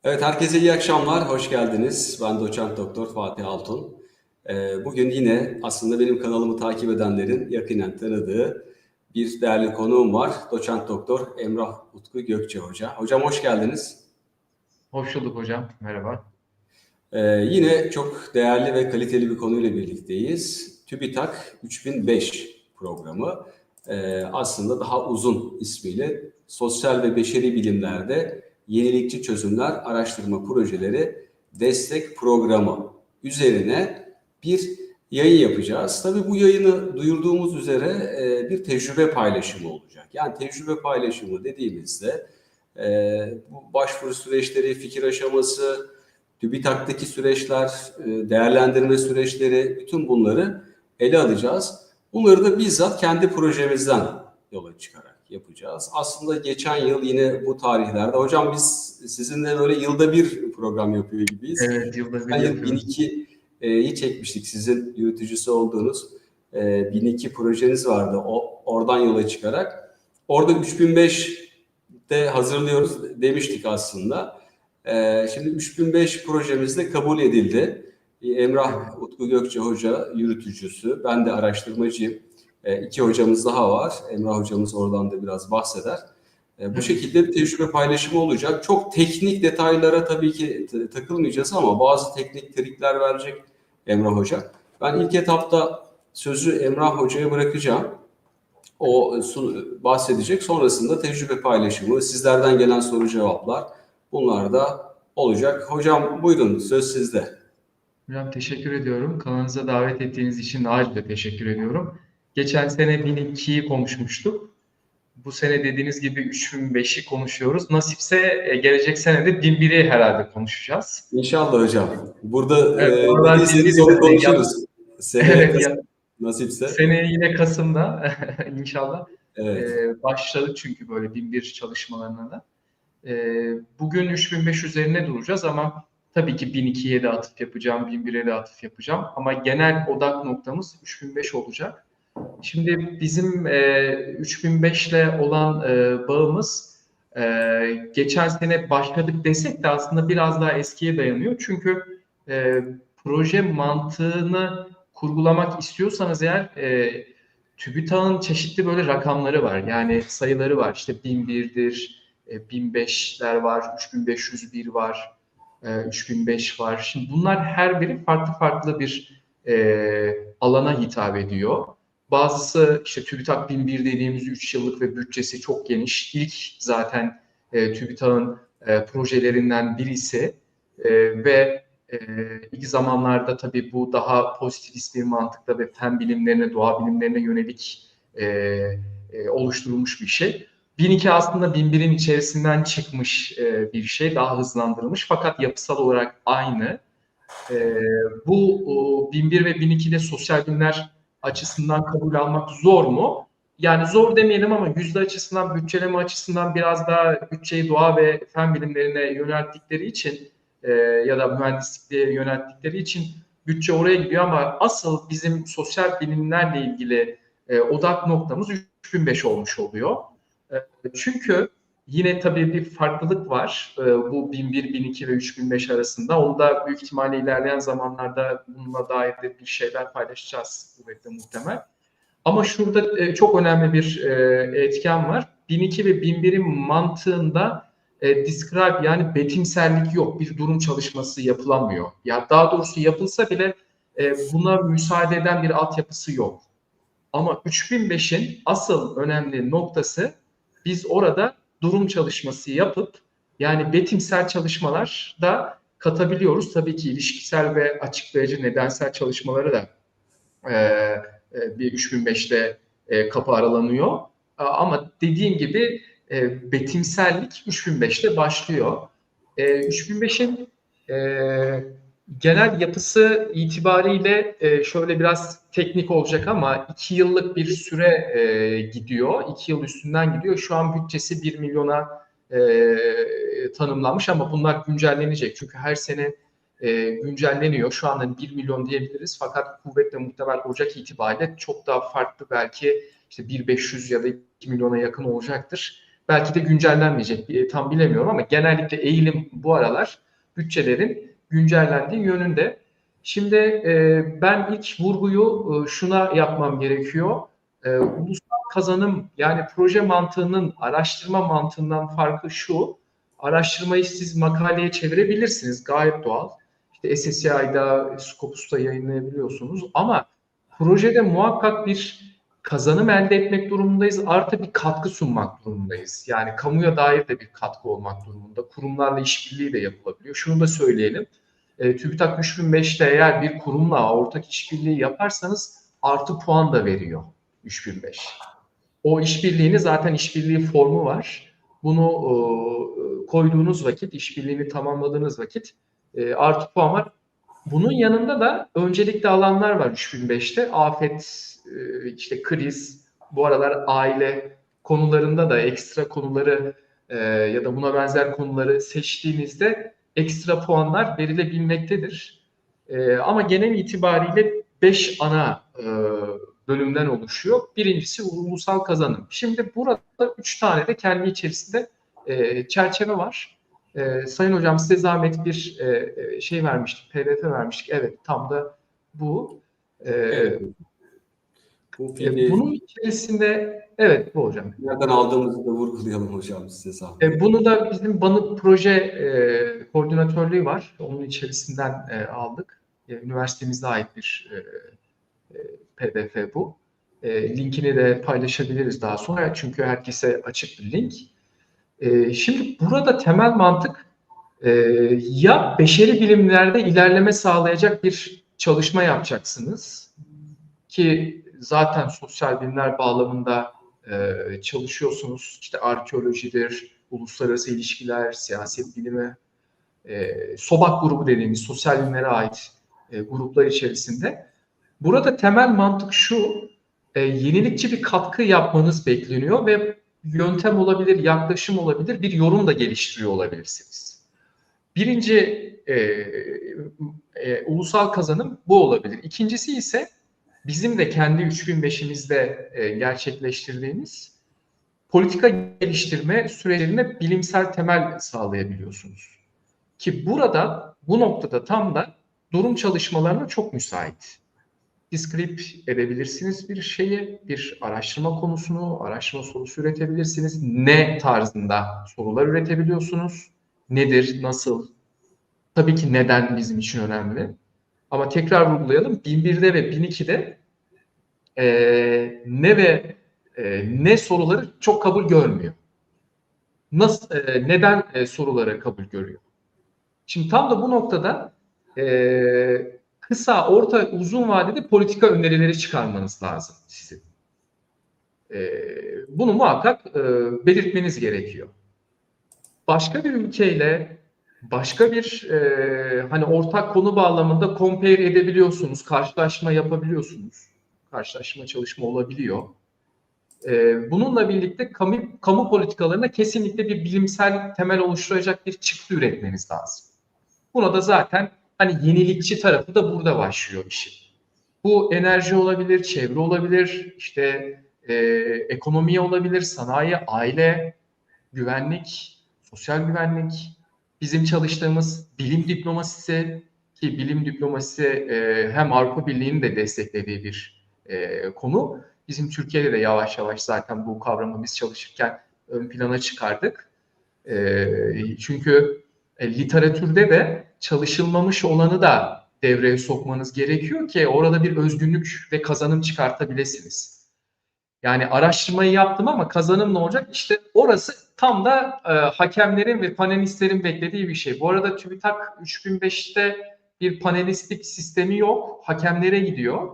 Evet, herkese iyi akşamlar, hoş geldiniz. Ben Doçent Doktor Fatih Altun. Bugün yine aslında benim kanalımı takip edenlerin yakinen tanıdığı bir değerli konuğum var. Doçent Doktor Emrah Utku Gökçe Hoca. Hocam hoş geldiniz. Hoş bulduk hocam. Merhaba. Yine çok değerli ve kaliteli bir konuyla birlikteyiz. TÜBİTAK 3005 programı. Aslında daha uzun ismiyle Sosyal ve Beşeri Bilimlerde Yenilikçi Çözümler Araştırma Projeleri Destek Programı üzerine bir yayın yapacağız. Tabii bu yayını duyurduğumuz üzere bir tecrübe paylaşımı olacak. Yani tecrübe paylaşımı dediğimizde bu başvuru süreçleri, fikir aşaması, TÜBİTAK'taki süreçler, değerlendirme süreçleri, bütün bunları ele alacağız. Bunları da bizzat kendi projemizden yola çıkarak yapacağız. Aslında geçen yıl yine bu tarihlerde, hocam biz sizinle böyle yılda bir program yapıyor gibiyiz. Evet, yılda bir Geçen yıl yapıyoruz. 1002'yi çekmiştik, sizin yürütücüsü olduğunuz 1002 projeniz vardı. Oradan yola çıkarak. Orada 3005'te hazırlıyoruz demiştik aslında. Şimdi 3005 projemiz de kabul edildi. Evet. Emrah Utku Gökçe Hoca yürütücüsü, ben de araştırmacıyım. İki hocamız daha var. Emrah hocamız oradan da biraz bahseder. Bu Evet. şekilde bir tecrübe paylaşımı olacak. Çok teknik detaylara tabii ki takılmayacağız ama bazı teknik trikler verecek Emrah Hoca. Ben ilk etapta sözü Emrah Hoca'ya bırakacağım. O bahsedecek. Sonrasında tecrübe paylaşımı, sizlerden gelen soru cevaplar bunlar da olacak. Hocam buyurun, söz sizde. Hocam teşekkür ediyorum. Kanalınıza davet ettiğiniz için de ayrıca teşekkür ediyorum. Geçen sene 1002'yi konuşmuştuk. Bu sene dediğiniz gibi 3005'i konuşuyoruz. Nasipse gelecek sene de 1001'i herhalde konuşacağız. İnşallah hocam. Burada Evet, ne oradan derseniz 1001'i onu de konuşuruz. Seneye evet, Kasım nasipse. seneye yine Kasım'da inşallah Evet. başladık çünkü böyle 1001 çalışmalarına da. Bugün 3005 üzerine duracağız ama tabii ki 1002'ye de atıf yapacağım, 1001'e de atıf yapacağım. Ama genel odak noktamız 3005 olacak. Şimdi bizim 3005 ile olan bağımız geçen sene başladık desek de aslında biraz daha eskiye dayanıyor. Çünkü proje mantığını kurgulamak istiyorsanız eğer TÜBİTAK'ın çeşitli böyle rakamları var. Yani sayıları var. İşte 1001'dir, 1005'ler var, 3501 var, 3005 var. Şimdi bunlar her biri farklı farklı bir alana hitap ediyor. Bazısı işte TÜBİTAK 1001 dediğimiz 3 yıllık ve bütçesi çok geniş. İlk zaten TÜBİTAK'ın projelerinden birisi ve ilk zamanlarda tabii bu daha pozitivist bir mantıkla ve fen bilimlerine, doğa bilimlerine yönelik oluşturulmuş bir şey. 1002 aslında 1001'in içerisinden çıkmış bir şey, daha hızlandırılmış fakat yapısal olarak aynı. E, bu 1001 ve 1002'de sosyal bilimler açısından kabul almak zor mu? Yani zor demeyelim ama yüzde açısından, bütçeleme açısından biraz daha bütçeyi doğa ve fen bilimlerine yönelttikleri için ya da mühendislikle yönelttikleri için bütçe oraya gidiyor ama asıl bizim sosyal bilimlerle ilgili odak noktamız 3005 olmuş oluyor. E, çünkü yine tabii bir farklılık var bu 1001, 1002 ve 3005 arasında. Onu da büyük ihtimalle ilerleyen zamanlarda bununla dair de bir şeyler paylaşacağız kuvvetle muhtemel. Ama şurada çok önemli bir etken var. 1002 ve 1001'in mantığında describe yani betimsellik yok. Bir durum çalışması yapılamıyor. Ya daha doğrusu yapılsa bile buna müsaade eden bir altyapısı yok. Ama 3005'in asıl önemli noktası biz orada durum çalışması yapıp yani betimsel çalışmalar da katabiliyoruz. Tabii ki ilişkisel ve açıklayıcı nedensel çalışmaları da bir 3005'te kapı aralanıyor. Ama dediğim gibi betimsellik 3005'te başlıyor. 3005'in genel yapısı itibariyle şöyle biraz teknik olacak ama 2 yıllık bir süre gidiyor. 2 yıl üstünden gidiyor. Şu an bütçesi 1 milyona tanımlanmış ama bunlar güncellenecek. Çünkü her sene güncelleniyor. Şu anda 1 milyon diyebiliriz fakat kuvvetle muhtemel Ocak itibariyle çok daha farklı belki işte 1.500 ya da 2 milyona yakın olacaktır. Belki de güncellenmeyecek, tam bilemiyorum ama genellikle eğilim bu aralar bütçelerin güncellendiği yönünde. Şimdi ben ilk vurguyu şuna yapmam gerekiyor. Ulusal kazanım, yani proje mantığının araştırma mantığından farkı şu: araştırmayı siz makaleye çevirebilirsiniz, gayet doğal. İşte SSCI'da, Scopus'ta yayınlayabiliyorsunuz ama projede muhakkak bir kazanım elde etmek durumundayız. Artı bir katkı sunmak durumundayız. Yani kamuya dair de bir katkı olmak durumunda. Kurumlarla işbirliği de yapılabiliyor. Şunu da söyleyelim. TÜBİTAK 3005'te eğer bir kurumla ortak işbirliği yaparsanız artı puan da veriyor 3005. O işbirliğini, zaten işbirliği formu var. Bunu koyduğunuz vakit, işbirliğini tamamladığınız vakit artı puan var. Bunun yanında da öncelikli alanlar var 3005'te. Afet, işte kriz, bu aralar aile konularında da ekstra konuları ya da buna benzer konuları seçtiğinizde ekstra puanlar verilebilmektedir. Ama genel itibariyle 5 ana bölümden oluşuyor. Birincisi ulusal kazanım. Şimdi burada 3 tane de kendi içerisinde çerçeve var. Sayın Hocam, size zahmet bir şey vermiştik, PDF vermiştik. Evet, tam da bu. Evet. Bu fiili Bunun içerisinde, evet bu hocam. nereden aldığımızı da vurgulayalım hocam, size zahmet. Bunu da bizim Banıp proje koordinatörlüğü var. Onun içerisinden aldık. Üniversitemize ait bir PDF bu. Linkini de paylaşabiliriz daha sonra çünkü herkese açık bir link. Şimdi burada temel mantık, ya beşeri bilimlerde ilerleme sağlayacak bir çalışma yapacaksınız ki zaten sosyal bilimler bağlamında çalışıyorsunuz. İşte arkeolojidir, uluslararası ilişkiler, siyaset bilimi, SOBAK grubu dediğimiz sosyal bilimlere ait gruplar içerisinde. Burada temel mantık şu: yenilikçi bir katkı yapmanız bekleniyor ve yöntem olabilir, yaklaşım olabilir, bir yorum da geliştiriyor olabilirsiniz. Birinci ulusal kazanım bu olabilir. İkincisi ise bizim de kendi 3005'imizde gerçekleştirdiğimiz politika geliştirme süreçlerine bilimsel temel sağlayabiliyorsunuz. Ki burada, bu noktada tam da durum çalışmalarına çok müsait. Descript edebilirsiniz bir şeyi, bir araştırma konusunu, araştırma sorusu üretebilirsiniz. Ne tarzında sorular üretebiliyorsunuz? Nedir, nasıl? Tabii ki neden bizim için önemli. Ama tekrar vurgulayalım, 1001'de ve 1002'de ne ve ne soruları çok kabul görmüyor. Nasıl, neden soruları kabul görüyor? Şimdi tam da bu noktada kısa, orta, uzun vadede politika önerileri çıkarmanız lazım sizin. Bunu muhakkak belirtmeniz gerekiyor. Başka bir ülkeyle, başka bir hani ortak konu bağlamında compare edebiliyorsunuz, karşılaşma yapabiliyorsunuz. Karşılaşma çalışma olabiliyor. Bununla birlikte kamu politikalarına kesinlikle bir bilimsel temel oluşturacak bir çıktı üretmeniz lazım. Buna da zaten hani yenilikçi tarafı da burada başlıyor işin. Bu enerji olabilir, çevre olabilir, işte ekonomi olabilir, sanayi, aile, güvenlik, sosyal güvenlik, bizim çalıştığımız bilim diplomasisi, ki bilim diplomasisi hem Avrupa Birliği'nin de desteklediği bir konu. Bizim Türkiye'de de yavaş yavaş zaten bu kavramı biz çalışırken ön plana çıkardık. Çünkü literatürde de çalışılmamış olanı da devreye sokmanız gerekiyor ki orada bir özgünlük ve kazanım çıkartabilirsiniz. Yani araştırmayı yaptım ama kazanım ne olacak? İşte orası tam da hakemlerin ve panelistlerin beklediği bir şey. Bu arada TÜBİTAK 3005'te bir panelistlik sistemi yok. Hakemlere gidiyor.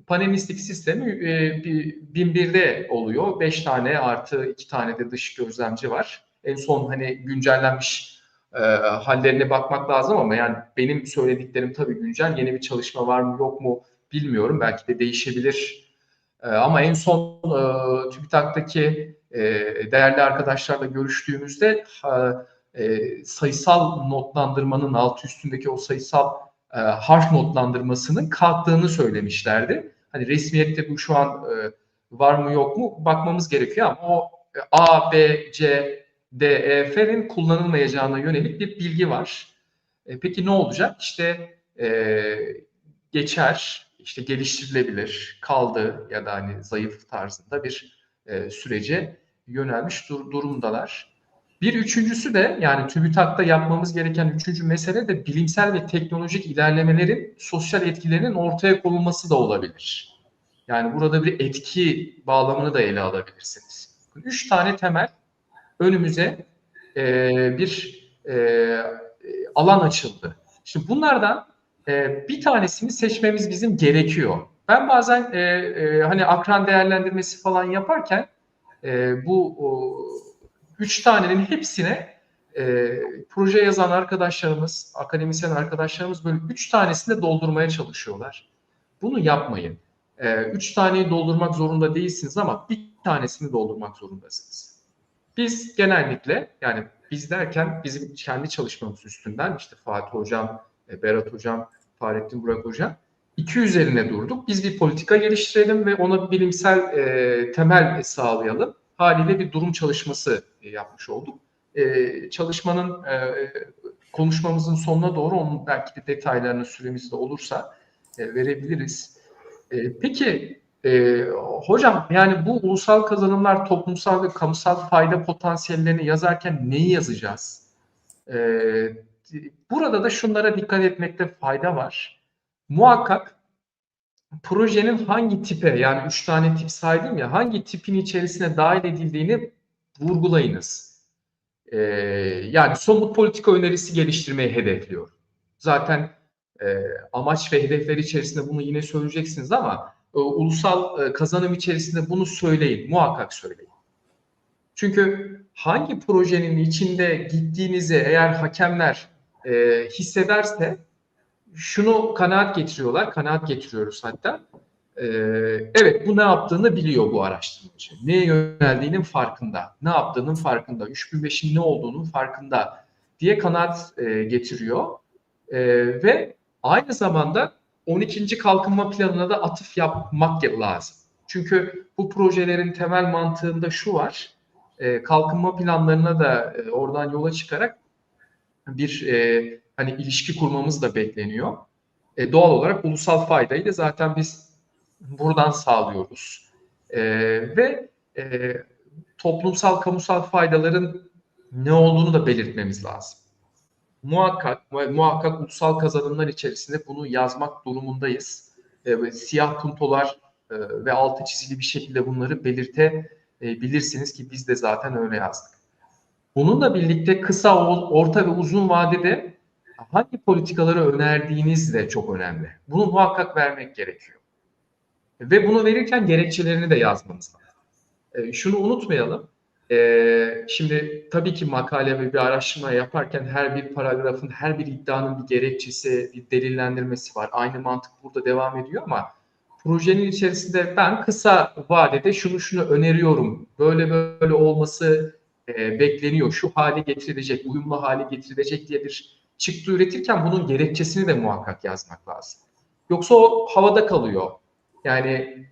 Panelistlik sistemi 1001'de oluyor. 5 tane artı 2 tane de dış gözlemci var. En son hani güncellenmiş hallerine bakmak lazım ama yani benim söylediklerim tabii güncel. Yeni bir çalışma var mı yok mu bilmiyorum. Belki de değişebilir. Ama en son TÜBİTAK'taki değerli arkadaşlarla görüştüğümüzde sayısal notlandırmanın altı üstündeki o sayısal harf notlandırmasının kalktığını söylemişlerdi. Hani resmiyette bu şu an var mı yok mu bakmamız gerekiyor ama o A, B, C, D, E, F'nin kullanılmayacağına yönelik bir bilgi var. Peki ne olacak? İşte geçer, işte geliştirilebilir, kaldı ya da hani zayıf tarzında bir sürece yönelmiş durumdalar. Bir üçüncüsü de, yani TÜBİTAK'ta yapmamız gereken üçüncü mesele de bilimsel ve teknolojik ilerlemelerin sosyal etkilerinin ortaya konulması da olabilir. Yani burada bir etki bağlamını da ele alabilirsiniz. Üç tane temel önümüze bir alan açıldı. Şimdi bunlardan bir tanesini seçmemiz bizim gerekiyor. Ben bazen hani akran değerlendirmesi falan yaparken bu üç tanenin hepsine proje yazan arkadaşlarımız, akademisyen arkadaşlarımız böyle üç tanesini de doldurmaya çalışıyorlar. Bunu yapmayın. Üç taneyi doldurmak zorunda değilsiniz ama bir tanesini doldurmak zorundasınız. Biz genellikle, yani biz derken bizim kendi çalışmamız üstünden işte Fatih Hocam, Berat Hocam, Fahrettin Burak Hocam 2 üzerine durduk. Biz bir politika geliştirelim ve ona bir bilimsel temel sağlayalım. Haliyle bir durum çalışması yapmış olduk. Çalışmanın konuşmamızın sonuna doğru onun belki bir detaylarını süremiz de olursa verebiliriz. Peki hocam, yani bu ulusal kazanımlar, toplumsal ve kamusal fayda potansiyellerini yazarken neyi yazacağız? E, Burada da şunlara dikkat etmekte fayda var. Muhakkak projenin hangi tipe, yani 3 tane tip saydım ya, hangi tipin içerisine dahil edildiğini vurgulayınız. Yani somut politika önerisi geliştirmeyi hedefliyor. Zaten amaç ve hedefler içerisinde bunu yine söyleyeceksiniz ama ulusal kazanım içerisinde bunu söyleyin, muhakkak söyleyin. Çünkü hangi projenin içinde gittiğinizi eğer hakemler hissederse şunu kanaat getiriyorlar, kanaat getiriyoruz hatta. Evet, bu ne yaptığını biliyor bu araştırmacı. Neye yöneldiğinin farkında, ne yaptığının farkında, 3005'in ne olduğunun farkında diye kanaat getiriyor. Ve aynı zamanda 12. Kalkınma Planı'na da atıf yapmak lazım. Çünkü bu projelerin temel mantığında şu var, kalkınma planlarına da oradan yola çıkarak bir hani ilişki kurmamız da bekleniyor. Doğal olarak ulusal faydayı da zaten biz buradan sağlıyoruz. Ve toplumsal, kamusal faydaların ne olduğunu da belirtmemiz lazım. Muhakkak ulusal kazanımlar içerisinde bunu yazmak durumundayız. Siyah puntolar ve altı çizili bir şekilde bunları belirtebilirsiniz ki biz de zaten öyle yazdık. Bununla birlikte kısa, orta ve uzun vadede hangi politikaları önerdiğiniz de çok önemli. Bunu muhakkak vermek gerekiyor. Ve bunu verirken gerekçelerini de yazmanız lazım. Şunu unutmayalım. Şimdi tabii ki makale ve bir araştırma yaparken her bir paragrafın, her bir iddianın bir gerekçesi, bir delillendirmesi var. Aynı mantık burada devam ediyor ama projenin içerisinde ben kısa vadede şunu öneriyorum, böyle böyle olması bekleniyor, şu hale getirilecek, uyumlu hale getirilecek diye bir çıktı üretirken bunun gerekçesini de muhakkak yazmak lazım. Yoksa o havada kalıyor. Yani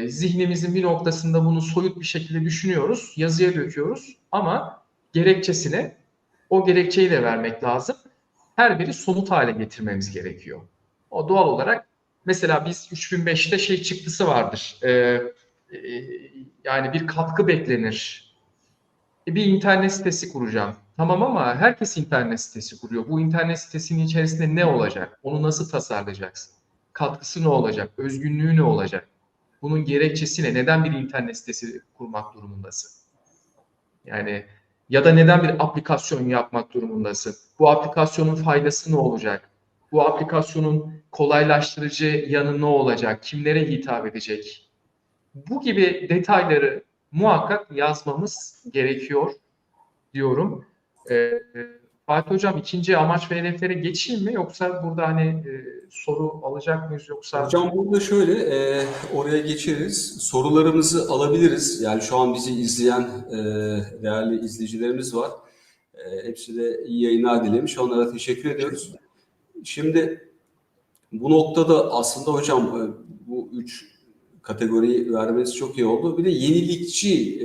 zihnimizin bir noktasında bunu soyut bir şekilde düşünüyoruz, yazıya döküyoruz ama gerekçesini, o gerekçeyi de vermek lazım. Her biri somut hale getirmemiz gerekiyor. O doğal olarak mesela biz 3005'te şey çıktısı vardır. Yani bir katkı beklenir. Bir internet sitesi kuracağım. Tamam ama herkes internet sitesi kuruyor. Bu internet sitesinin içerisinde ne olacak? Onu nasıl tasarlayacaksın? Katkısı ne olacak? Özgünlüğü ne olacak? Bunun gerekçesi ne? Neden bir internet sitesi kurmak durumundasın? Yani ya da neden bir aplikasyon yapmak durumundasın? Bu aplikasyonun faydası ne olacak? Bu aplikasyonun kolaylaştırıcı yanı ne olacak? Kimlere hitap edecek? Bu gibi detayları muhakkak yazmamız gerekiyor diyorum. Fatih Hocam, ikinci amaç ve hedeflere geçeyim mi? Yoksa burada hani soru alacak mıyız yoksa? Hocam burada şöyle oraya geçeriz. Sorularımızı alabiliriz. Yani şu an bizi izleyen değerli izleyicilerimiz var. Hepsi de iyi yayınlar dilemiş. Onlara teşekkür ediyoruz. Şimdi bu noktada aslında hocam bu üç kategoriyi vermesi çok iyi oldu. Bir de yenilikçi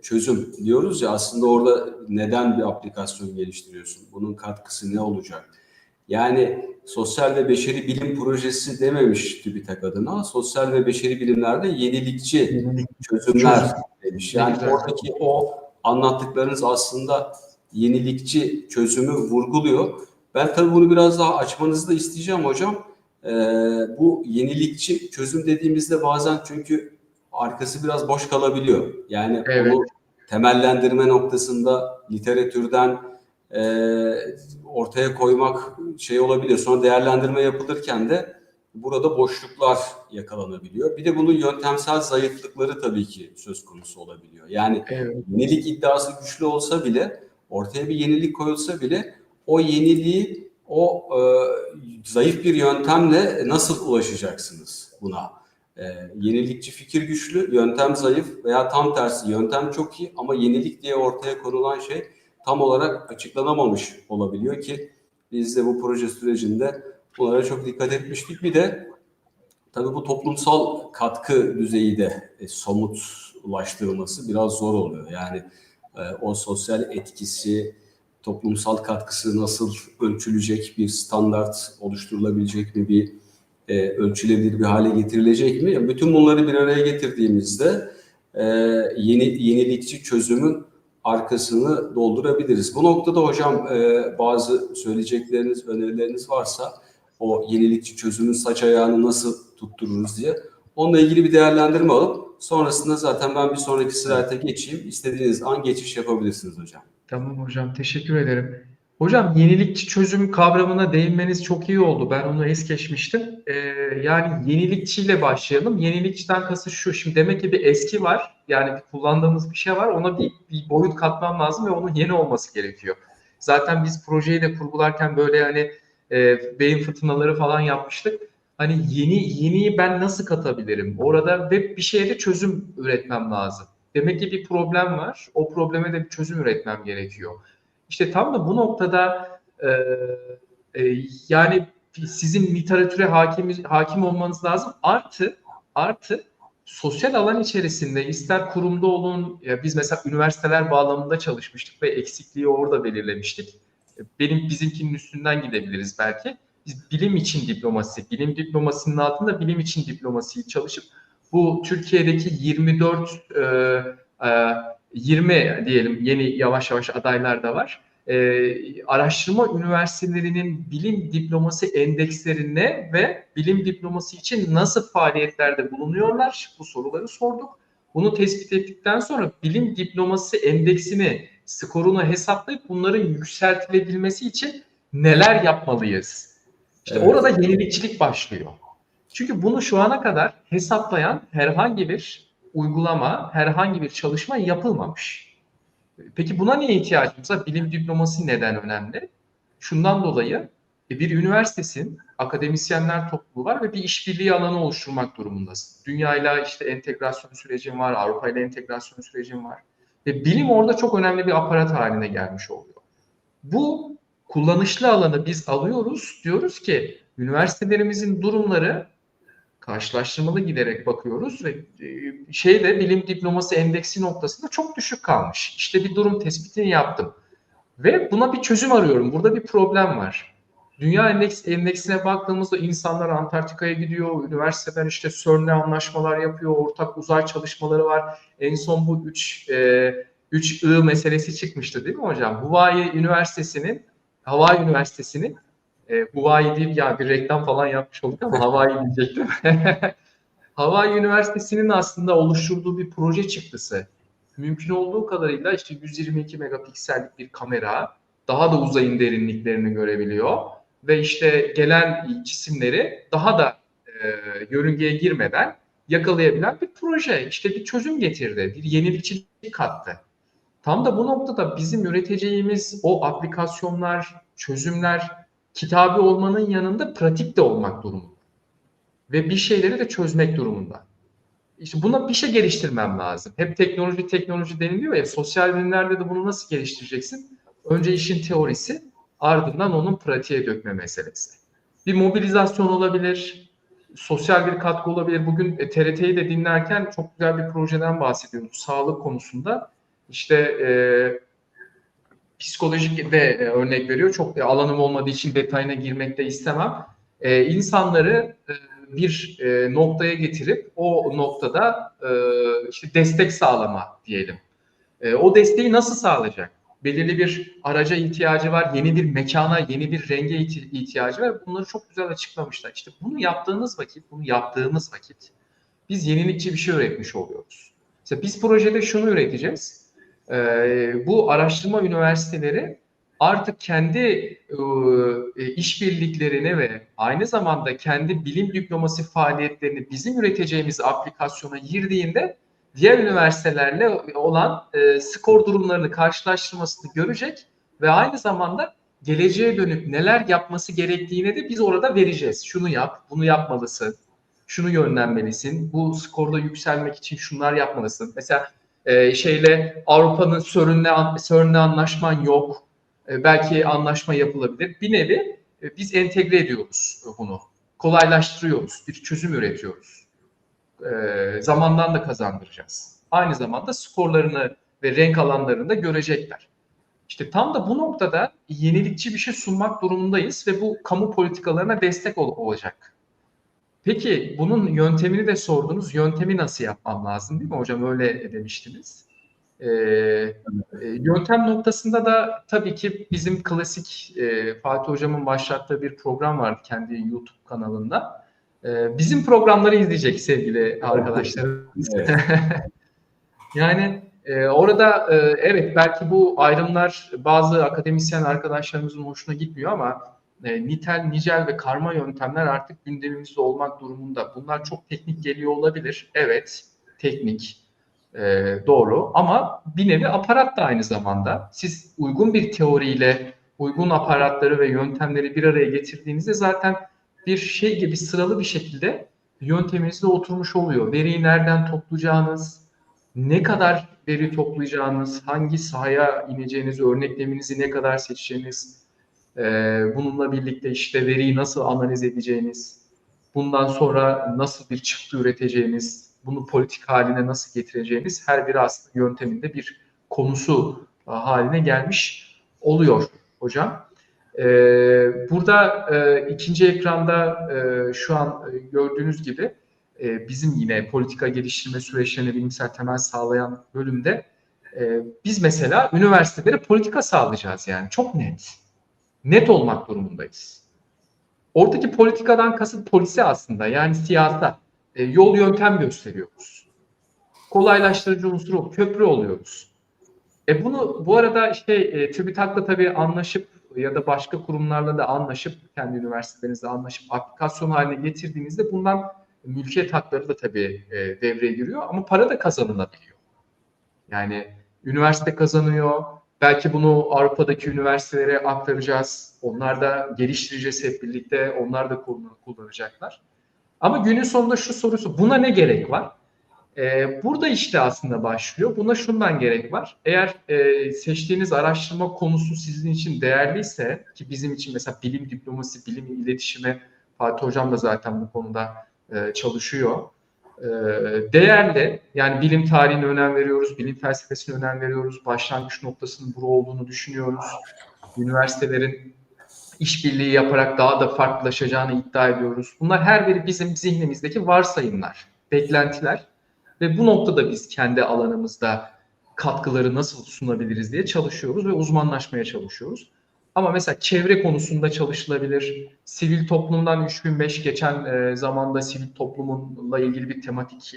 çözüm diyoruz ya, aslında orada neden bir aplikasyon geliştiriyorsun? Bunun katkısı ne olacak? Yani sosyal ve beşeri bilim projesi dememiş TÜBİTAK adına. Sosyal ve beşeri bilimlerde yenilikçi Yenilik çözümler çözüm. demiş. Ne Yani güzel. oradaki o anlattıklarınız aslında yenilikçi çözümü vurguluyor. Ben tabii bunu biraz daha açmanızı da isteyeceğim hocam. Bu yenilikçi çözüm dediğimizde bazen çünkü arkası biraz boş kalabiliyor. Yani Evet. onu temellendirme noktasında literatürden e, ortaya koymak şey olabilir. Sonra değerlendirme yapılırken de burada boşluklar yakalanabiliyor. Bir de bunun yöntemsel zayıflıkları tabii ki söz konusu olabiliyor. Yani Evet. yenilik iddiası güçlü olsa bile, ortaya bir yenilik koyulsa bile o yeniliği zayıf bir yöntemle nasıl ulaşacaksınız buna? Yenilikçi fikir güçlü, yöntem zayıf veya tam tersi yöntem çok iyi ama yenilik diye ortaya konulan şey tam olarak açıklanamamış olabiliyor ki biz de bu proje sürecinde bunlara çok dikkat etmiştik. Bir de tabii bu toplumsal katkı düzeyi de somutlaştırılması biraz zor oluyor. Yani o sosyal etkisi, toplumsal katkısı nasıl ölçülecek, bir standart oluşturulabilecek mi, bir ölçülebilir bir hale getirilecek mi? Yani bütün bunları bir araya getirdiğimizde yenilikçi çözümün arkasını doldurabiliriz. Bu noktada hocam bazı söyleyecekleriniz, önerileriniz varsa o yenilikçi çözümün saç ayağını nasıl tuttururuz diye. Onunla ilgili bir değerlendirme alıp sonrasında zaten ben bir sonraki slayta geçeyim. İstediğiniz an geçiş yapabilirsiniz hocam. Tamam hocam, teşekkür ederim. Hocam yenilikçi çözüm kavramına değinmeniz çok iyi oldu. Ben onu es geçmiştim. Yani yenilikçiyle başlayalım. Yenilikçiden kasıt şu. Şimdi demek ki bir eski var. Yani bir kullandığımız bir şey var. Ona bir boyut katmam lazım ve onun yeni olması gerekiyor. Zaten biz projeyi de kurgularken böyle hani beyin fırtınaları falan yapmıştık. Hani yeniyi ben nasıl katabilirim? Orada ve bir şeye de çözüm üretmem lazım. Demek ki bir problem var. O probleme de bir çözüm üretmem gerekiyor. İşte tam da bu noktada e, yani sizin literatüre hakim olmanız lazım. Artı sosyal alan içerisinde ister kurumda olun, ya biz mesela üniversiteler bağlamında çalışmıştık ve eksikliği orada belirlemiştik. Bizimkinin üstünden gidebiliriz belki. Biz bilim için diplomasi, bilim diplomasinin altında bilim için diplomasiyi çalışıp bu Türkiye'deki 24 20 diyelim yeni yavaş yavaş adaylar da var. Araştırma üniversitelerinin bilim diploması endekslerine ve bilim diploması için nasıl faaliyetlerde bulunuyorlar? Bu soruları sorduk. Bunu tespit ettikten sonra bilim diploması endeksini, skorunu hesaplayıp bunların yükseltilebilmesi için neler yapmalıyız? İşte Evet. orada yenilikçilik başlıyor. Çünkü bunu şu ana kadar hesaplayan herhangi bir uygulama, herhangi bir çalışma yapılmamış. Peki buna niye ihtiyacımız var? Bilim diploması neden önemli? Şundan dolayı bir üniversitesin akademisyenler topluluğu var ve bir işbirliği alanı oluşturmak durumundasın. Dünyayla işte entegrasyon sürecin var, Avrupa ile entegrasyon sürecin var. Ve bilim orada çok önemli bir aparat haline gelmiş oluyor. Bu kullanışlı alanı biz alıyoruz, diyoruz ki üniversitelerimizin durumları karşılaştırmalı giderek bakıyoruz ve bilim diploması endeksi noktasında çok düşük kalmış. İşte bir durum tespitini yaptım ve buna bir çözüm arıyorum. Burada bir problem var. Dünya endeksine baktığımızda insanlar Antarktika'ya gidiyor, üniversiteler işte CERN'le anlaşmalar yapıyor, ortak uzay çalışmaları var. En son bu 3 I meselesi çıkmıştı değil mi hocam? Hawaii Üniversitesi'nin Huawei değil ya bir reklam falan yapmış olduk ama Hawaii diyecektim. Hawaii Üniversitesi'nin aslında oluşturduğu bir proje çıktısı. Mümkün olduğu kadarıyla işte 122 megapiksellik bir kamera daha da uzayın derinliklerini görebiliyor ve işte gelen cisimleri daha da yörüngeye girmeden yakalayabilen bir proje. İşte bir çözüm getirdi, bir yenilikçilik kattı. Tam da bu noktada bizim üreteceğimiz o aplikasyonlar, çözümler kitabi olmanın yanında pratik de olmak durumunda. Ve bir şeyleri de çözmek durumunda. İşte buna bir şey geliştirmem lazım. Hep teknoloji deniliyor ya, sosyal bilimlerde de bunu nasıl geliştireceksin? Önce işin teorisi, ardından onun pratiğe dökme meselesi. Bir mobilizasyon olabilir, sosyal bir katkı olabilir. Bugün TRT'yi de dinlerken çok güzel bir projeden bahsediyoruz sağlık konusunda. İşte psikolojik de örnek veriyor. Çok alanım olmadığı için detayına girmek de istemem. İnsanları bir noktaya getirip o noktada işte destek sağlama diyelim. O desteği nasıl sağlayacak? Belirli bir araca ihtiyacı var, yeni bir mekana, yeni bir renge ihtiyacı var. Bunları çok güzel açıklamışlar. İşte bunu yaptığımız vakit biz yenilikçi bir şey üretmiş oluyoruz. Mesela biz projede şunu üreteceğiz. Bu araştırma üniversiteleri artık kendi işbirliklerine ve aynı zamanda kendi bilim diplomasi faaliyetlerini bizim üreteceğimiz aplikasyona girdiğinde diğer üniversitelerle olan skor durumlarını karşılaştırmasını görecek ve aynı zamanda geleceğe dönüp neler yapması gerektiğini de biz orada vereceğiz. Şunu yap, bunu yapmalısın, şunu yönlenmelisin, bu skorda yükselmek için şunlar yapmalısın. Mesela Avrupa'nın CERN'le anlaşman yok. Belki anlaşma yapılabilir. Bir nevi biz entegre ediyoruz bunu. Kolaylaştırıyoruz. Bir çözüm üretiyoruz. Zamandan da kazandıracağız. Aynı zamanda skorlarını ve renk alanlarını da görecekler. İşte tam da bu noktada yenilikçi bir şey sunmak durumundayız ve bu kamu politikalarına destek olacak. Peki bunun yöntemini de sordunuz. Yöntemi nasıl yapmam lazım değil mi hocam? Öyle demiştiniz. Yöntem noktasında da tabii ki bizim klasik Fatih hocamın başlattığı bir program vardı kendi YouTube kanalında. Bizim programları izleyecek sevgili arkadaşlarımız. Evet. Yani orada evet belki bu ayrımlar bazı akademisyen arkadaşlarımızın hoşuna gitmiyor ama nitel, nicel ve karma yöntemler artık gündemimizde olmak durumunda. Bunlar çok teknik geliyor olabilir. Evet, teknik, doğru ama bir nevi aparat da aynı zamanda. Siz uygun bir teoriyle uygun aparatları ve yöntemleri bir araya getirdiğinizde zaten bir şey gibi sıralı bir şekilde yönteminizde oturmuş oluyor. Veriyi nereden toplayacağınız, ne kadar veri toplayacağınız, hangi sahaya ineceğiniz, örnekleminizi ne kadar seçeceğiniz, bununla birlikte işte veriyi nasıl analiz edeceğiniz, bundan sonra nasıl bir çıktı üreteceğiniz, bunu politik haline nasıl getireceğiniz her biri aslında yönteminde bir konusu haline gelmiş oluyor hocam. Burada ikinci ekranda şu an gördüğünüz gibi bizim yine politika geliştirme süreçlerine bilimsel temel sağlayan bölümde biz mesela üniversitelere politika sağlayacağız yani çok net. Net olmak durumundayız. Oradaki politikadan kasıt polisi aslında yani siyasat. Yol yöntem gösteriyoruz. Kolaylaştırıcı unsur köprü oluyoruz. Bunu bu arada işte TÜBİTAK'la tabii anlaşıp ya da başka kurumlarla da anlaşıp kendi üniversitelerinizle anlaşıp aplikasyon haline getirdiğinizde bundan mülkiyet hakları da tabii devreye giriyor ama para da kazanılabiliyor. Yani üniversite kazanıyor. Belki bunu Avrupa'daki üniversitelere aktaracağız. Onlar da geliştireceğiz hep birlikte. Onlar da kullanacaklar. Ama günün sonunda şu sorusu, buna ne gerek var? Burada işte aslında başlıyor. Buna şundan gerek var. Eğer seçtiğiniz araştırma konusu sizin için değerliyse, ki bizim için mesela bilim diplomasi, bilim iletişimi, Fatih Hocam da zaten bu konuda çalışıyor. Değerli, yani bilim tarihine önem veriyoruz, bilim felsefesine önem veriyoruz, başlangıç noktasının bu olduğunu düşünüyoruz. Üniversitelerin işbirliği yaparak daha da farklılaşacağını iddia ediyoruz. Bunlar her biri bizim zihnimizdeki varsayımlar, beklentiler ve bu noktada biz kendi alanımızda katkıları nasıl sunabiliriz diye çalışıyoruz ve uzmanlaşmaya çalışıyoruz. Ama mesela çevre konusunda çalışılabilir. Sivil toplumdan 3005 geçen zamanda sivil toplumunla ilgili bir tematik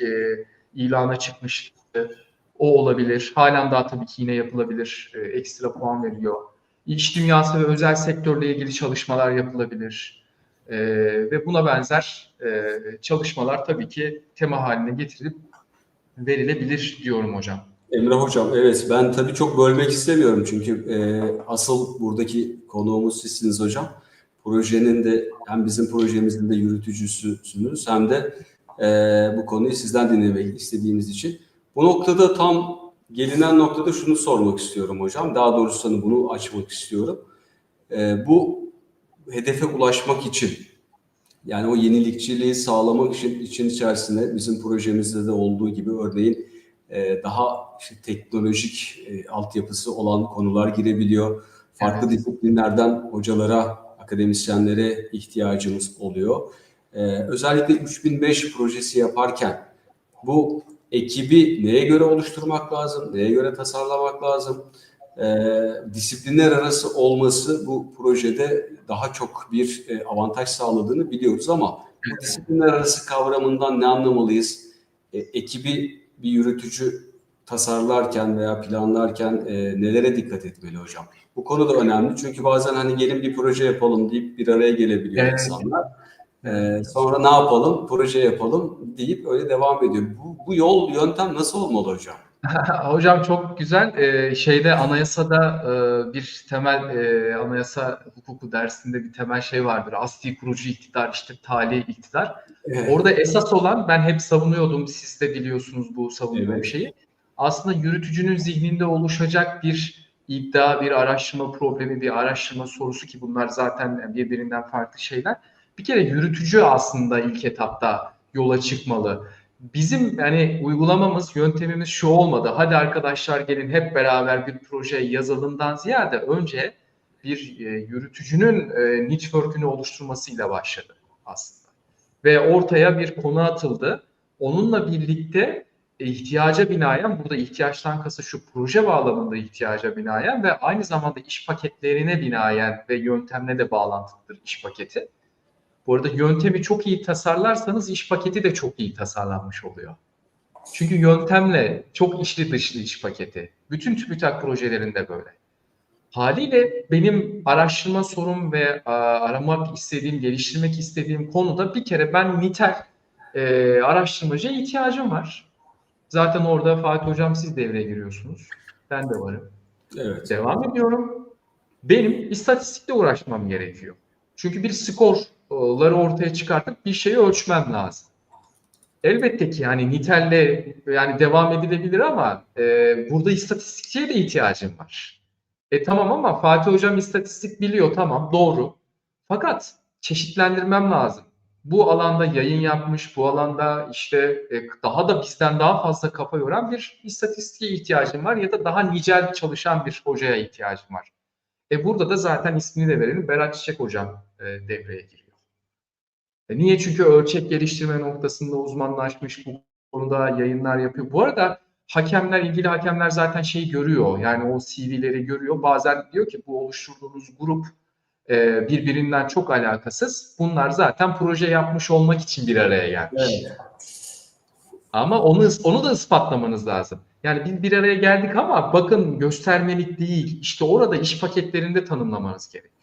ilana çıkmıştı. O olabilir. Halen daha tabii ki yine yapılabilir. Ekstra puan veriliyor. İş dünyası ve özel sektörle ilgili çalışmalar yapılabilir. Ve buna benzer çalışmalar tabii ki tema haline getirilip verilebilir diyorum hocam. Emre Hocam, evet ben tabii çok bölmek istemiyorum çünkü asıl buradaki konuğumuz sizsiniz hocam. Projenin de hem bizim projemizin de yürütücüsünüz hem de bu konuyu sizden dinlemek istediğimiz için. Bu noktada tam gelinen noktada şunu sormak istiyorum hocam. Daha doğrusu hani bunu açmak istiyorum. Bu hedefe ulaşmak için Yani o yenilikçiliği sağlamak için içerisinde bizim projemizde de olduğu gibi örneğin daha işte teknolojik altyapısı olan konular girebiliyor. Farklı Evet. disiplinlerden hocalara, akademisyenlere ihtiyacımız oluyor. Özellikle 3005 projesi yaparken bu ekibi neye göre oluşturmak lazım, neye göre tasarlamak lazım? Disiplinler arası olması bu projede daha çok bir avantaj sağladığını biliyoruz ama bu disiplinler arası kavramından ne anlamalıyız? Ekibi bir yürütücü tasarlarken veya planlarken nelere dikkat etmeli hocam? Bu konu da önemli çünkü bazen hani gelin bir proje yapalım deyip bir araya gelebiliyor Evet. insanlar. Evet. Sonra ne yapalım? Proje yapalım deyip öyle devam ediyor. Bu yol, yöntem nasıl olmalı hocam? Hocam çok güzel. Şeyde anayasada bir temel anayasa hukuku dersinde bir temel şey vardır. Asli kurucu iktidar, işte tali iktidar. Evet, Orada esas olan, ben hep savunuyordum, siz de biliyorsunuz bu savunduğum evet, şeyi. Aslında yürütücünün zihninde oluşacak bir iddia, bir araştırma problemi, bir araştırma sorusu, ki bunlar zaten birbirinden farklı şeyler. Bir kere yürütücü aslında ilk etapta yola çıkmalı. Bizim yani uygulamamız, yöntemimiz şu olmadı. Hadi arkadaşlar gelin hep beraber bir proje yazalımdan ziyade önce bir yürütücünün network'ünü oluşturmasıyla başladı aslında. Ve ortaya bir konu atıldı. Onunla birlikte ihtiyaca binaen, burada ihtiyaçtan kası şu, proje bağlamında ihtiyaca binaen ve aynı zamanda iş paketlerine binaen ve yöntemle de bağlantılıdır iş paketi. Bu arada yöntemi çok iyi tasarlarsanız iş paketi de çok iyi tasarlanmış oluyor. Çünkü yöntemle çok içli dışlı iş paketi. Bütün TÜBİTAK projelerinde böyle. Haliyle benim araştırma sorum ve aramak istediğim, geliştirmek istediğim konuda bir kere ben nitel araştırmacıya ihtiyacım var. Zaten orada Fatih Hocam siz devreye giriyorsunuz. Ben de varım. evet. Devam ediyorum. Benim istatistikle uğraşmam gerekiyor. Çünkü bir skorları ortaya çıkartıp bir şeyi ölçmem lazım. Elbette ki yani nitelle yani devam edilebilir ama burada istatistikçiye de ihtiyacım var. Tamam ama Fatih Hocam istatistik biliyor, tamam, doğru. Fakat çeşitlendirmem lazım. Bu alanda yayın yapmış, bu alanda işte daha da bizden daha fazla kafa yoran bir istatistiğe ihtiyacım var ya da daha nicel çalışan bir hocaya ihtiyacım var. Burada da zaten ismini de verelim, Berat Çiçek Hocam devreye giriyor. Niye? Çünkü ölçek geliştirme noktasında uzmanlaşmış, bu konuda yayınlar yapıyor. Bu arada hakemler, ilgili hakemler zaten şeyi görüyor. Yani o CV'leri görüyor. Bazen diyor ki bu oluşturduğunuz grup birbirinden çok alakasız. Bunlar zaten proje yapmış olmak için bir araya gelmiş. Evet. Ama onu da ispatlamanız lazım. Yani biz bir araya geldik ama bakın göstermelik değil. İşte orada iş paketlerinde tanımlamanız gerekiyor.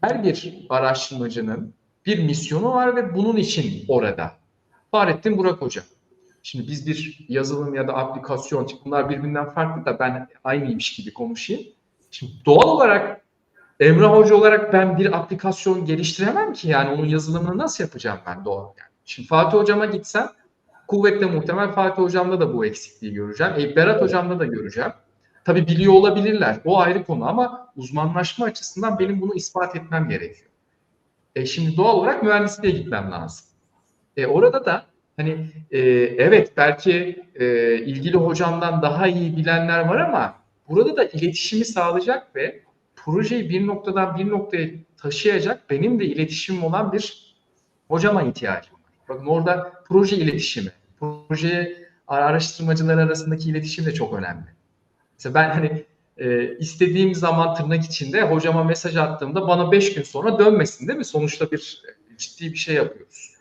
Her bir araştırmacının bir misyonu var ve bunun için orada. Fahrettin Burak Hoca. Şimdi biz bir yazılım ya da aplikasyon, bunlar birbirinden farklı da ben aynıymış gibi konuşayım. Şimdi doğal olarak Emrah Hoca olarak ben bir aplikasyon geliştiremem ki, yani onun yazılımını nasıl yapacağım ben doğal yani. Şimdi Fatih Hocama gitsem kuvvetle muhtemel Fatih Hocam'da da bu eksikliği göreceğim. Berat Hocam'da da göreceğim. Tabii biliyor olabilirler. O ayrı konu ama uzmanlaşma açısından benim bunu ispat etmem gerekiyor. Şimdi doğal olarak mühendisliğe gitmem lazım. Orada da hani evet belki ilgili hocamdan daha iyi bilenler var ama burada da iletişimi sağlayacak ve projeyi bir noktadan bir noktaya taşıyacak benim de iletişimim olan bir hocama ihtiyacım var. Bakın orada proje iletişimi, proje araştırmacılar arasındaki iletişim de çok önemli. Mesela ben hani istediğim zaman tırnak içinde hocama mesaj attığımda bana 5 gün sonra dönmesin, değil mi? Sonuçta bir ciddi bir şey yapıyoruz.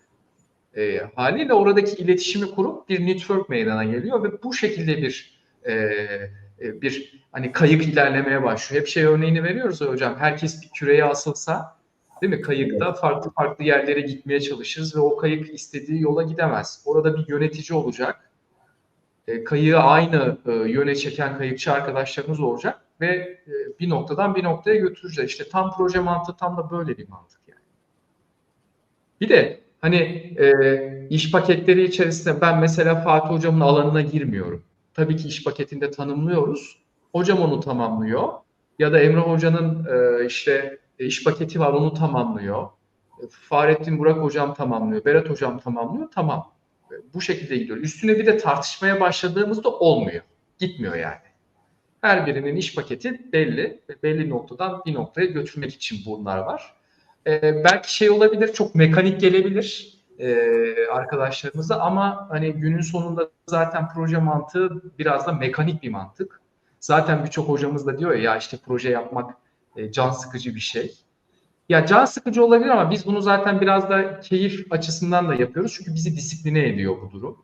Haliyle oradaki iletişimi kurup bir network meydana geliyor ve bu şekilde bir hani kayık ilerlemeye başlıyor. Hep şey örneğini veriyoruz ya hocam. Herkes bir küreye asılsa, değil mi? Kayıkta farklı farklı yerlere gitmeye çalışırız ve o kayık istediği yola gidemez. Orada bir yönetici olacak. Kayığı aynı yöne çeken kayıkçı arkadaşlarımız olacak ve bir noktadan bir noktaya götüreceğiz. İşte tam proje mantığı tam da böyle bir mantık yani. Bir de hani iş paketleri içerisinde ben mesela Fatih Hocam'ın alanına girmiyorum. Tabii ki iş paketinde tanımlıyoruz. Hocam onu tamamlıyor. Ya da Emre Hoca'nın işte iş paketi var, onu tamamlıyor. Fahrettin Burak hocam tamamlıyor, Berat hocam tamamlıyor, tamam. Bu şekilde gidiyor. Üstüne bir de tartışmaya başladığımızda olmuyor. Gitmiyor yani. Her birinin iş paketi belli ve belli noktadan bir noktaya götürmek için bunlar var. Belki şey olabilir, çok mekanik gelebilir arkadaşlarımıza ama hani günün sonunda zaten proje mantığı biraz da mekanik bir mantık. Zaten birçok hocamız da diyor ya işte proje yapmak can sıkıcı bir şey. Ya can sıkıcı olabilir ama biz bunu zaten biraz da keyif açısından da yapıyoruz. Çünkü bizi disipline ediyor bu durum.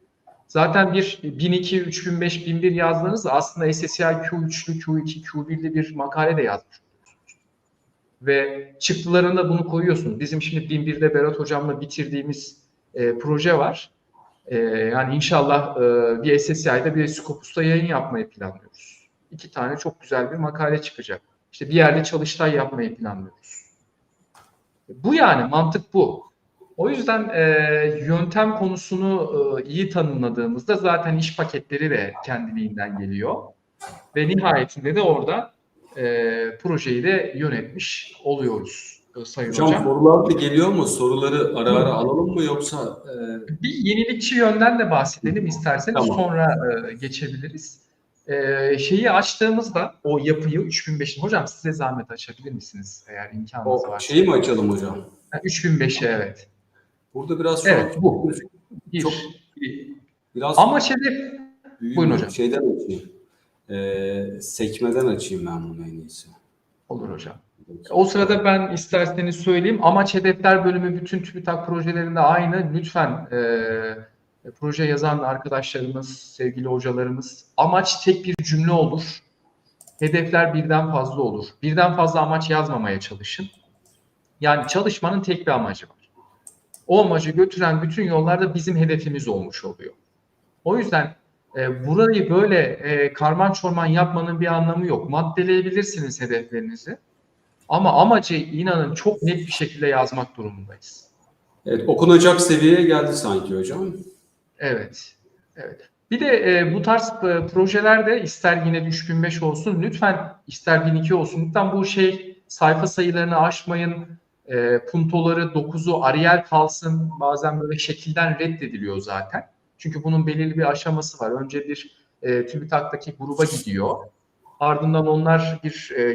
Zaten bir 1002, 3005, 1001 yazdığınızda aslında SSCI Q3'lü, Q2, Q1'li bir makale de yazmış. Ve çıktılarında bunu koyuyorsunuz. Bizim şimdi 1001'de Berat hocamla bitirdiğimiz proje var. Yani inşallah bir SSCI'de bir Scopus'ta yayın yapmayı planlıyoruz. 2 tane çok güzel bir makale çıkacak. İşte bir yerde çalıştay yapmayı planlıyoruz. Bu yani mantık bu. O yüzden yöntem konusunu iyi tanımladığımızda zaten iş paketleri de kendiliğinden geliyor. Ve nihayetinde de orada projeyi de yönetmiş oluyoruz Sayın Hocam Hocam. sorular da geliyor mu? Soruları ara ara alalım mı yoksa? Bir yenilikçi yönden de bahsedelim isterseniz Tamam. sonra geçebiliriz. Şeyi açtığımızda o yapıyı 3005'in hocam size zahmet açabilir misiniz eğer imkanınız O varsa? şeyi mi açalım hocam? 3005'e evet. Burada biraz şu an Evet bu. çok biraz Ama hedef buyurun büyümüyor. hocam. Şeyden açayım. Sekmeden açayım ben bunu en iyisi. Olur hocam. O sırada ben isterseniz söyleyeyim. Amaç hedefler bölümü bütün TÜBİTAK projelerinde aynı. Lütfen proje yazan arkadaşlarımız, sevgili hocalarımız amaç tek bir cümle olur. Hedefler birden fazla olur. Birden fazla amaç yazmamaya çalışın. Yani çalışmanın tek bir amacı var. O amacı götüren bütün yollarda bizim hedefimiz olmuş oluyor. O yüzden burayı böyle karman çorman yapmanın bir anlamı yok. Maddeleyebilirsiniz hedeflerinizi. Ama amacı inanın çok net bir şekilde yazmak durumundayız. Evet, okunacak seviyeye geldi sanki hocam. Evet. Evet. Bir de bu tarz projelerde ister yine 3005 olsun lütfen ister 1002 olsun lütfen bu sayfa sayılarını aşmayın. Puntoları 9'u Arial kalsın. Bazen böyle şekilden reddediliyor zaten. Çünkü bunun belirli bir aşaması var. Önce bir TÜBİTAK'taki gruba gidiyor. Ardından onlar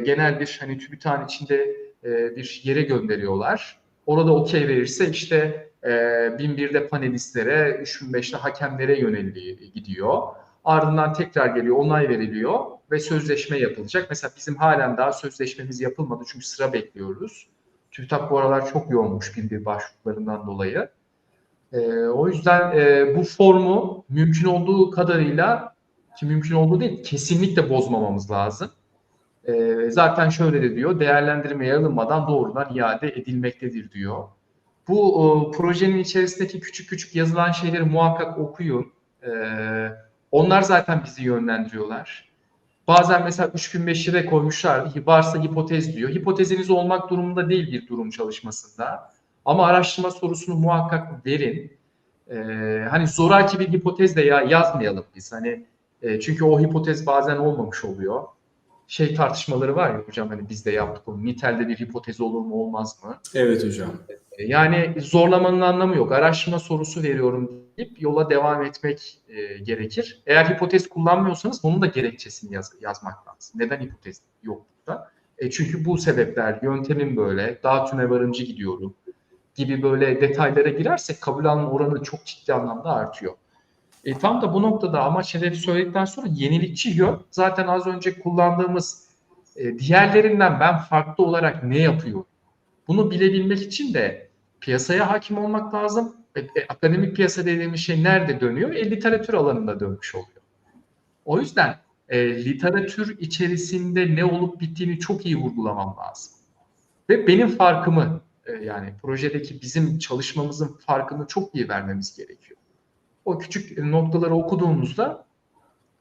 genel bir hani TÜBİTAK'ın içinde bir yere gönderiyorlar. Orada okey verirse işte 1001'de panelistlere, 3005'te hakemlere yöneldiği gidiyor. Ardından tekrar geliyor, onay veriliyor ve sözleşme yapılacak. Mesela bizim halen daha sözleşmemiz yapılmadı çünkü sıra bekliyoruz. TÜBİTAK bu aralar çok yoğunmuş 1001 başvurularından dolayı. O yüzden bu formu mümkün olduğu kadarıyla ki mümkün olduğu değil kesinlikle bozmamamız lazım. Zaten şöyle de diyor değerlendirmeye alınmadan doğrudan iade edilmektedir diyor. Bu projenin içerisindeki küçük küçük yazılan şeyleri muhakkak okuyun. Onlar zaten bizi yönlendiriyorlar. Bazen mesela 3005'e koymuşlar. Varsa hipotez diyor. Hipoteziniz olmak durumunda değil bir durum çalışmasında. Ama araştırma sorusunu muhakkak verin. Hani zoraki bir hipotez de yazmayalım biz. Hani çünkü o hipotez bazen olmamış oluyor. Tartışmaları var ya hocam hani biz de yaptık onu. Nitel'de bir hipotez olur mu olmaz mı? Evet hocam. Yani zorlamanın anlamı yok. Araştırma sorusu veriyorum deyip yola devam etmek gerekir. Eğer hipotez kullanmıyorsanız bunun da gerekçesini yazmak lazım. Neden hipotez yok burada? Çünkü bu sebepler, yöntemim böyle, daha tümevarımcı gidiyorum gibi böyle detaylara girersek kabul alma oranı çok ciddi anlamda artıyor. Tam da bu noktada amaç hedefi söyledikten sonra yenilikçi yön zaten az önce kullandığımız diğerlerinden ben farklı olarak ne yapıyorum? Bunu bilebilmek için de piyasaya hakim olmak lazım. Akademik piyasa dediğimiz şey nerede dönüyor? Literatür alanında dönmüş oluyor. O yüzden literatür içerisinde ne olup bittiğini çok iyi vurgulamam lazım. Ve benim farkımı yani projedeki bizim çalışmamızın farkını çok iyi vermemiz gerekiyor. O küçük noktaları okuduğumuzda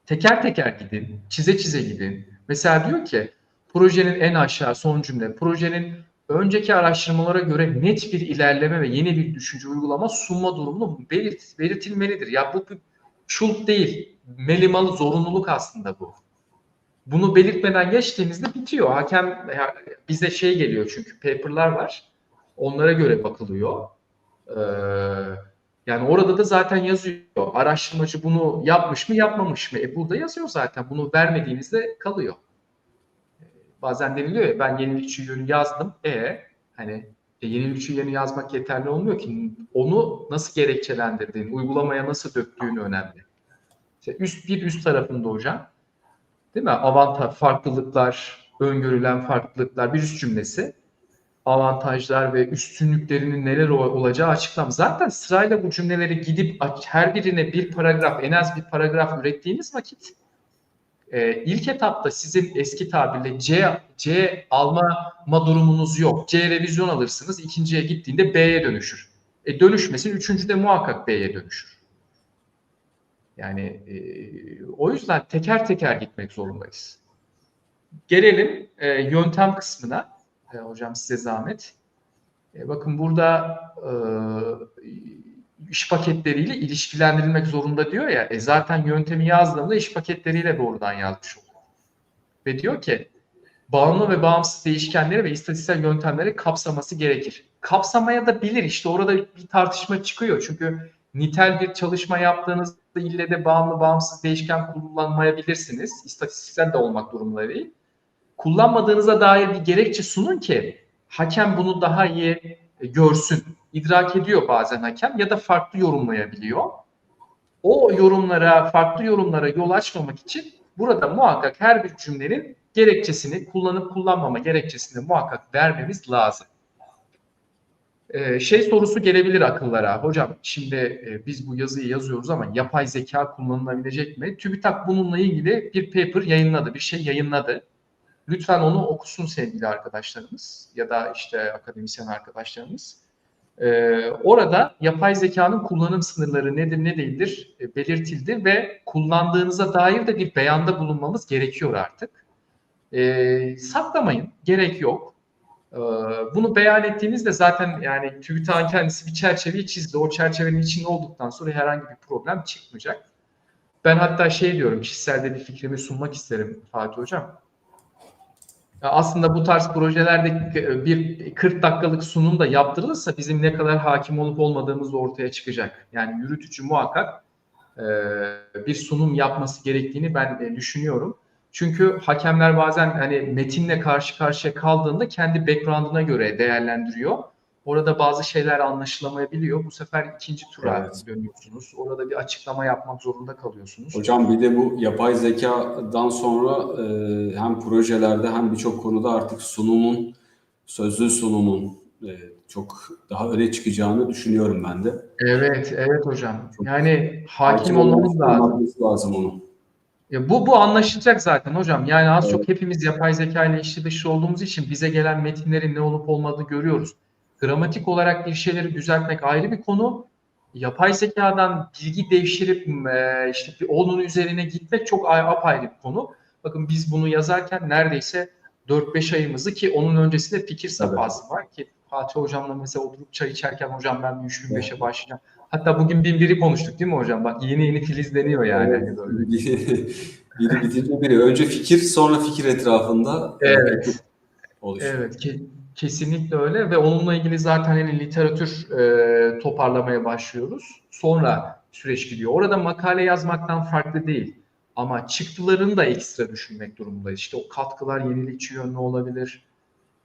teker teker gidin, çize çize gidin. Mesela diyor ki projenin en aşağı son cümle, projenin önceki araştırmalara göre net bir ilerleme ve yeni bir düşünce uygulama sunma durumunu belirtilmelidir. Ya bu bir şult değil, melimalı zorunluluk aslında bu. Bunu belirtmeden geçtiğimizde bitiyor. Hakem bize geliyor çünkü paper'lar var. Onlara göre bakılıyor. Yani orada da zaten yazıyor. Araştırmacı bunu yapmış mı, yapmamış mı? Burada yazıyor zaten. Bunu vermediğinizde kalıyor. Bazen deniliyor ya, ben yenilikçi yönü yazdım. Hani yenilikçi yönü yazmak yeterli olmuyor ki. Onu nasıl gerekçelendirdiğin, uygulamaya nasıl döktüğün önemli. İşte üst tarafında hocam, değil mi? Avantaj, farklılıklar, öngörülen farklılıklar, bir üst cümlesi. Avantajlar ve üstünlüklerinin neler olacağı açıklam. Zaten sırayla bu cümleleri gidip her birine bir paragraf, en az bir paragraf ürettiğiniz vakit ilk etapta sizin eski tabirle C alma durumunuz yok. C revizyon alırsınız. İkinciye gittiğinde B'ye dönüşür. Dönüşmesin. Üçüncüde muhakkak B'ye dönüşür. Yani o yüzden teker teker gitmek zorundayız. Gelelim yöntem kısmına. Hocam size zahmet. Bakın burada iş paketleriyle ilişkilendirilmek zorunda diyor ya. Zaten yöntemi yazdığımda iş paketleriyle doğrudan yazmış oluyor. Ve diyor ki bağımlı ve bağımsız değişkenleri ve istatistiksel yöntemleri kapsaması gerekir. Kapsamaya da bilir. İşte orada bir tartışma çıkıyor. Çünkü nitel bir çalışma yaptığınızda ille de bağımlı bağımsız değişken kullanmayabilirsiniz. İstatistiksel de olmak durumunda değil. Kullanmadığınıza dair bir gerekçe sunun ki hakem bunu daha iyi görsün. İdrak ediyor bazen hakem ya da farklı yorumlayabiliyor. O farklı yorumlara yol açmamak için burada muhakkak her bir cümlenin gerekçesini, kullanıp kullanmama gerekçesini muhakkak vermemiz lazım. Sorusu gelebilir akıllara. Hocam şimdi biz bu yazıyı yazıyoruz ama yapay zeka kullanılabilecek mi? TÜBİTAK bununla ilgili bir paper yayınladı, bir şey yayınladı. Lütfen onu okusun sevgili arkadaşlarımız ya da işte akademisyen arkadaşlarımız. Orada yapay zekanın kullanım sınırları nedir ne değildir belirtildi ve kullandığınıza dair de bir beyanda bulunmamız gerekiyor artık. Saklamayın, gerek yok. Bunu beyan ettiğinizde zaten yani TÜBİTAK'ın kendisi bir çerçeveyi çizdi. O çerçevenin içinde olduktan sonra herhangi bir problem çıkmayacak. Ben hatta diyorum, kişiselde bir fikrimi sunmak isterim Fatih Hocam. Aslında bu tarz projelerde bir 40 dakikalık sunum da yaptırılırsa bizim ne kadar hakim olup olmadığımız da ortaya çıkacak. Yani yürütücü muhakkak bir sunum yapması gerektiğini ben düşünüyorum. Çünkü hakemler bazen hani metinle karşı karşıya kaldığında kendi background'ına göre değerlendiriyor. Orada bazı şeyler anlaşılamayabiliyor. Bu sefer ikinci tura dönüyorsunuz. Orada bir açıklama yapmak zorunda kalıyorsunuz. Hocam bir de bu yapay zekadan sonra hem projelerde hem birçok konuda artık sözlü sunumun çok daha öne çıkacağını düşünüyorum ben de. Evet hocam. Çok yani hakim olmamız lazım onu. Bu anlaşılacak zaten hocam. Yani az çok hepimiz yapay zeka ile içli dışlı olduğumuz için bize gelen metinlerin ne olup olmadığını görüyoruz. Gramatik olarak bir şeyleri düzeltmek ayrı bir konu. Yapay zekadan bilgi devşirip işte onun üzerine gitmek çok apayrı bir konu. Bakın biz bunu yazarken neredeyse 4-5 ayımızı, ki onun öncesinde fikir safhası var ki Fatih Hocam'la mesela oturup çay içerken hocam ben 3005'e başlayacağım. Hatta bugün 1001'i konuştuk değil mi hocam? Bak yeni filizleniyor yani. Evet. Biri bitince biri. Önce fikir, sonra fikir etrafında oluşuyor. Evet, kesinlikle öyle ve onunla ilgili zaten hani literatür toparlamaya başlıyoruz. Sonra süreç gidiyor. Orada makale yazmaktan farklı değil. Ama çıktılarını da ekstra düşünmek durumundayız. İşte o katkılar yenilikçi yönlü olabilir.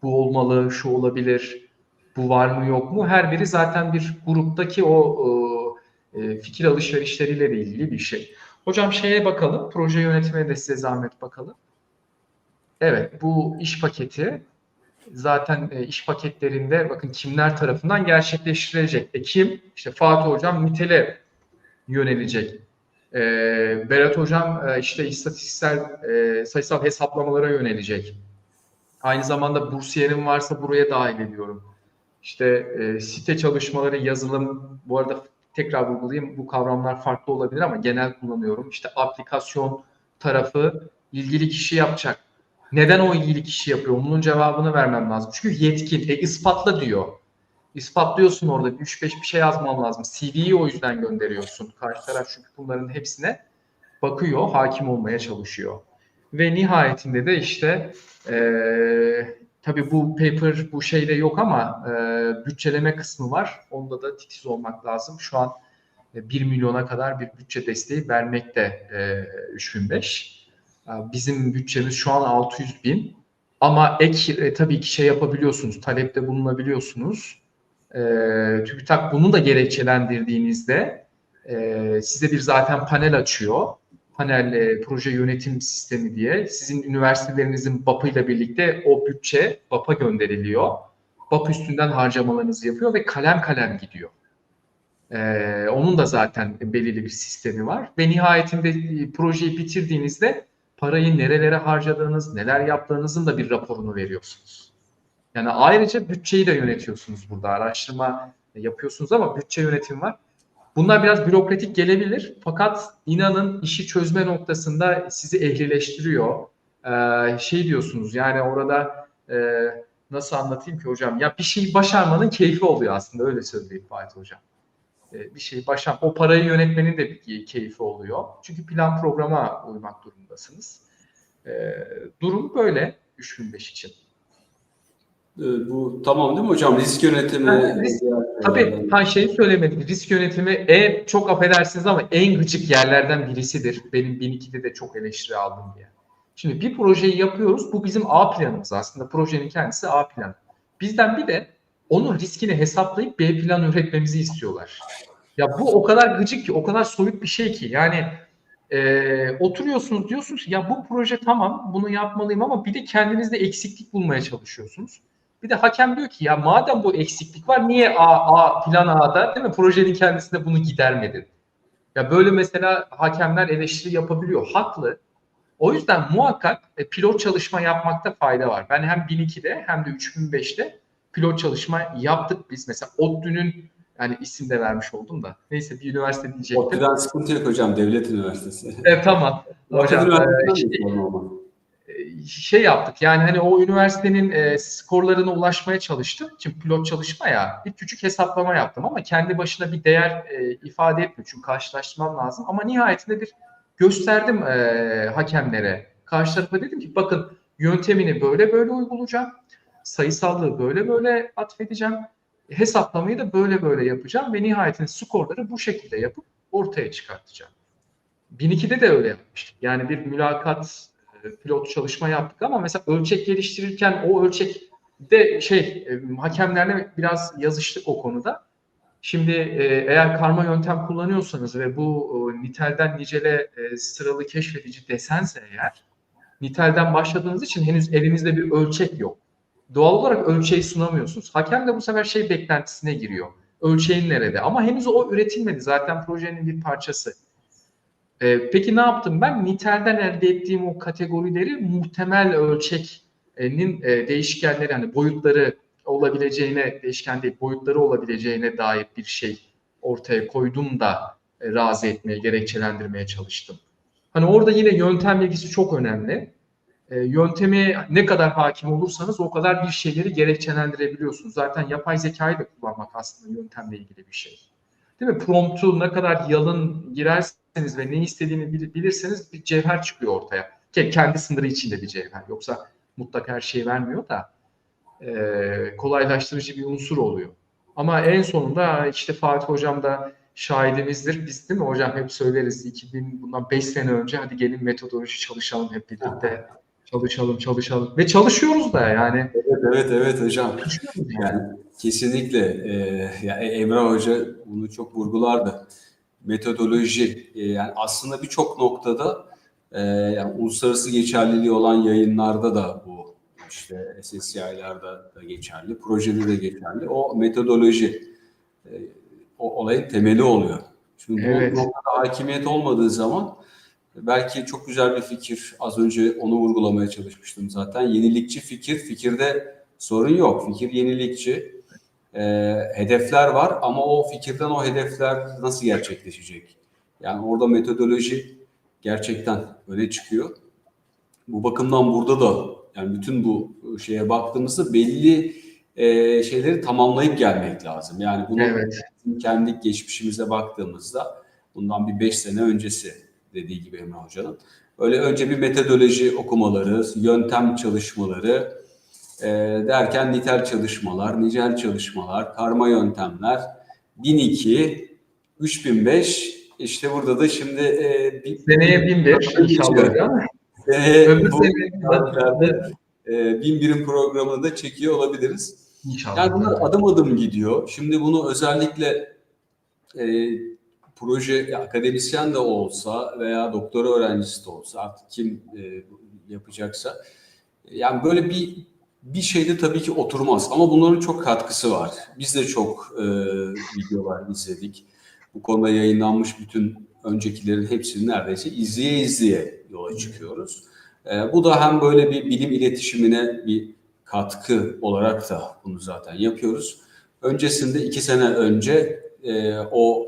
Bu olmalı, şu olabilir. Bu var mı yok mu? Her biri zaten bir gruptaki o fikir alışverişleriyle de ilgili bir şey. Hocam bakalım. Proje yönetimine de size zahmet bakalım. Evet, bu iş paketi zaten iş paketlerinde bakın kimler tarafından gerçekleştirilecek. Kim? İşte Fatih Hocam nitele yönelecek. Berat Hocam işte istatistiksel sayısal hesaplamalara yönelecek. Aynı zamanda bursiyerim varsa buraya dahil ediyorum. İşte site çalışmaları, yazılım, bu arada tekrar vurgulayayım, bu kavramlar farklı olabilir ama genel kullanıyorum. İşte aplikasyon tarafı ilgili kişi yapacak. Neden o ilgili kişi yapıyor? Bunun cevabını vermem lazım. Çünkü yetkin. Ispatla diyor. İspatlıyorsun orada. 3-5 bir şey yazmam lazım. CV'yi o yüzden gönderiyorsun. Karşı taraf çünkü bunların hepsine bakıyor, hakim olmaya çalışıyor. Ve nihayetinde de işte tabii bu paper bu şeyde yok ama bütçeleme kısmı var. Onda da titiz olmak lazım. Şu an 1 milyona kadar bir bütçe desteği vermekte 3005. Bizim bütçemiz şu an 600 bin. Ama ek tabii ki şey yapabiliyorsunuz, talepte bulunabiliyorsunuz. TÜBİTAK bunu da gerekçelendirdiğinizde size bir zaten panel açıyor. Panel proje yönetim sistemi diye. Sizin üniversitelerinizin BAP'ı ile birlikte o bütçe BAP'a gönderiliyor. BAP üstünden harcamalarınızı yapıyor ve kalem kalem gidiyor. Onun da zaten belirli bir sistemi var. Ve nihayetinde projeyi bitirdiğinizde parayı nerelere harcadığınız, neler yaptığınızın da bir raporunu veriyorsunuz. Yani ayrıca bütçeyi de yönetiyorsunuz burada. Araştırma yapıyorsunuz ama bütçe yönetimi var. Bunlar biraz bürokratik gelebilir. Fakat inanın işi çözme noktasında sizi ehlileştiriyor. Şey diyorsunuz yani orada nasıl anlatayım ki hocam? Ya bir şeyi başarmanın keyfi oluyor aslında öyle söyleyeyim Fatih Hocam. Bir şeyi o parayı yönetmenin de bir keyfi oluyor. Çünkü plan programa uymak durumundasınız. Durum böyle 3005 için. Bu tamam değil mi hocam? Risk yönetimi. Tabii şeyi söylemedim. Risk yönetimi çok affedersiniz ama en gıcık yerlerden birisidir. Benim 1002'de de çok eleştiri aldım diye. Şimdi bir projeyi yapıyoruz. Bu bizim A planımız aslında. Projenin kendisi A planı. Bizden bir de onun riskini hesaplayıp B plan üretmemizi istiyorlar. Ya bu o kadar gıcık ki, o kadar soyut bir şey ki. Yani oturuyorsunuz diyorsunuz ki ya bu proje tamam bunu yapmalıyım ama bir de kendinizde eksiklik bulmaya çalışıyorsunuz. Bir de hakem diyor ki ya madem bu eksiklik var niye plan A'da değil mi projenin kendisinde bunu gidermedin? Ya böyle mesela hakemler eleştiri yapabiliyor. Haklı. O yüzden muhakkak pilot çalışma yapmakta fayda var. Ben hem 1002'de hem de 3005'te pilot çalışma yaptık biz. Mesela ODTÜ'nün yani isim de vermiş oldum da. Neyse bir üniversite diyecektim. ODTÜ'den sıkıntı yok hocam. Devlet Üniversitesi. Tamam. Hocam şey yaptık yani hani o üniversitenin skorlarına ulaşmaya çalıştım. Çünkü pilot çalışma ya bir küçük hesaplama yaptım ama kendi başına bir değer ifade etmiyor. Çünkü karşılaştırmam lazım ama nihayetinde bir gösterdim hakemlere. Karşı tarafa dedim ki bakın yöntemini böyle böyle uygulayacağım. Sayısallığı böyle böyle atfedeceğim. Hesaplamayı da böyle böyle yapacağım ve nihayetinde skorları bu şekilde yapıp ortaya çıkartacağım. 1002'de de öyle yapmıştık. Yani bir mülakat pilot çalışma yaptık ama mesela ölçek geliştirirken o ölçekte hakemlerle biraz yazıştık o konuda. Şimdi eğer karma yöntem kullanıyorsanız ve bu nitelden nicele sıralı keşfedici desense eğer nitelden başladığınız için henüz elinizde bir ölçek yok. Doğal olarak ölçeği sunamıyorsunuz. Hakem de bu sefer beklentisine giriyor. Ölçeğin nerede? Ama henüz o üretilmedi. Zaten projenin bir parçası. Peki ne yaptım ben? Nitelden elde ettiğim o kategorileri muhtemel ölçeğinin değişkenleri hani boyutları olabileceğine, değişken değil boyutları olabileceğine dair bir şey ortaya koydum da razı etmeye, gerekçelendirmeye çalıştım. Hani orada yine yöntem bilgisi çok önemli. Yöntemi ne kadar hakim olursanız o kadar bir şeyleri gerekçelendirebiliyorsunuz. Zaten yapay zekayı da kullanmak aslında yöntemle ilgili bir şey. Değil mi? Promptu ne kadar yalın girerseniz ve ne istediğini bilirseniz bir cevher çıkıyor ortaya. Kendi sınırı içinde bir cevher. Yoksa mutlak her şeyi vermiyor da kolaylaştırıcı bir unsur oluyor. Ama en sonunda işte Fatih Hocam da şahidimizdir. Biz değil mi hocam hep söyleriz bundan 5 sene önce hadi gelin metodoloji çalışalım hep birlikte. Çalışalım. Ve çalışıyoruz da yani. Evet hocam. Yani kesinlikle. Emrah Hoca bunu çok vurgulardı. Metodoloji yani aslında birçok noktada yani uluslararası geçerliliği olan yayınlarda da bu işte SSCI'larda da geçerli, projede de geçerli. O metodoloji o olayın temeli oluyor. Çünkü bu noktada hakimiyet olmadığı zaman belki çok güzel bir fikir. Az önce onu vurgulamaya çalışmıştım zaten. Yenilikçi fikirde sorun yok. Fikir yenilikçi. Hedefler var ama o fikirden o hedefler nasıl gerçekleşecek? Yani orada metodoloji gerçekten öne çıkıyor. Bu bakımdan burada da yani bütün bu şeye baktığımızda belli şeyleri tamamlayıp gelmek lazım. Yani bunu kendi geçmişimize baktığımızda bundan bir 5 sene öncesi dediği gibi Emrah Hoca'nın. Öyle önce bir metodoloji okumaları, yöntem çalışmaları, Derken nitel çalışmalar, nicel çalışmalar, karma yöntemler, 1002, 3005, işte burada da şimdi Seneye 1001 inşallah geçiyor. hocam. Seneye Öbür bu sene saatlerde 1001'in programını da çekiyor olabiliriz. Yani inşallah bunlar tabii. adım adım gidiyor. Şimdi bunu özellikle proje akademisyen de olsa veya doktora öğrencisi de olsa, artık kim yapacaksa, yani böyle bir şeyde tabii ki oturmaz ama bunların çok katkısı var. Biz de çok videolar izledik. Bu konuda yayınlanmış bütün öncekilerin hepsini neredeyse izleye izleye yola çıkıyoruz. Bu da hem böyle bir bilim iletişimine bir katkı olarak da bunu zaten yapıyoruz. Öncesinde 2 sene önce o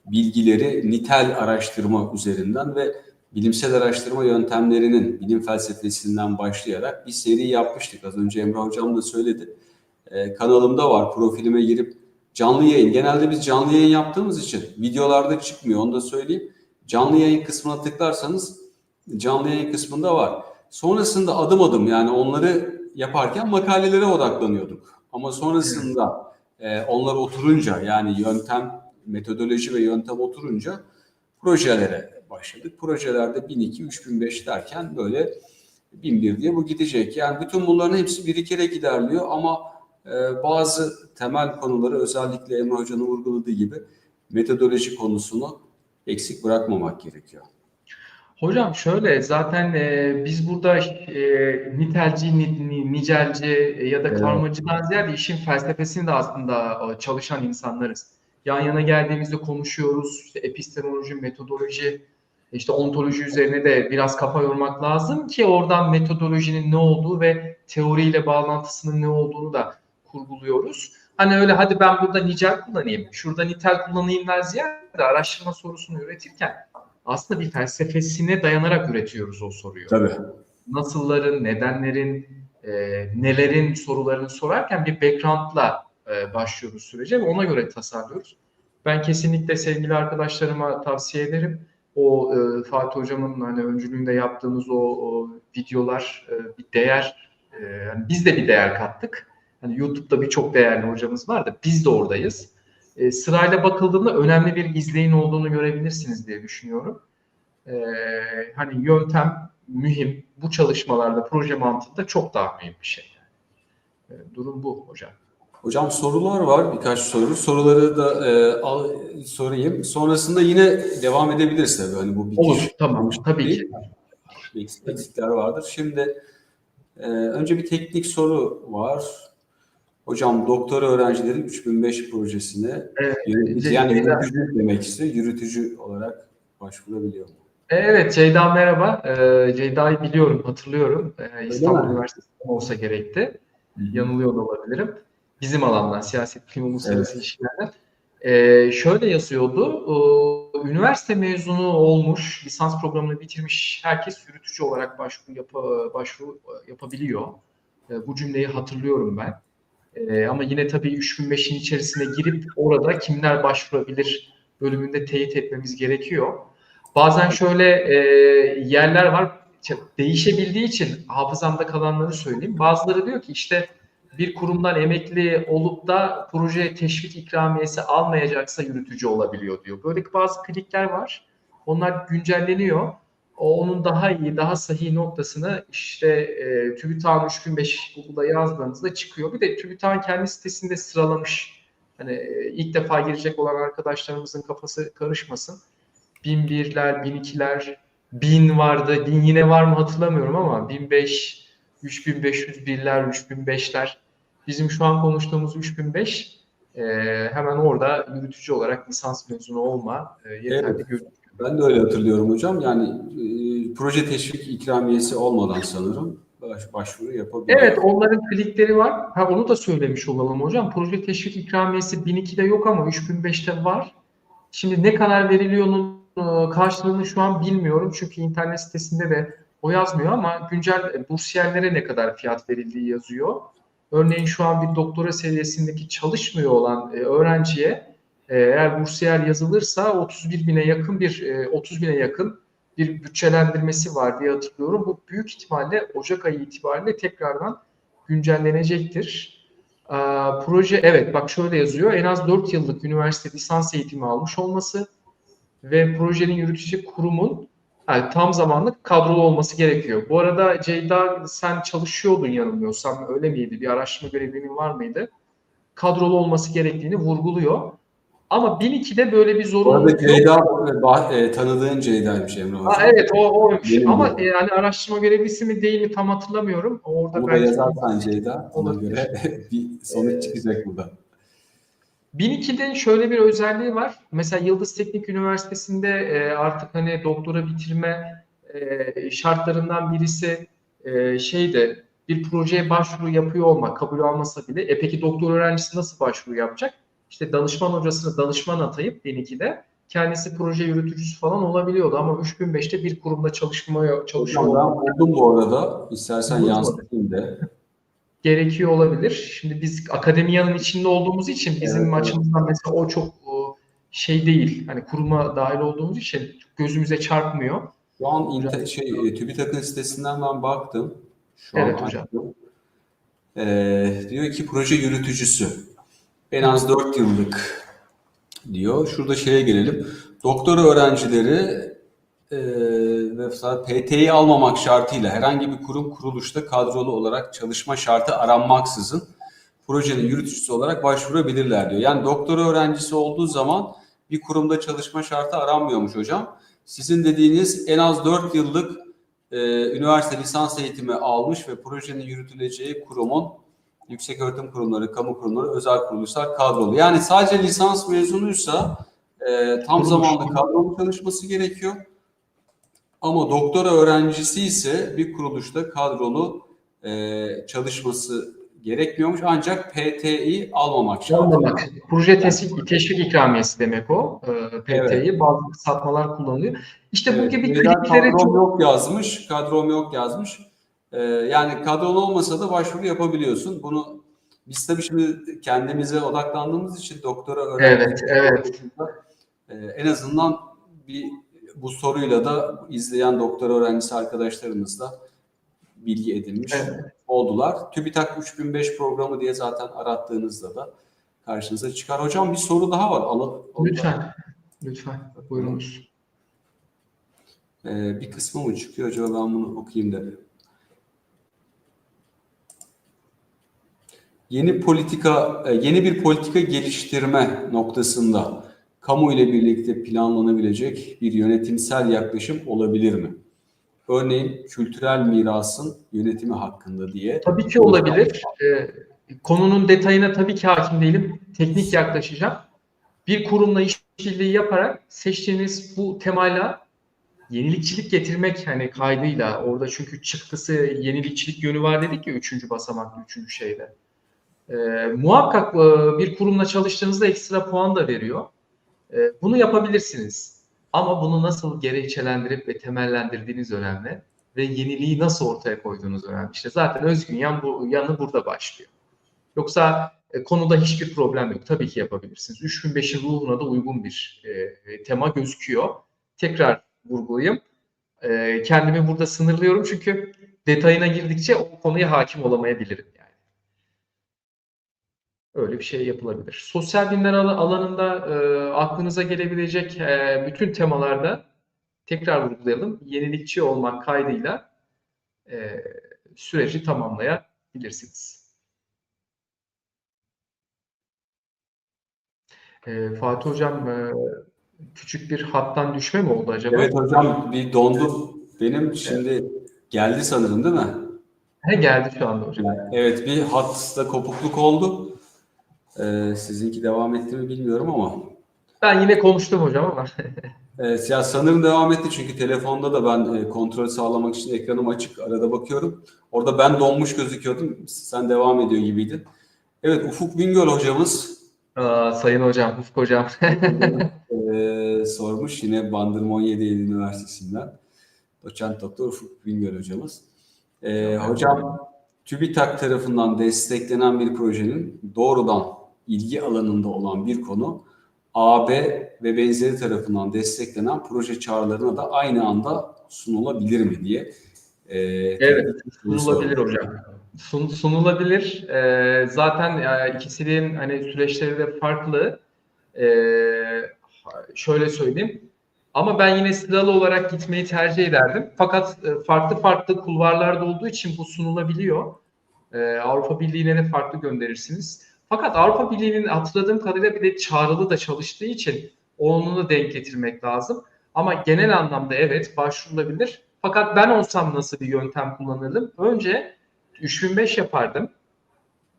bilgileri nitel araştırma üzerinden ve bilimsel araştırma yöntemlerinin bilim felsefesinden başlayarak bir seri yapmıştık. Az önce Emre Hocam da söyledi. Kanalımda var, profilime girip canlı yayın. Genelde biz canlı yayın yaptığımız için videolarda çıkmıyor, onu da söyleyeyim. Canlı yayın kısmına tıklarsanız canlı yayın kısmında var. Sonrasında adım adım, yani onları yaparken makalelere odaklanıyorduk. Ama sonrasında onlar oturunca, yani yöntem, metodoloji ve yöntem oturunca projelere başladık. Projelerde 1002, 3005 derken böyle 1001 diye bu gidecek. Yani bütün bunların hepsi birikerek ilerliyor ama bazı temel konuları, özellikle Emre Hoca'nın vurguladığı gibi metodoloji konusunu eksik bırakmamak gerekiyor. Hocam şöyle, zaten biz burada nitelci, nicelci ya da Evet. karmacıdan ziyade işin felsefesini de aslında çalışan insanlarız. Yan yana geldiğimizde konuşuyoruz. İşte epistemoloji, metodoloji, işte ontoloji üzerine de biraz kafa yormak lazım ki oradan metodolojinin ne olduğu ve teoriyle bağlantısının ne olduğunu da kurguluyoruz. Hani öyle hadi ben burada nicel kullanayım, şurada nitel kullanayımdan ziyade araştırma sorusunu üretirken aslında bir felsefesine dayanarak üretiyoruz o soruyu. Tabii. Nasılların, nedenlerin, nelerin sorularını sorarken bir background'la başlıyoruz sürece ve ona göre tasarlıyoruz. Ben kesinlikle sevgili arkadaşlarıma tavsiye ederim. O Fatih Hocam'ın hani öncülüğünde yaptığımız o videolar bir değer, yani biz de bir değer kattık. Hani YouTube'da birçok değerli hocamız var da biz de oradayız. Sırayla bakıldığında önemli bir izleyin olduğunu görebilirsiniz diye düşünüyorum. Hani yöntem mühim. Bu çalışmalarda proje mantığında çok daha mühim bir şey. Durum bu hocam. Hocam sorular var, birkaç soru. Soruları da sorayım. Sonrasında yine devam edebiliriz tabii. Hani bu Olur, bitiş tamam. Tabii değil. ki. Tabii. Eksikler vardır. Şimdi önce bir teknik soru var. Hocam doktora öğrencileri 3005 projesine Evet, yönetici, yani yürütücü demek istiyor. Yürütücü olarak başvurabiliyor mu? Evet, Ceyda merhaba. Ceyda'yı biliyorum, hatırlıyorum. Öyle İstanbul mi? Üniversitesi'nde olsa gerekti. Hı hı. Yanılıyor da olabilirim. Bizim alandan, siyaset, bilim, uluslararası Evet. ilişkilerden. Şöyle yazıyordu. Üniversite mezunu olmuş, lisans programını bitirmiş herkes yürütücü olarak başvuru yapabiliyor. Bu cümleyi hatırlıyorum ben. Ama yine tabii 3005'in içerisine girip orada kimler başvurabilir bölümünde teyit etmemiz gerekiyor. Bazen şöyle yerler var, değişebildiği için hafızamda kalanları söyleyeyim. Bazıları diyor ki işte bir kurumdan emekli olup da proje teşvik ikramiyesi almayacaksa yürütücü olabiliyor diyor. Böyle bazı klikler var. Onlar güncelleniyor. Onun daha iyi, daha sahih noktasını işte TÜBİTAK 3005 Google'da yazdığınızda çıkıyor. Bir de TÜBİTAK'ın kendi sitesinde sıralamış. Hani ilk defa girecek olan arkadaşlarımızın kafası karışmasın. 1001'ler, 1002'ler, 1000 vardı. 1000 yine var mı hatırlamıyorum ama 1005, 3501'ler, 3005'ler. Bizim şu an konuştuğumuz 3005 hemen orada yürütücü olarak lisans mezunu olma Evet. yeterli görünüyor. Ben de öyle hatırlıyorum hocam. Yani proje teşvik ikramiyesi olmadan sanırım başvuru Evet, yapabiliyor. onların klikleri var. Ha, onu da söylemiş olalım hocam. Proje teşvik ikramiyesi 1002'de yok ama 3005'te var. Şimdi ne kadar veriliyor onun karşılığını şu an bilmiyorum. Çünkü internet sitesinde de o yazmıyor ama güncel bursiyerlere ne kadar fiyat verildiği yazıyor. Örneğin şu an bir doktora seviyesindeki çalışmıyor olan öğrenciye eğer bursiyer yazılırsa 30 bine yakın bir bütçelendirmesi var diye hatırlıyorum. Bu büyük ihtimalle Ocak ayı itibariyle tekrardan güncellenecektir. Proje, evet bak şöyle yazıyor. En az 4 yıllık üniversite lisans eğitimi almış olması ve projenin yürütücü kurumun yani tam zamanlı kadrolu olması gerekiyor. Bu arada Ceyda, sen çalışıyordun yanılmıyorsam, öyle miydi? Bir araştırma görevliliğin var mıydı? Kadrolu olması gerektiğini vurguluyor. Ama 1002'de böyle bir Bu arada zorunluluk yok. Ceyda, tanıdığın Ceyda'ymış Emre Hocam. Evet, oymuş. Benim Ama de. yani araştırma görevlisi mi değil mi tam hatırlamıyorum. Orada Onu da belki yazarsan Ceyda, ona olabilir. göre bir sonuç çıkacak burada. 1002'de şöyle bir özelliği var. Mesela Yıldız Teknik Üniversitesi'nde artık hani doktora bitirme şartlarından birisi şeyde bir projeye başvuru yapıyor olmak, kabul almasa bile. Peki doktor öğrencisi nasıl başvuru yapacak? İşte danışman hocasını danışman atayıp 1002'de kendisi proje yürütücüsü falan olabiliyordu ama 3005'te bir kurumda çalışıyor Hocam ben olmak buldum bu arada. İstersen buldunuz mu? yansıtayım da. Gerekiyor olabilir. Şimdi biz akademiyanın içinde olduğumuz için Evet, bizim evet. açımızdan mesela o çok şey değil. Hani kuruma dahil olduğumuz için gözümüze çarpmıyor. Şu an Hocam, TÜBİTAK'ın sitesinden ben baktım. Şu an evet hocam. açtım. Diyor ki proje yürütücüsü. En Hı hı. az 4 yıllık diyor. Şurada şeye gelelim. Doktora öğrencileri ve PT'yi almamak şartıyla herhangi bir kurum kuruluşta kadrolu olarak çalışma şartı aranmaksızın projenin yürütücüsü olarak başvurabilirler diyor. Yani doktora öğrencisi olduğu zaman bir kurumda çalışma şartı aranmıyormuş hocam. Sizin dediğiniz en az 4 yıllık üniversite lisans eğitimi almış ve projenin yürütüleceği kurumun yükseköğretim kurumları, kamu kurumları, özel kuruluşlar kadrolu. Yani sadece lisans mezunuysa tam Kuruluş. zamanlı kadrolu çalışması gerekiyor. Ama doktora öğrencisi ise bir kuruluşta kadrolu çalışması gerekmiyormuş. Ancak PTİ almamak şartıyla. Anlamak. Proje Yani, teşvik ikramiyesi demek o. evet, PT'yi bazı kısaltmalar kullanılıyor. İşte bu evet. gibi Şeyden kritikleri kadrom çok yok yazmış, kadrom yok yazmış. Yani kadrolu olmasa da başvuru yapabiliyorsun. Bunu biz tabii şimdi kendimize odaklandığımız için doktora öğrenci evet, evet. en azından bir bu soruyla da izleyen doktora öğrencisi arkadaşlarımız da bilgi edinmiş Evet. oldular. TÜBİTAK 3005 programı diye zaten arattığınızda da karşınıza çıkar. Hocam bir soru daha var. Onu da Lütfen. Lütfen. bakalım. Buyurunuz. Bir kısmı mı çıkıyor acaba, ben bunu okuyayım da. Yeni bir politika geliştirme noktasında kamu ile birlikte planlanabilecek bir yönetimsel yaklaşım olabilir mi? Örneğin kültürel mirasın yönetimi hakkında diye. Tabii ki olabilir. Konunun detayına tabii ki hakim değilim. Teknik yaklaşacağım. Bir kurumla işbirliği yaparak seçtiğiniz bu temayla yenilikçilik getirmek hani kaydıyla orada çünkü çıktısı yenilikçilik yönü var dedik ya üçüncü basamaklı üçüncü şeyde. Muhakkak bir kurumla çalıştığınızda ekstra puan da veriyor. Bunu yapabilirsiniz. Ama bunu nasıl gerekçelendirip ve temellendirdiğiniz önemli ve yeniliği nasıl ortaya koyduğunuz önemli. İşte zaten özgün yanı burada başlıyor. Yoksa konuda hiçbir problem yok. Tabii ki yapabilirsiniz. 3005'in ruhuna da uygun bir tema gözüküyor. Tekrar vurgulayayım. Kendimi burada sınırlıyorum çünkü detayına girdikçe o konuya hakim olamayabilirim yani. Öyle bir şey yapılabilir. Sosyal bilimler alanında aklınıza gelebilecek bütün temalarda tekrar vurgulayalım. Yenilikçi olmak kaydıyla e, süreci tamamlayabilirsiniz. Fatih Hocam, küçük bir hattan düşme mi oldu Evet acaba? hocam, bir dondum. Benim Evet. şimdi geldi sanırım, değil mi? Geldi şu anda hocam. Evet, bir hatta kopukluk oldu. Sizinki devam etti mi bilmiyorum ama. Ben yine konuştum hocam ama. Evet, ya sanırım devam etti çünkü telefonda da ben kontrol sağlamak için ekranım açık. Arada bakıyorum. Orada ben donmuş gözüküyordum. Sen devam ediyor gibiydin. Evet, Ufuk Bingöl hocamız Sayın hocam, Ufuk hocam. sormuş yine Bandırma 17 Eylül Üniversitesi'nden. Doçent Doktor Ufuk Bingöl hocamız. Hocam, TÜBİTAK tarafından desteklenen bir projenin doğrudan ilgi alanında olan bir konu AB ve benzeri tarafından desteklenen proje çağrılarına da aynı anda sunulabilir mi diye Evet, tabii ki soru sunulabilir sormuş. hocam. sunulabilir. Zaten ikisinin hani süreçleri de farklı. Şöyle söyleyeyim. Ama ben yine sıralı olarak gitmeyi tercih ederdim. Fakat farklı farklı kulvarlarda olduğu için bu sunulabiliyor. Avrupa Birliği'ne de farklı gönderirsiniz. Fakat Avrupa Birliği'nin hatırladığım kadarıyla bir de çağrılı da çalıştığı için onu da denk getirmek lazım. Ama genel anlamda evet başvurulabilir. Fakat ben olsam nasıl bir yöntem kullanırdım? Önce 3005 yapardım.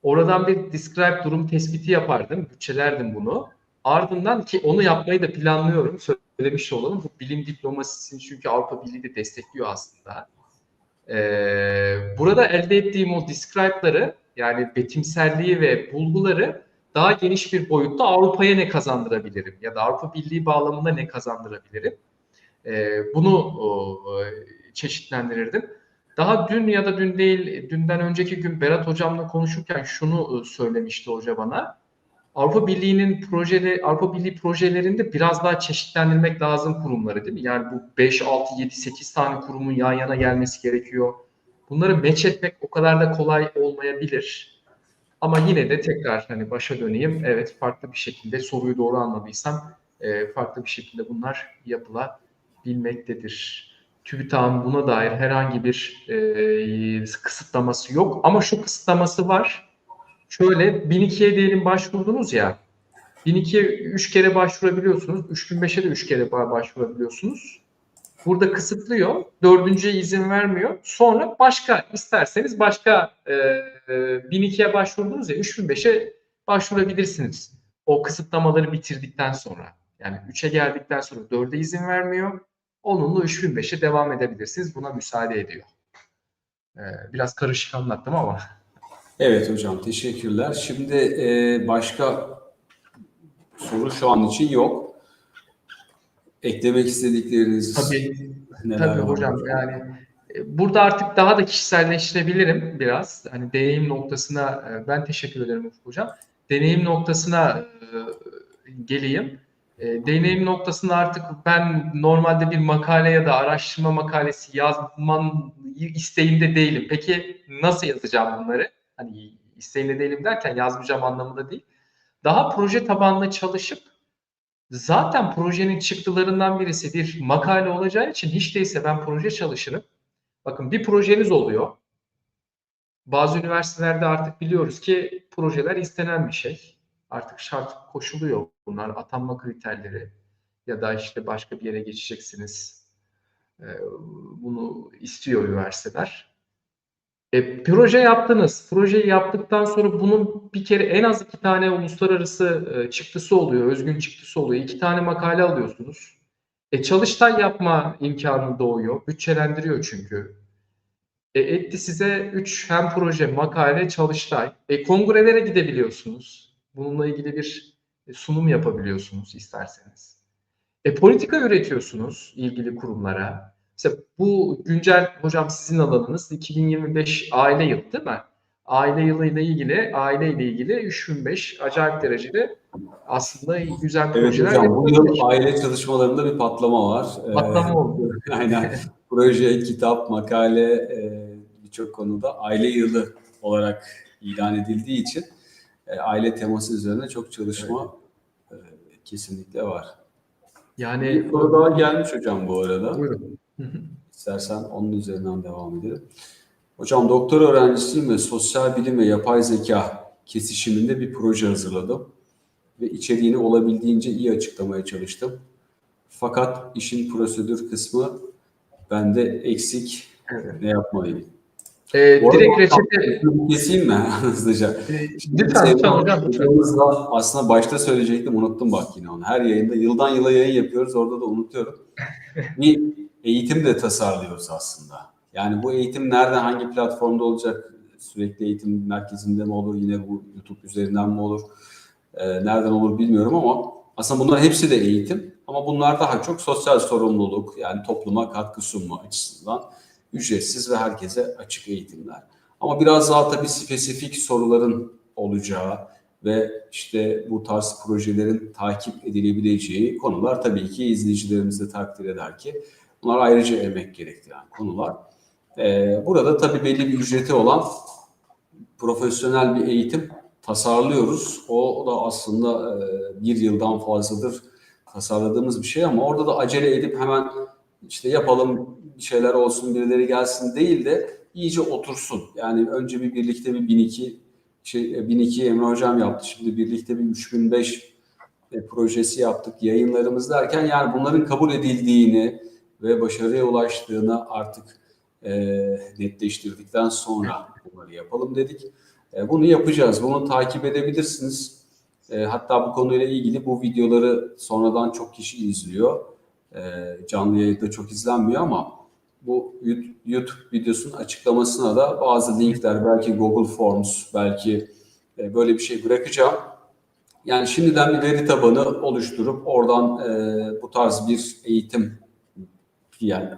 Oradan bir describe durum tespiti yapardım. Bütçelerdim bunu. Ardından ki onu yapmayı da planlıyorum. Söylemiş olalım. Bu bilim diplomasisini çünkü Avrupa Birliği de destekliyor aslında. Burada elde ettiğim o describe'ları yani betimselliği ve bulguları daha geniş bir boyutta Avrupa'ya ne kazandırabilirim ya da Avrupa Birliği bağlamında ne kazandırabilirim? Bunu çeşitlendirirdim. Daha dün ya da dün değil, dünden önceki gün Berat hocamla konuşurken şunu söylemişti hoca bana. Avrupa Birliği'nin Avrupa Birliği projelerinde biraz daha çeşitlendirmek lazım kurumları değil mi? Yani bu 5, 6, 7, 8 tane kurumun yan yana gelmesi gerekiyor. Bunları match etmek o kadar da kolay olmayabilir. Ama yine de tekrar hani başa döneyim. Evet farklı bir şekilde soruyu doğru anladıysam farklı bir şekilde bunlar yapılabilmektedir. TÜBİTAK'ın buna dair herhangi bir kısıtlaması yok. Ama şu kısıtlaması var. Şöyle 1002'ye diyelim başvurdunuz ya. 1002'ye 3 kere başvurabiliyorsunuz. 3005'e de 3 kere başvurabiliyorsunuz. Burada kısıtlıyor. Dördüncüye izin vermiyor. Sonra başka isterseniz başka 1002'ye başvurdunuz ya 3005'e başvurabilirsiniz. O kısıtlamaları bitirdikten sonra. Yani 3'e geldikten sonra 4'e izin vermiyor. Onunla 3005'e devam edebilirsiniz. Buna müsaade ediyor. Biraz karışık anlattım ama. Evet hocam, teşekkürler. Şimdi başka soru şu an için yok. Eklemek istedikleriniz Tabii neler var? hocam yani burada artık daha da kişiselleştirebilirim biraz. Hani deneyim noktasına ben teşekkür ederim hocam. Deneyim noktasına geleyim. Deneyim noktasında artık ben normalde bir makale ya da araştırma makalesi yazman isteğinde değilim. Peki nasıl yazacağım bunları? Hani isteğinde değilim derken yazmayacağım anlamında değil. Daha proje tabanlı çalışıp zaten projenin çıktılarından birisi bir makale olacağı için hiç değilse ben proje çalışırım. Bakın bir projeniz oluyor. Bazı üniversitelerde artık biliyoruz ki projeler istenen bir şey. Artık şart koşuluyor bunlar, atanma kriterleri ya da işte başka bir yere geçeceksiniz. Bunu istiyor üniversiteler. Proje yaptınız. Projeyi yaptıktan sonra bunun bir kere en az 2 tane uluslararası çıktısı oluyor, özgün çıktısı oluyor. 2 tane makale alıyorsunuz. Çalıştay yapma imkanı doğuyor. Bütçelendiriyor çünkü. Etti size 3 hem proje, makale, çalıştay. Kongrelere gidebiliyorsunuz. Bununla ilgili bir sunum yapabiliyorsunuz isterseniz. Politika üretiyorsunuz ilgili kurumlara. Mesela bu güncel hocam sizin alanınız 2025 aile yılı değil mi? Aile yılı ile ilgili, aile ile ilgili 3005 acayip derecede aslında güzel Evet projeler hocam, bu yıl yapılabilir. aile çalışmalarında bir patlama var. Patlama oldu. Aynen. Proje, kitap, makale birçok konuda aile yılı olarak ilan edildiği için aile teması üzerine çok çalışma kesinlikle var. Yani Bir soru daha gelmiş hocam bu arada. buyurun. İstersen onun üzerinden devam edelim. Hocam doktor öğrencisiyim ve sosyal bilim ve yapay zeka kesişiminde bir proje hazırladım. Ve içeriğini olabildiğince iyi açıklamaya çalıştım. Fakat işin prosedür kısmı bende eksik. Evet. Ne yapmalıyım? Direkt reçete... Keseyim mi hızlıca? Lütfen hocam. Hocamızla aslında başta söyleyecektim, unuttum bak yine onu. Her yayında yıldan yıla yayın yapıyoruz, orada da unutuyorum. Bir eğitim de tasarlıyoruz aslında. Yani bu eğitim nereden, hangi platformda olacak? Sürekli eğitim merkezinde mi olur? Yine bu YouTube üzerinden mi olur? Nereden olur bilmiyorum ama aslında bunların hepsi de eğitim. Ama bunlar daha çok sosyal sorumluluk, yani topluma katkı sunma açısından ücretsiz ve herkese açık eğitimler. Ama biraz daha tabii spesifik soruların olacağı ve işte bu tarz projelerin takip edilebileceği konular tabii ki izleyicilerimiz de takdir eder ki bunlar ayrıca emek gerektiren konular. Burada tabii belli bir ücreti olan profesyonel bir eğitim tasarlıyoruz. O da aslında bir yıldan fazladır tasarladığımız bir şey ama orada da acele edip hemen işte yapalım bir şeyler olsun birileri gelsin değil de iyice otursun. Yani önce bir birlikte bir 1002 Emre Hocam yaptı. Şimdi birlikte bir 3005 projesi yaptık. Yayınlarımız derken yani bunların kabul edildiğini ve başarıya ulaştığını artık netleştirdikten sonra bunları yapalım dedik. Bunu yapacağız. Bunu takip edebilirsiniz. Hatta bu konuyla ilgili bu videoları sonradan çok kişi izliyor. Canlı yayında çok izlenmiyor ama bu YouTube videosunun açıklamasına da bazı linkler, belki Google Forms, belki böyle bir şey bırakacağım. Yani şimdiden bir veri tabanı oluşturup oradan bu tarz bir eğitim yani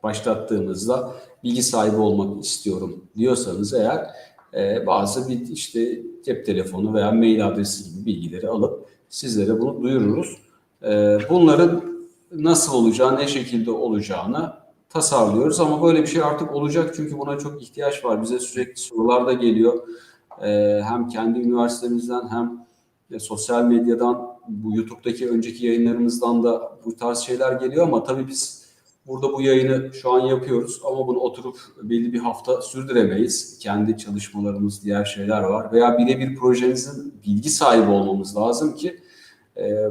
başlattığımızda bilgi sahibi olmak istiyorum diyorsanız eğer bazı bir işte cep telefonu veya mail adresi gibi bilgileri alıp sizlere bunu duyururuz. Bunların nasıl olacağı, ne şekilde olacağını tasarlıyoruz ama böyle bir şey artık olacak çünkü buna çok ihtiyaç var. Bize sürekli sorular da geliyor. Hem kendi üniversitemizden hem sosyal medyadan, bu YouTube'daki önceki yayınlarımızdan da bu tarz şeyler geliyor ama tabii biz burada bu yayını şu an yapıyoruz ama bunu oturup belli bir hafta sürdüremeyiz. Kendi çalışmalarımız, diğer şeyler var veya birebir projenizin bilgi sahibi olmamız lazım ki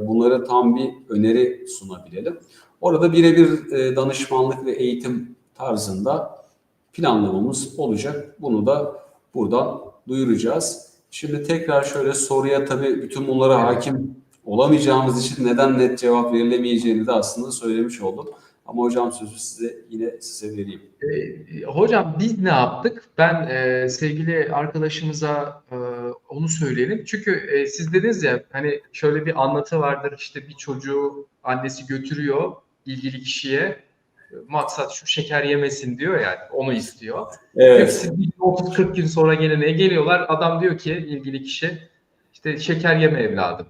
bunlara tam bir öneri sunabilelim. Orada birebir danışmanlık ve eğitim tarzında planlamamız olacak. Bunu da buradan duyuracağız. Şimdi tekrar şöyle soruya tabii bütün bunlara hakim olamayacağımız için neden net cevap verilemeyeceğini de aslında söylemiş oldum. Ama hocam sözü size vereyim. Hocam biz ne yaptık? Ben sevgili arkadaşımıza onu söyleyelim. Çünkü siz dediniz ya hani şöyle bir anlatı vardır işte bir çocuğu annesi götürüyor ilgili kişiye maksat şu şeker yemesin diyor yani onu istiyor. Diyor ki Evet. siz 30-40 gün sonra geliyorlar adam diyor ki ilgili kişi işte şeker yeme evladım.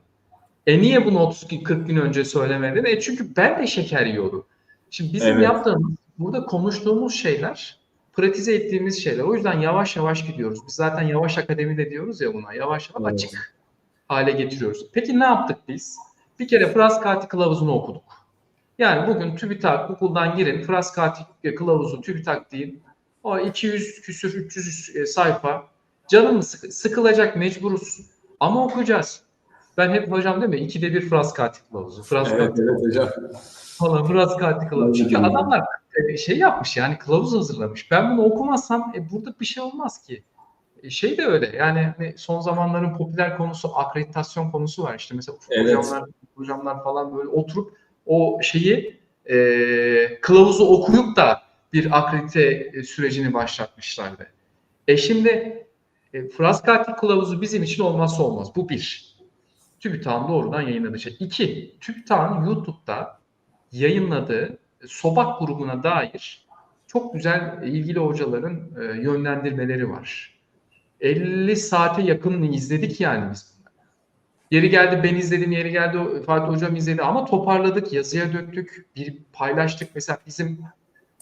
Niye bunu 30-40 gün önce söylemedin? Çünkü ben de şeker yiyorum. Şimdi bizim Evet. yaptığımız, burada konuştuğumuz şeyler, pratize ettiğimiz şeyler. O yüzden yavaş yavaş gidiyoruz. Biz zaten yavaş akademi de diyoruz ya buna. Yavaş yavaş Evet. açık hale getiriyoruz. Peki ne yaptık biz? Bir kere Frascati kılavuzunu okuduk. Yani bugün TÜBİTAK, Google'dan girin, Frascati kılavuzu, TÜBİTAK deyin. O 200 küsür 300 sayfa. Canım mı sıkılacak mecburuz. Ama okuyacağız. Ben hep hocam değil mi? 2'de 1 Frascati kılavuzu. Evet, Frascati evet kılavuzu. hocam. Falan Frascati kılavuzu. Çünkü adamlar şey yapmış yani kılavuz hazırlamış. Ben bunu okumazsam burada bir şey olmaz ki. Şey de öyle yani hani son zamanların popüler konusu akreditasyon konusu var işte mesela Ufuk Evet. hocamlar falan böyle oturup o şeyi kılavuzu okuyup da bir akredite sürecini başlatmışlardı. Şimdi Frascati kılavuzu bizim için olmazsa olmaz. Bu bir. TÜBİTAK'ın doğrudan yayınladığı şey. İki, TÜBİTAK'ın YouTube'da yayınladığı Sobak grubuna dair çok güzel ilgili hocaların yönlendirmeleri var. 50 saate yakın izledik yani biz bunları. Yeri geldi ben izledim, yeri geldi Fatih Hocam izledi ama toparladık, yazıya döktük, bir paylaştık. Mesela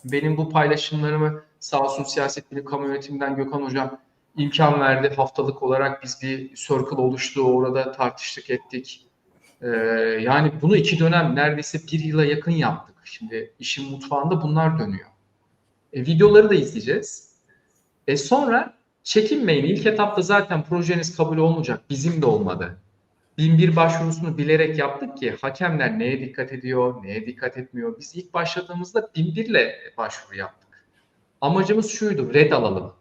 benim bu paylaşımlarımı sağ olsun siyaset bilim kamu yönetiminden Gökhan Hocam imkan verdi. Haftalık olarak biz bir circle oluştu, orada tartıştık ettik. Yani bunu 2 dönem neredeyse 1 yıla yakın yaptık. Şimdi işin mutfağında bunlar dönüyor. Videoları da izleyeceğiz. Sonra çekinmeyin. İlk etapta zaten projeniz kabul olmayacak. Bizim de olmadı. 1001 başvurusunu bilerek yaptık ki hakemler neye dikkat ediyor, neye dikkat etmiyor. Biz ilk başladığımızda 1001 ile başvuru yaptık. Amacımız şuydu, red alalım.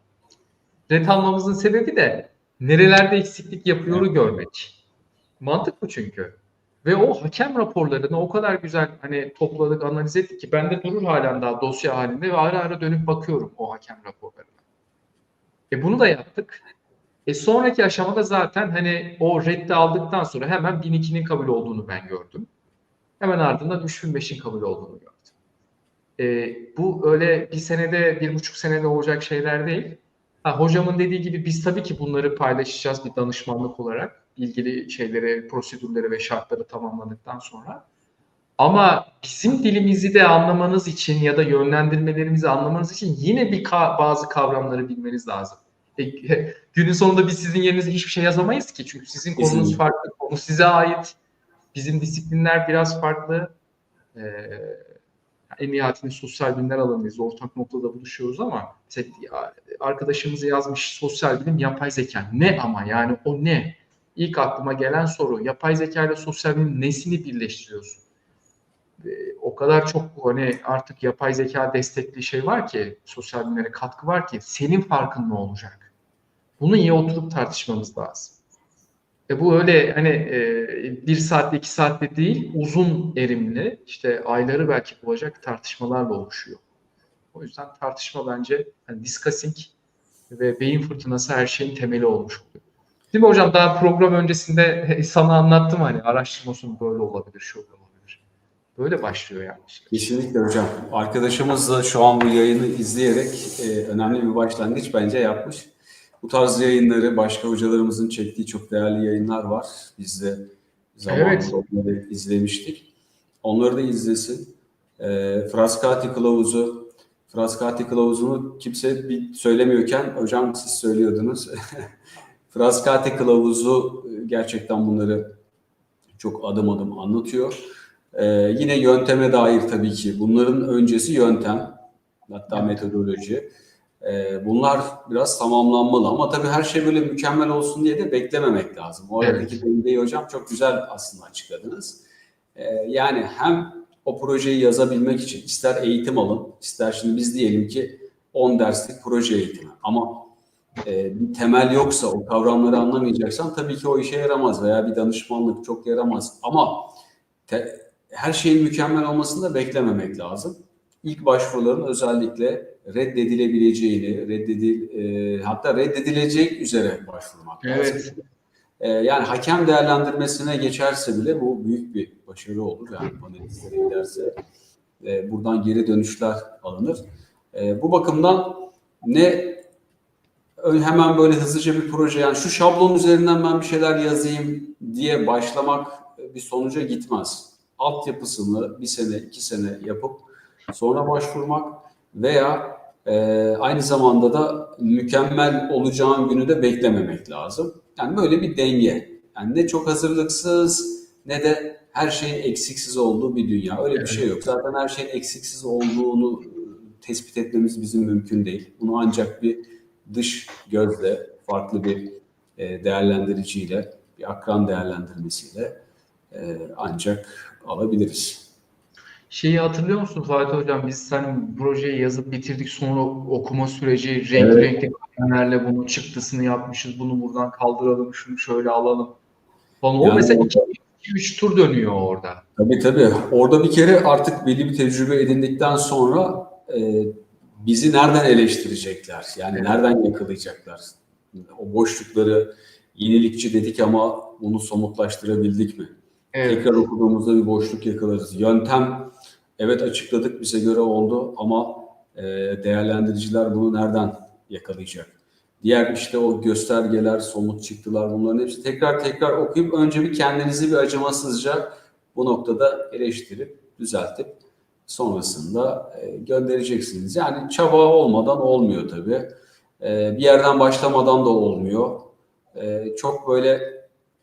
Red almamızın sebebi de nerelerde eksiklik yapıyoru görmek. Mantık bu çünkü. Ve o hakem raporlarını o kadar güzel hani topladık, analiz ettik ki bende durur halen daha dosya halinde ve ara ara dönüp bakıyorum o hakem raporlarına. Bunu da yaptık. Sonraki aşamada zaten hani o reddi aldıktan sonra hemen 1002'nin kabul olduğunu ben gördüm. Hemen ardından 3005'in kabul olduğunu gördüm. Bu öyle bir senede, 1,5 senede olacak şeyler değil. Hocamın dediği gibi biz tabii ki bunları paylaşacağız bir danışmanlık olarak. İlgili şeyleri, prosedürleri ve şartları tamamladıktan sonra. Ama bizim dilimizi de anlamanız için ya da yönlendirmelerimizi anlamanız için yine bazı kavramları bilmeniz lazım. Günün sonunda biz sizin yerinize hiçbir şey yazamayız ki. Çünkü sizin konunuz Kesinlikle. farklı, konu size ait. Bizim disiplinler biraz farklı. Ee, En nihayetinde sosyal bilimler alanındayız. Ortak noktada buluşuyoruz ama mesela arkadaşımız yazmış sosyal bilim, yapay zeka. Ne ama yani o ne? İlk aklıma gelen soru, yapay zeka ile sosyal bilim nesini birleştiriyorsun? O kadar çok hani artık yapay zeka destekli şey var ki, sosyal bilimlere katkı var ki senin farkın ne olacak? Bunu iyi oturup tartışmamız lazım. Bu öyle hani bir saatte 2 saatte değil, uzun erimli, işte ayları belki bulacak tartışmalarla oluşuyor. O yüzden tartışma bence hani discussing ve beyin fırtınası her şeyin temeli olmuş oluyor. Değil mi hocam? Daha program öncesinde sana anlattım hani araştırma sonu böyle olabilir, şöyle olabilir. Böyle başlıyor yani işler. Kesinlikle hocam. Arkadaşımız da şu an bu yayını izleyerek önemli bir başlangıç bence yapmış. Bu tarz yayınları başka hocalarımızın çektiği çok değerli yayınlar var. Biz de Evet, zamanında onları izlemiştik. Onları da izlesin. Frascati kılavuzunu kimse söylemiyorken hocam siz söylüyordunuz. Frascati kılavuzu gerçekten bunları çok adım adım anlatıyor. Yine yönteme dair tabii ki bunların öncesi yöntem, hatta evet, metodoloji. Bunlar biraz tamamlanmalı ama tabii her şey böyle mükemmel olsun diye de beklememek lazım. O aradaki evet, dengeyi hocam çok güzel aslında açıkladınız. Yani hem o projeyi yazabilmek için ister eğitim alın, ister şimdi biz diyelim ki 10 derslik proje eğitimi ama bir temel yoksa, o kavramları anlamayacaksan tabii ki o işe yaramaz veya bir danışmanlık çok yaramaz. Ama her şeyin mükemmel olmasını da beklememek lazım. İlk başvuruların özellikle reddedilebileceğini, hatta reddedilecek üzere başvurmak lazım. evet. Yani hakem değerlendirmesine geçerse bile bu büyük bir başarı olur. Yani panelistlere giderse buradan geri dönüşler alınır. Bu bakımdan ne hemen böyle hızlıca bir proje yani şu şablon üzerinden ben bir şeyler yazayım diye başlamak bir sonuca gitmez. Altyapısını bir sene, 2 sene yapıp sonra başvurmak veya aynı zamanda da mükemmel olacağın günü de beklememek lazım. Yani böyle bir denge. Yani ne çok hazırlıksız ne de her şeyin eksiksiz olduğu bir dünya. Öyle bir şey Evet. yok. Zaten her şeyin eksiksiz olduğunu tespit etmemiz bizim mümkün değil. Bunu ancak bir dış gözle, farklı bir değerlendiriciyle, bir akran değerlendirmesiyle ancak alabiliriz. Şeyi hatırlıyor musun Fatih Hocam? Biz sen projeyi yazıp bitirdik, sonra okuma süreci renkli Evet. renkli kalemlerle bunun çıktısını yapmışız. Bunu buradan kaldıralım, şunu şöyle alalım falan. O Yani mesela 2-3 tur dönüyor orada. tabii. Orada bir kere artık belli bir tecrübe edindikten sonra bizi nereden eleştirecekler? Yani Evet. nereden yakalayacaklar? O boşlukları yenilikçi dedik ama bunu somutlaştırabildik mi? Tekrar Evet. okuduğumuzda bir boşluk yakalarız. Yöntem evet açıkladık bize göre oldu ama değerlendiriciler bunu nereden yakalayacak? Diğer işte o göstergeler, somut çıktılar bunların hepsi tekrar okuyup önce bir kendinizi bir acımasızca bu noktada eleştirip düzeltip sonrasında göndereceksiniz. Yani çaba olmadan olmuyor tabii. Bir yerden başlamadan da olmuyor. Çok böyle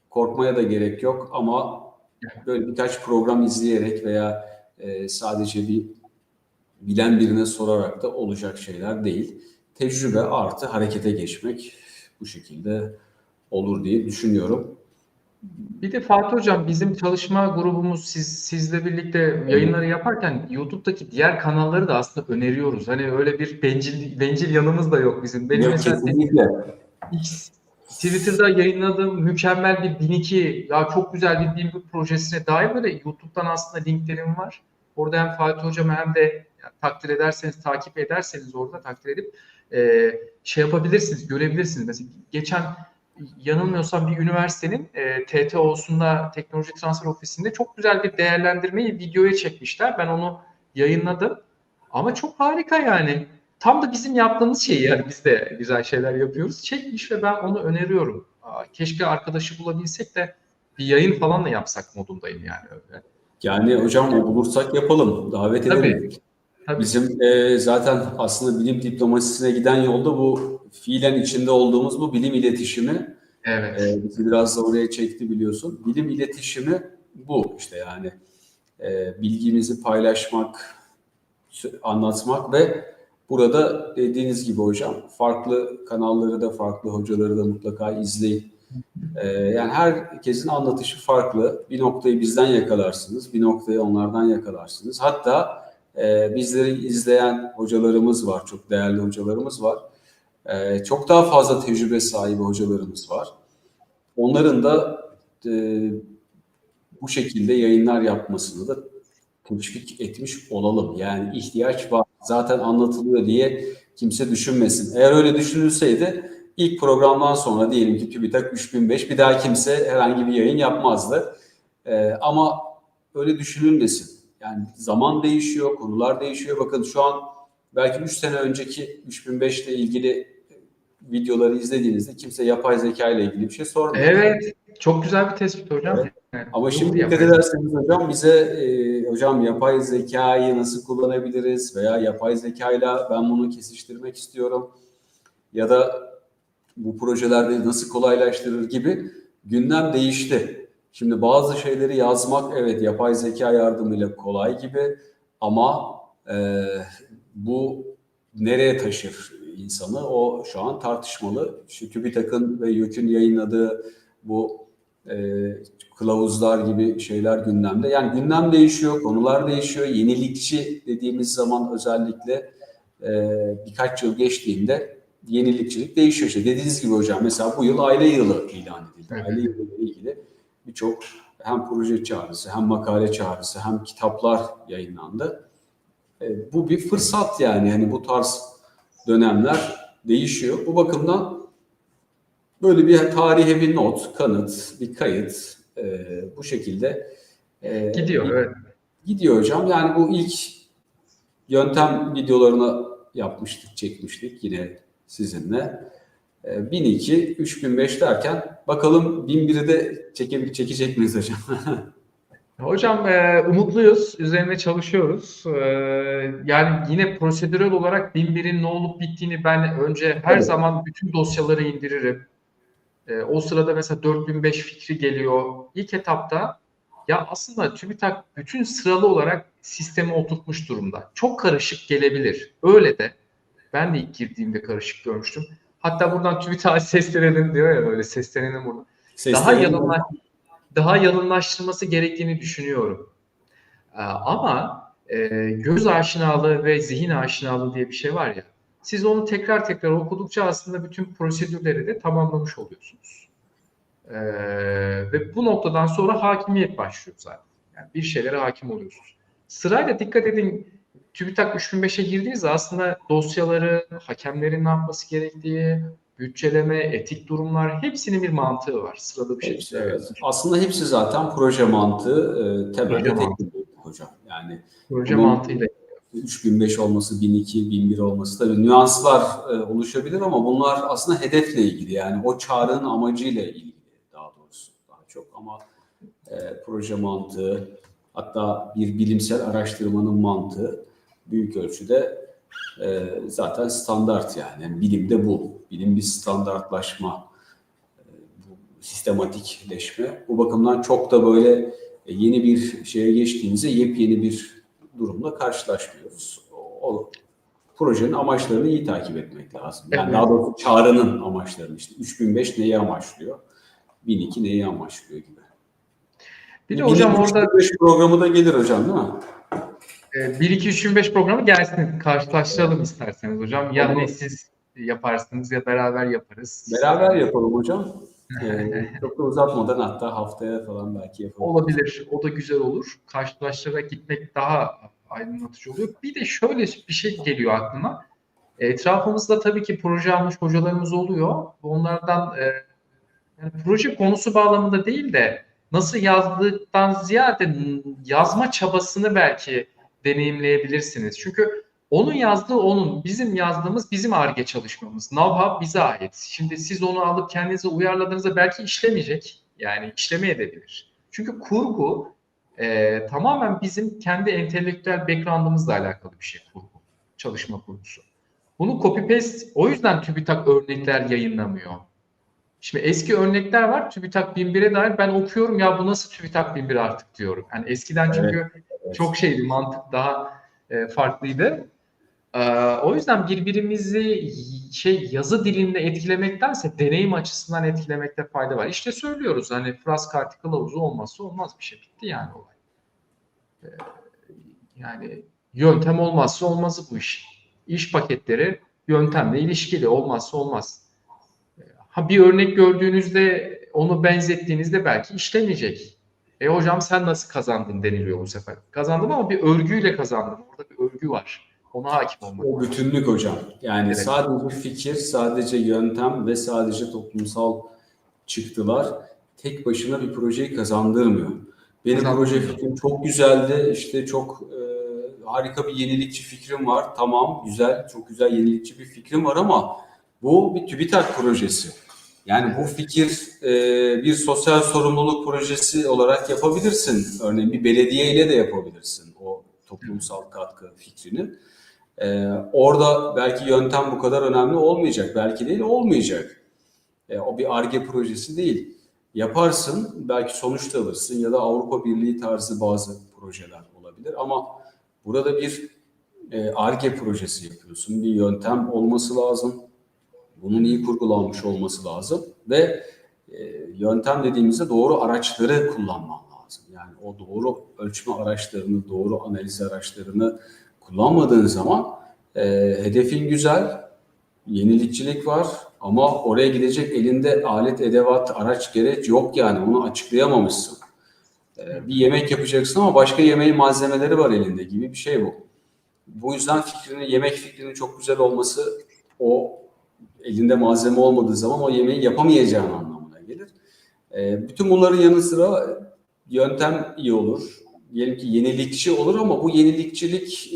korkmaya da gerek yok ama böyle birkaç program izleyerek veya sadece bir bilen birine sorarak da olacak şeyler değil. Tecrübe artı harekete geçmek bu şekilde olur diye düşünüyorum. Bir de Fatih Hocam, bizim çalışma grubumuz sizle birlikte yayınları yaparken YouTube'daki diğer kanalları da aslında öneriyoruz. Hani öyle bir bencil yanımız da yok bizim. Benim Yok mesela kesinlikle. X, Twitter'da yayınladığım mükemmel bir 1002, ya çok güzel bir bin projesine dair böyle YouTube'dan aslında linklerim var. Orada hem Fatih Hocam'ı hem de takdir ederseniz, takip ederseniz orada takdir edip şey yapabilirsiniz, görebilirsiniz. Mesela geçen yanılmıyorsam bir üniversitenin TTO'sunda, Teknoloji Transfer Ofisi'nde çok güzel bir değerlendirmeyi videoya çekmişler. Ben onu yayınladım. Ama çok harika yani. Tam da bizim yaptığımız şey, yani biz de güzel şeyler yapıyoruz. Çekmiş ve ben onu öneriyorum. Keşke arkadaşı bulabilsek de bir yayın falan da yapsak modundayım yani öyle. Yani hocam o bulursak yapalım, davet edelim. Tabii, tabii. Bizim zaten aslında bilim diplomasisine giden yolda bu fiilen içinde olduğumuz bu bilim iletişimi Evet. bizi biraz da oraya çekti biliyorsun. Bilim iletişimi bu işte yani bilgimizi paylaşmak, anlatmak ve burada dediğiniz gibi hocam farklı kanalları da farklı hocaları da mutlaka izleyin. Yani herkesin anlatışı farklı. Bir noktayı bizden yakalarsınız, bir noktayı onlardan yakalarsınız. Hatta bizleri izleyen hocalarımız var, çok değerli hocalarımız var. Çok daha fazla tecrübe sahibi hocalarımız var. Onların da e, bu şekilde yayınlar yapmasını da teşvik etmiş olalım. Yani ihtiyaç var. Zaten anlatılıyor diye kimse düşünmesin. Eğer öyle düşünülseydi ilk programdan sonra diyelim ki TÜBİTAK 3005 bir daha kimse herhangi bir yayın yapmazdı. Ama öyle düşünülmesin. Yani zaman değişiyor, konular değişiyor. Bakın şu an belki 3 sene önceki 3005 ile ilgili videoları izlediğinizde kimse yapay zeka ile ilgili bir şey sormuyor. Evet. Çok güzel bir tespit hocam. Evet. Yani, Ama şimdi yoktu dikkat yapay zeka. ederseniz hocam bize hocam yapay zekayı nasıl kullanabiliriz veya yapay zekayla ben bunu kesiştirmek istiyorum ya da bu projelerde nasıl kolaylaştırır gibi gündem değişti. Şimdi bazı şeyleri yazmak evet yapay zeka yardımıyla kolay gibi ama bu nereye taşır insanı o şu an tartışmalı. Şu TÜBİTAK'ın ve YÖK'ün yayınladığı bu e, kılavuzlar gibi şeyler gündemde. Yani gündem değişiyor, konular değişiyor. Yenilikçi dediğimiz zaman özellikle birkaç yıl geçtiğinde yenilikçilik değişiyor. İşte dediğiniz gibi hocam mesela bu yıl aile yılı ilan edildi. Evet. Aile yılı ile ilgili birçok hem proje çağrısı hem makale çağrısı hem kitaplar yayınlandı. Bu bir fırsat yani bu tarz dönemler değişiyor. Bu bakımdan böyle bir tarihe bir not, kanıt, bir kayıt bu şekilde Gidiyor, evet. gidiyor hocam. Yani bu ilk yöntem videolarını yapmıştık, çekmiştik yine sizinle. 1002, 3005 derken bakalım 1001'i de çekecek miyiz hocam? Hocam umutluyuz, üzerine çalışıyoruz. Yani yine prosedürel olarak 1001'in ne olup bittiğini ben önce her Tabii. zaman bütün dosyaları indiririm. O sırada mesela 4005 fikri geliyor. İlk etapta ya aslında TÜBİTAK bütün sıralı olarak sisteme oturtmuş durumda. Çok karışık gelebilir. Öyle de ben de ilk girdiğimde karışık görmüştüm. Hatta buradan TÜBİTAK'a seslenelim diyor ya böyle seslenelim burada. Daha Seslenelim yalınlaş, hocam. daha yalınlaştırması gerektiğini düşünüyorum. Ama göz aşinalığı ve zihin aşinalığı diye bir şey var ya. Siz onu tekrar tekrar okudukça aslında bütün prosedürleri de tamamlamış oluyorsunuz. Ve bu noktadan sonra hakimiyet başlıyor zaten. Yani bir şeylere hakim oluyorsunuz. Sırayla dikkat edin TÜBİTAK 3005'e girdiğinizde aslında dosyaları, hakemlerin ne yapması gerektiği, bütçeleme, etik durumlar hepsinin bir mantığı var. Sıralı bir Hepsi şekilde. evet. Aslında hepsi zaten proje mantığı Proje temelde mantığı. teknik hocam. Yani Proje bunun mantığıyla. 3005 olması, 1002, 1001 olması tabii nüanslar oluşabilir ama bunlar aslında hedefle ilgili. Yani o çağrının amacıyla ilgili daha doğrusu daha çok ama proje mantığı hatta bir bilimsel araştırmanın mantığı büyük ölçüde zaten standart yani bilimde bu. Bilim bir standartlaşma, sistematikleşme. Bu bakımdan çok da böyle yeni bir şeye geçtiğinizde yepyeni bir durumla karşılaşmıyoruz. O projenin amaçlarını iyi takip etmek lazım. Yani Evet. daha doğrusu çağrının amaçlarını işte 3005 neyi amaçlıyor? 1002 neyi amaçlıyor gibi. Bir de Bir hocam orada 1003-1005 programı da gelir hocam değil mi? 1-2-3-5 programı gelsin. Karşılaştıralım isterseniz hocam. Ya hani Onu siz yaparsınız ya beraber yaparız. beraber yapalım hocam. Çok da uzatmadan hatta haftaya falan belki yapabiliriz. Olabilir. O da güzel olur. Karşılaştırarak gitmek daha aydınlatıcı oluyor. Bir de şöyle bir şey geliyor aklıma. Etrafımızda tabii ki proje almış hocalarımız oluyor. Onlardan yani proje konusu bağlamında değil de nasıl yazdıktan ziyade yazma çabasını belki deneyimleyebilirsiniz. Çünkü onun yazdığı onun, bizim yazdığımız bizim Ar-Ge çalışmamız. Know-how bize ait. Şimdi siz onu alıp kendinize uyarladığınızda belki işlemeyecek. Yani işlemeyebilir. Çünkü kurgu tamamen bizim kendi entelektüel background'ımızla alakalı bir şey kurgu. Çalışma kurgusu. Bunu copy paste, o yüzden TÜBİTAK örnekler yayınlamıyor. Şimdi eski örnekler var TÜBİTAK 1001'e dair, ben okuyorum ya bu nasıl TÜBİTAK 1001 artık diyorum. Yani eskiden Evet, çünkü evet. çok şeydi, mantık daha farklıydı. O yüzden birbirimizi yazı dilinde etkilemektense deneyim açısından etkilemekte fayda var. İşte söylüyoruz hani Frascati kılavuzu olmazsa olmaz bir şey. Bitti yani olay. Yani yöntem olmazsa olmazı bu iş. İş paketleri yöntemle ilişkili, olmazsa olmaz. Ha, bir örnek gördüğünüzde onu benzettiğinizde belki işlemeyecek. Hocam sen nasıl kazandın deniliyor bu sefer. Kazandım ama bir örgüyle kazandım. Orada bir örgü var. Ona hakim olmak O lazım. bütünlük hocam. Yani Evet. sadece fikir, sadece yöntem ve sadece toplumsal çıktılar tek başına bir projeyi kazandırmıyor. Benim proje Kazandırmıyor. fikrim çok güzeldi. İşte çok harika bir yenilikçi fikrim var. Tamam, güzel, çok güzel yenilikçi bir fikrim var ama bu bir TÜBİTAK projesi. Yani bu fikir bir sosyal sorumluluk projesi olarak yapabilirsin. Örneğin bir belediyeyle de yapabilirsin o toplumsal katkı fikrini. Orada belki yöntem bu kadar önemli olmayacak. Belki değil, olmayacak. O bir Ar-Ge projesi değil. Yaparsın, belki sonuç da alırsın ya da Avrupa Birliği tarzı bazı projeler olabilir. Ama burada bir Ar-Ge projesi yapıyorsun. Bir yöntem olması lazım. Bunun iyi kurgulanmış olması lazım ve yöntem dediğimizde doğru araçları kullanman lazım. Yani o doğru ölçme araçlarını, doğru analiz araçlarını kullanmadığın zaman hedefin güzel, yenilikçilik var ama oraya gidecek elinde alet, edevat, araç, gereç yok yani onu açıklayamamışsın. Bir yemek yapacaksın ama başka yemeğin malzemeleri var elinde gibi bir şey bu. Bu yüzden yemek fikrinin çok güzel olması o elinde malzeme olmadığı zaman o yemeği yapamayacağın anlamına gelir. Bütün bunların yanı sıra yöntem iyi olur. Diyelim ki yenilikçi olur ama bu yenilikçilik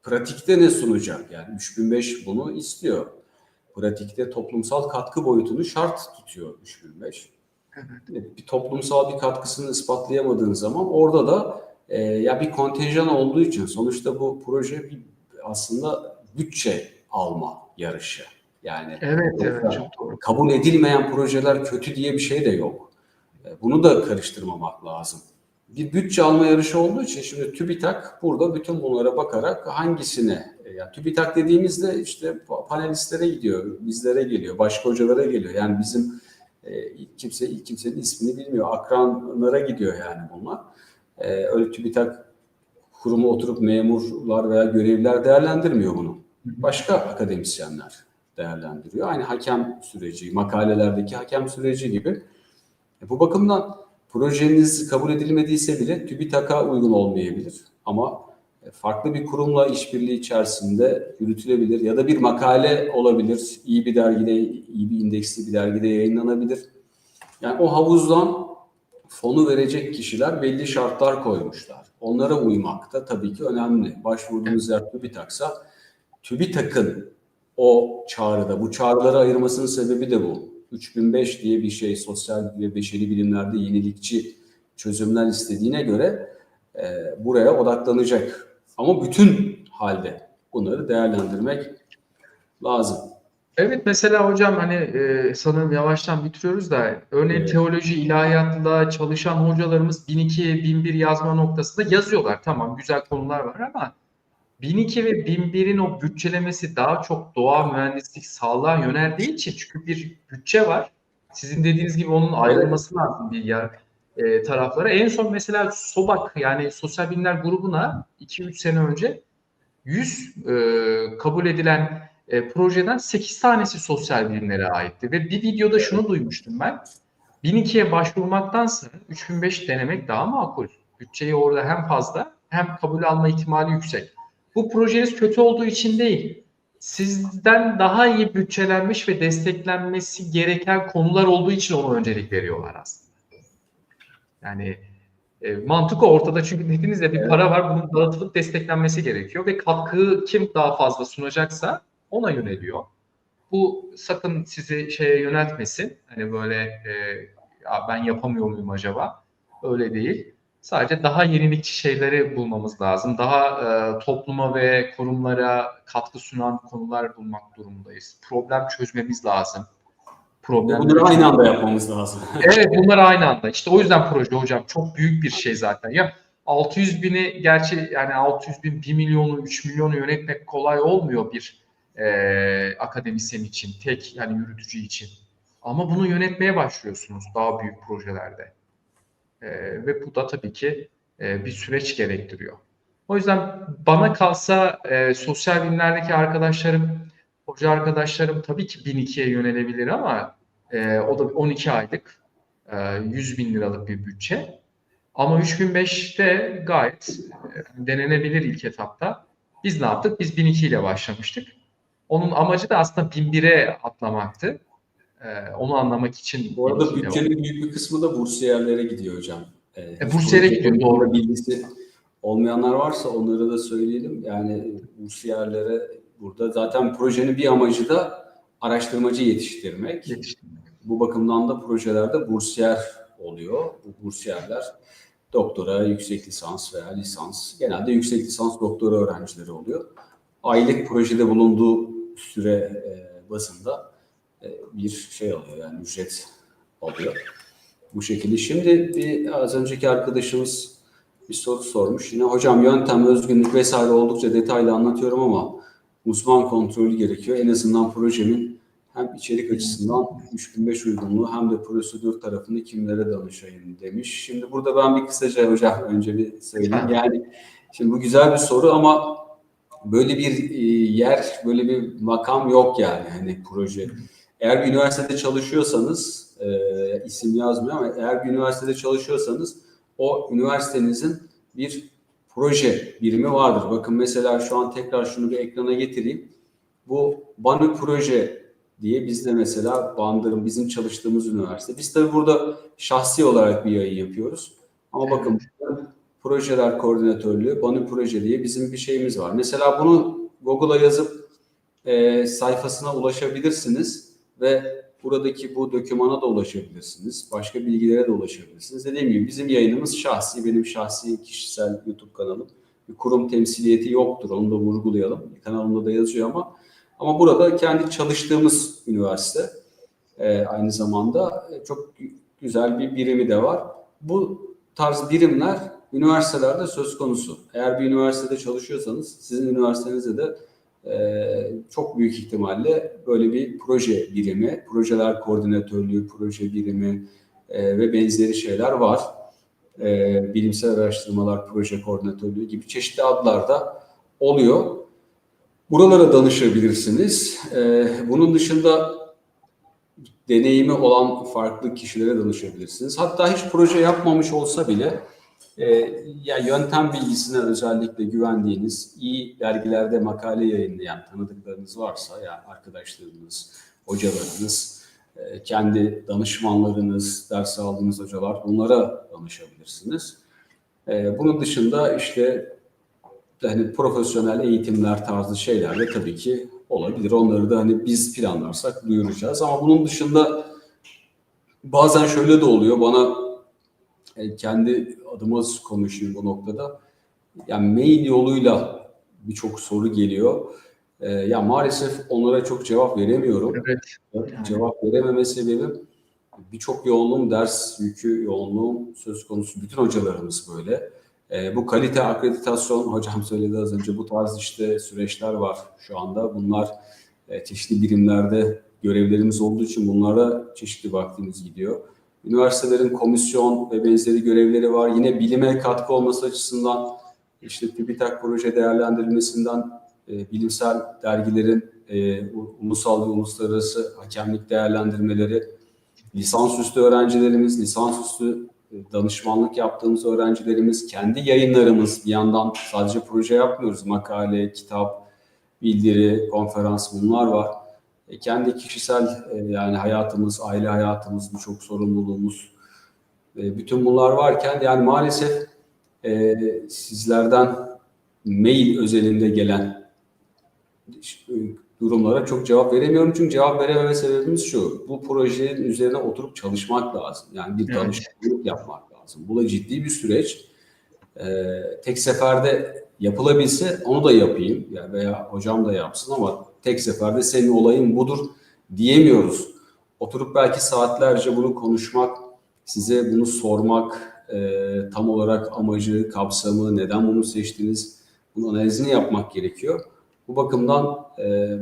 pratikte ne sunacak? Yani 3005 bunu istiyor. Pratikte toplumsal katkı boyutunu şart tutuyor 3005. Bir toplumsal bir katkısını ispatlayamadığın zaman orada da ya bir kontenjan olduğu için sonuçta bu proje bir aslında bütçe alma yarışı. Yani Evet, evet, yoksa çok doğru. kabul edilmeyen projeler kötü diye bir şey de yok. Bunu da karıştırmamak lazım. Bir bütçe alma yarışı olduğu için şimdi TÜBİTAK burada bütün bunlara bakarak hangisine ya TÜBİTAK dediğimizde işte panelistlere gidiyor, bizlere geliyor, başka hocalara geliyor. Yani bizim ilk kimsenin ismini bilmiyor. Akranlara gidiyor yani bunlar. Öyle TÜBİTAK kurumu oturup memurlar veya görevliler değerlendirmiyor bunu. Başka akademisyenler değerlendiriyor. Aynı hakem süreci, makalelerdeki hakem süreci gibi. Bu bakımdan projeniz kabul edilmediyse bile TÜBİTAK'a uygun olmayabilir. Ama farklı bir kurumla işbirliği içerisinde yürütülebilir ya da bir makale olabilir. İyi bir dergide, iyi bir indeksli bir dergide yayınlanabilir. Yani o havuzdan fonu verecek kişiler belli şartlar koymuşlar. Onlara uymak da tabii ki önemli. Başvurduğunuz yer TÜBİTAK'sa TÜBİTAK'ın o çağrıda, bu çağrıları ayırmasının sebebi de bu. 3005 diye bir şey sosyal ve beşeri bilimlerde yenilikçi çözümler istediğine göre buraya odaklanacak. Ama bütün halde bunları değerlendirmek lazım. Evet, mesela hocam hani sanırım yavaştan bitiriyoruz da örneğin Evet. teoloji ilahiyatla çalışan hocalarımız 1002, 1001 yazma noktasında yazıyorlar. Tamam, güzel konular var ama 1002 ve 1001'in o bütçelemesi daha çok doğa, mühendislik, sağlığa yöneldiği için, çünkü bir bütçe var. Sizin dediğiniz gibi onun Evet. ayrılması lazım bir yer taraflara. En son mesela SOBAK, yani Sosyal Bilimler grubuna 2-3 sene önce 100 kabul edilen projeden 8 tanesi sosyal bilimlere aitti. Ve bir videoda şunu duymuştum ben. 1002'ye başvurmaktansa 3005 denemek daha makul. Bütçeyi orada hem fazla hem kabul alma ihtimali yüksek. Bu projeniz kötü olduğu için değil, sizden daha iyi bütçelenmiş ve desteklenmesi gereken konular olduğu için ona öncelik veriyorlar aslında. Yani mantık ortada, çünkü dediğiniz gibi bir Evet. para var, bunun dağıtılıp desteklenmesi gerekiyor ve katkıyı kim daha fazla sunacaksa ona yöneliyor. Bu sakın sizi şeye yöneltmesin. Hani böyle ya ben yapamıyor muyum acaba? Öyle değil. Sadece daha yenilikçi şeyleri bulmamız lazım. Daha topluma ve kurumlara katkı sunan konular bulmak durumundayız. Problem çözmemiz lazım. Ve Problemleri bunları aynı anda çözmemiz. yapmamız lazım. Evet, bunlar aynı anda. İşte o yüzden proje hocam çok büyük bir şey zaten. Ya 600 bini, gerçi yani 600 bin, 1 milyonu, 3 milyonu yönetmek kolay olmuyor bir akademisyen için, tek yani yürütücü için. Ama bunu yönetmeye başlıyorsunuz daha büyük projelerde. Ve bu da tabii ki bir süreç gerektiriyor. O yüzden bana kalsa sosyal bilimlerdeki arkadaşlarım, hoca arkadaşlarım tabii ki 1002'ye yönelebilir ama o da 12 aylık 100 bin liralık bir bütçe. Ama 3005'te gayet denenebilir ilk etapta. Biz ne yaptık? Biz 1002 ile başlamıştık. Onun amacı da aslında 1001'e atlamaktı. Onu anlamak için Bu arada 1002 ile var. bütçenin büyük bir kısmı da bursiyerlere gidiyor hocam. Hiç Bursiyer'e proje gidiyor, doğru. bilgisi olmayanlar varsa onları da söyleyelim. Yani bursiyerlere burada zaten projenin bir amacı da araştırmacı yetiştirmek. Bu bakımdan da projelerde bursiyer oluyor. Bu bursiyerler doktora, yüksek lisans veya lisans, genelde yüksek lisans doktora öğrencileri oluyor. Aylık projede bulunduğu süre bazında bir şey alıyor, yani ücret alıyor. Bu şekilde. Şimdi az önceki arkadaşımız bir soru sormuş. Yine hocam yöntem, özgünlük vesaire oldukça detaylı anlatıyorum ama uzman kontrolü gerekiyor. En azından projemin hem içerik açısından 3005 uygunluğu hem de prosedür tarafını kimlere danışayım demiş. Şimdi burada ben bir kısaca hocam önce bir söyleyeyim. Yani şimdi bu güzel bir soru ama böyle bir yer, böyle bir makam yok yani hani proje. Eğer bir üniversitede çalışıyorsanız, isim yazmıyor ama eğer bir üniversitede çalışıyorsanız o üniversitenizin bir proje birimi vardır. Bakın mesela şu an tekrar şunu bir ekrana getireyim. Bu Banü Proje diye bizde mesela Bandırım bizim çalıştığımız üniversite. Biz tabii burada şahsi olarak bir yayın yapıyoruz. Ama bakın projeler koordinatörlüğü, Banü Proje diye bizim bir şeyimiz var. Mesela bunu Google'a yazıp sayfasına ulaşabilirsiniz ve buradaki bu dokümana da ulaşabilirsiniz. Başka bilgilere de ulaşabilirsiniz. Dediğim gibi bizim yayınımız şahsi, benim şahsi kişisel YouTube kanalım. Bir kurum temsiliyeti yoktur, onu da vurgulayalım. Kanalımda da yazıyor ama burada kendi çalıştığımız üniversite aynı zamanda çok güzel bir birimi de var. Bu tarz birimler üniversitelerde söz konusu. Eğer bir üniversitede çalışıyorsanız sizin üniversitenizde de çok büyük ihtimalle böyle bir proje birimi, projeler koordinatörlüğü, proje birimi ve benzeri şeyler var. Bilimsel araştırmalar, proje koordinatörlüğü gibi çeşitli adlar da oluyor. Buralara danışabilirsiniz. Bunun dışında deneyimi olan farklı kişilere danışabilirsiniz. Hatta hiç proje yapmamış olsa bile ya yöntem bilgisine özellikle güvendiğiniz, iyi dergilerde makale yayınlayan tanıdıklarınız varsa, yani arkadaşlarınız, hocalarınız, kendi danışmanlarınız, ders aldığınız hocalar, bunlara danışabilirsiniz. Bunun dışında işte hani profesyonel eğitimler tarzı şeyler de tabii ki olabilir. Onları da hani biz planlarsak duyuracağız. Ama bunun dışında bazen şöyle de oluyor. Bana kendi adıma konuşayım bu noktada. Yani mail yoluyla birçok soru geliyor. Ya maalesef onlara çok cevap veremiyorum. Evet. Cevap verememe sebebim birçok yoğunluğum, ders yükü yoğunluğum söz konusu. Bütün hocalarımız böyle. Bu kalite akreditasyon, hocam söyledi az önce, bu tarz işte süreçler var şu anda. Bunlar çeşitli birimlerde görevlerimiz olduğu için bunlara çeşitli vaktimiz gidiyor. Üniversitelerin komisyon ve benzeri görevleri var. Yine bilime katkı olması açısından işte TÜBİTAK proje değerlendirilmesinden bilimsel dergilerin ulusal ve uluslararası hakemlik değerlendirmeleri, lisansüstü öğrencilerimiz, lisansüstü danışmanlık yaptığımız öğrencilerimiz, kendi yayınlarımız, bir yandan sadece proje yapmıyoruz. Makale, kitap, bildiri, konferans, bunlar var. Kendi kişisel yani hayatımız, aile hayatımız, birçok sorumluluğumuz, bütün bunlar varken yani maalesef sizlerden mail özelinde gelen durumlara çok cevap veremiyorum. Çünkü cevap verememe sebebimiz şu: bu projenin üzerine oturup çalışmak lazım. Yani bir danışmanlık yapmak lazım. Bu da ciddi bir süreç. Tek seferde yapılabilse onu da yapayım yani veya hocam da yapsın ama tek seferde senin olayın budur diyemiyoruz. Oturup belki saatlerce bunu konuşmak, size bunu sormak, tam olarak amacı, kapsamı, neden bunu seçtiniz, bunun analizini yapmak gerekiyor. Bu bakımdan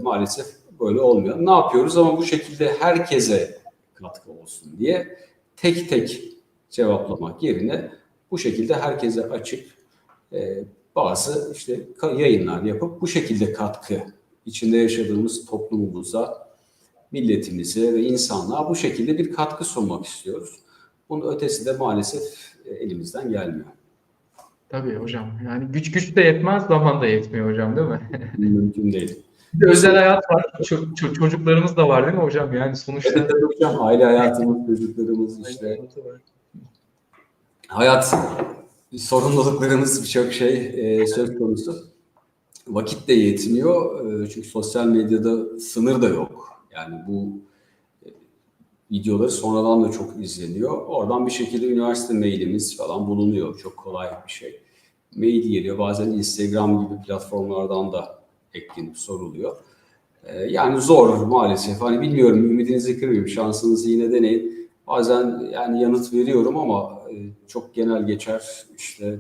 maalesef böyle olmuyor. Ne yapıyoruz ama bu şekilde herkese katkı olsun diye tek tek cevaplamak yerine bu şekilde herkese açık bazı işte yayınlar yapıp bu şekilde katkı içinde yaşadığımız toplumumuza, milletimize ve insanlığa bu şekilde bir katkı sunmak istiyoruz. Bunun ötesi de maalesef elimizden gelmiyor. Tabii hocam. Yani güç de yetmez, zaman da yetmiyor hocam, değil mi? Mümkün değil. Bir de özel hayat var. Çocuklarımız da var değil mi hocam? Yani sonuçta Evet, tabii hocam. Aile hayatımız, çocuklarımız işte. Hayat, sorumluluklarımız birçok şey söz konusu. Vakit de yetmiyor. Çünkü sosyal medyada sınır da yok. Yani bu videoları sonradan da çok izleniyor. Oradan bir şekilde üniversite mailimiz falan bulunuyor. Çok kolay bir şey. Mail geliyor. Bazen Instagram gibi platformlardan da eklenip soruluyor. Yani zor maalesef. Hani bilmiyorum, ümidinizi kırmayayım. Şansınızı yine deneyin. Bazen yani yanıt veriyorum ama çok genel geçer. İşte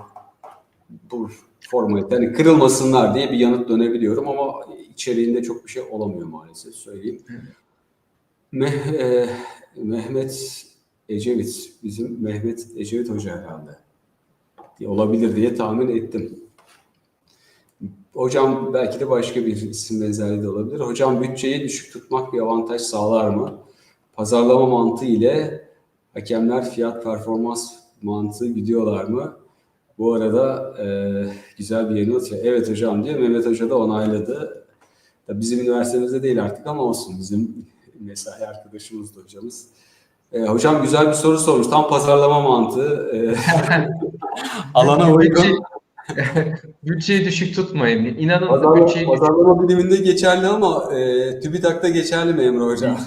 bu formalite hani kırılmasınlar diye bir yanıt dönebiliyorum ama içeriğinde çok bir şey olamıyor maalesef, söyleyeyim. Mehmet Ecevit, bizim Mehmet Ecevit Hoca herhalde. Olabilir diye tahmin ettim. Hocam belki de başka bir isim benzerliği de olabilir. Hocam bütçeyi düşük tutmak bir avantaj sağlar mı? Pazarlama mantığı ile hakemler fiyat performans mantığı gidiyorlar mı? Bu arada güzel bir yanıt. Evet hocam diyor. Mehmet Hoca da onayladı. Tabii bizim üniversitemizde değil artık ama olsun. Bizim mesai arkadaşımız da hocamız. Hocam güzel bir soru sormuş. Tam pazarlama mantığı. Alana uygun. Bütçeyi düşük tutmayın. İnanın Pazarlama biliminde geçerli ama TÜBİTAK'ta geçerli mi Emre Hocam?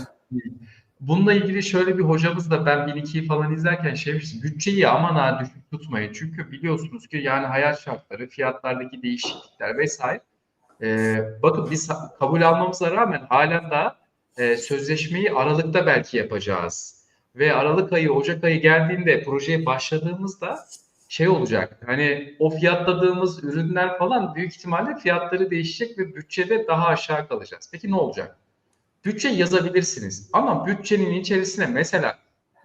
Bununla ilgili şöyle bir hocamız da ben 1-2'yi falan izlerken şey demişti. Bütçeyi aman ha düşük tutmayın. Çünkü biliyorsunuz ki yani hayat şartları, fiyatlardaki değişiklikler vesaire. Bakın biz kabul almamıza rağmen halen daha sözleşmeyi Aralık'ta belki yapacağız. Ve Aralık ayı, Ocak ayı geldiğinde projeye başladığımızda şey olacak. Hani o fiyatladığımız ürünler falan büyük ihtimalle fiyatları değişecek ve bütçede daha aşağı kalacağız. Peki ne olacak? Bütçe yazabilirsiniz ama bütçenin içerisine mesela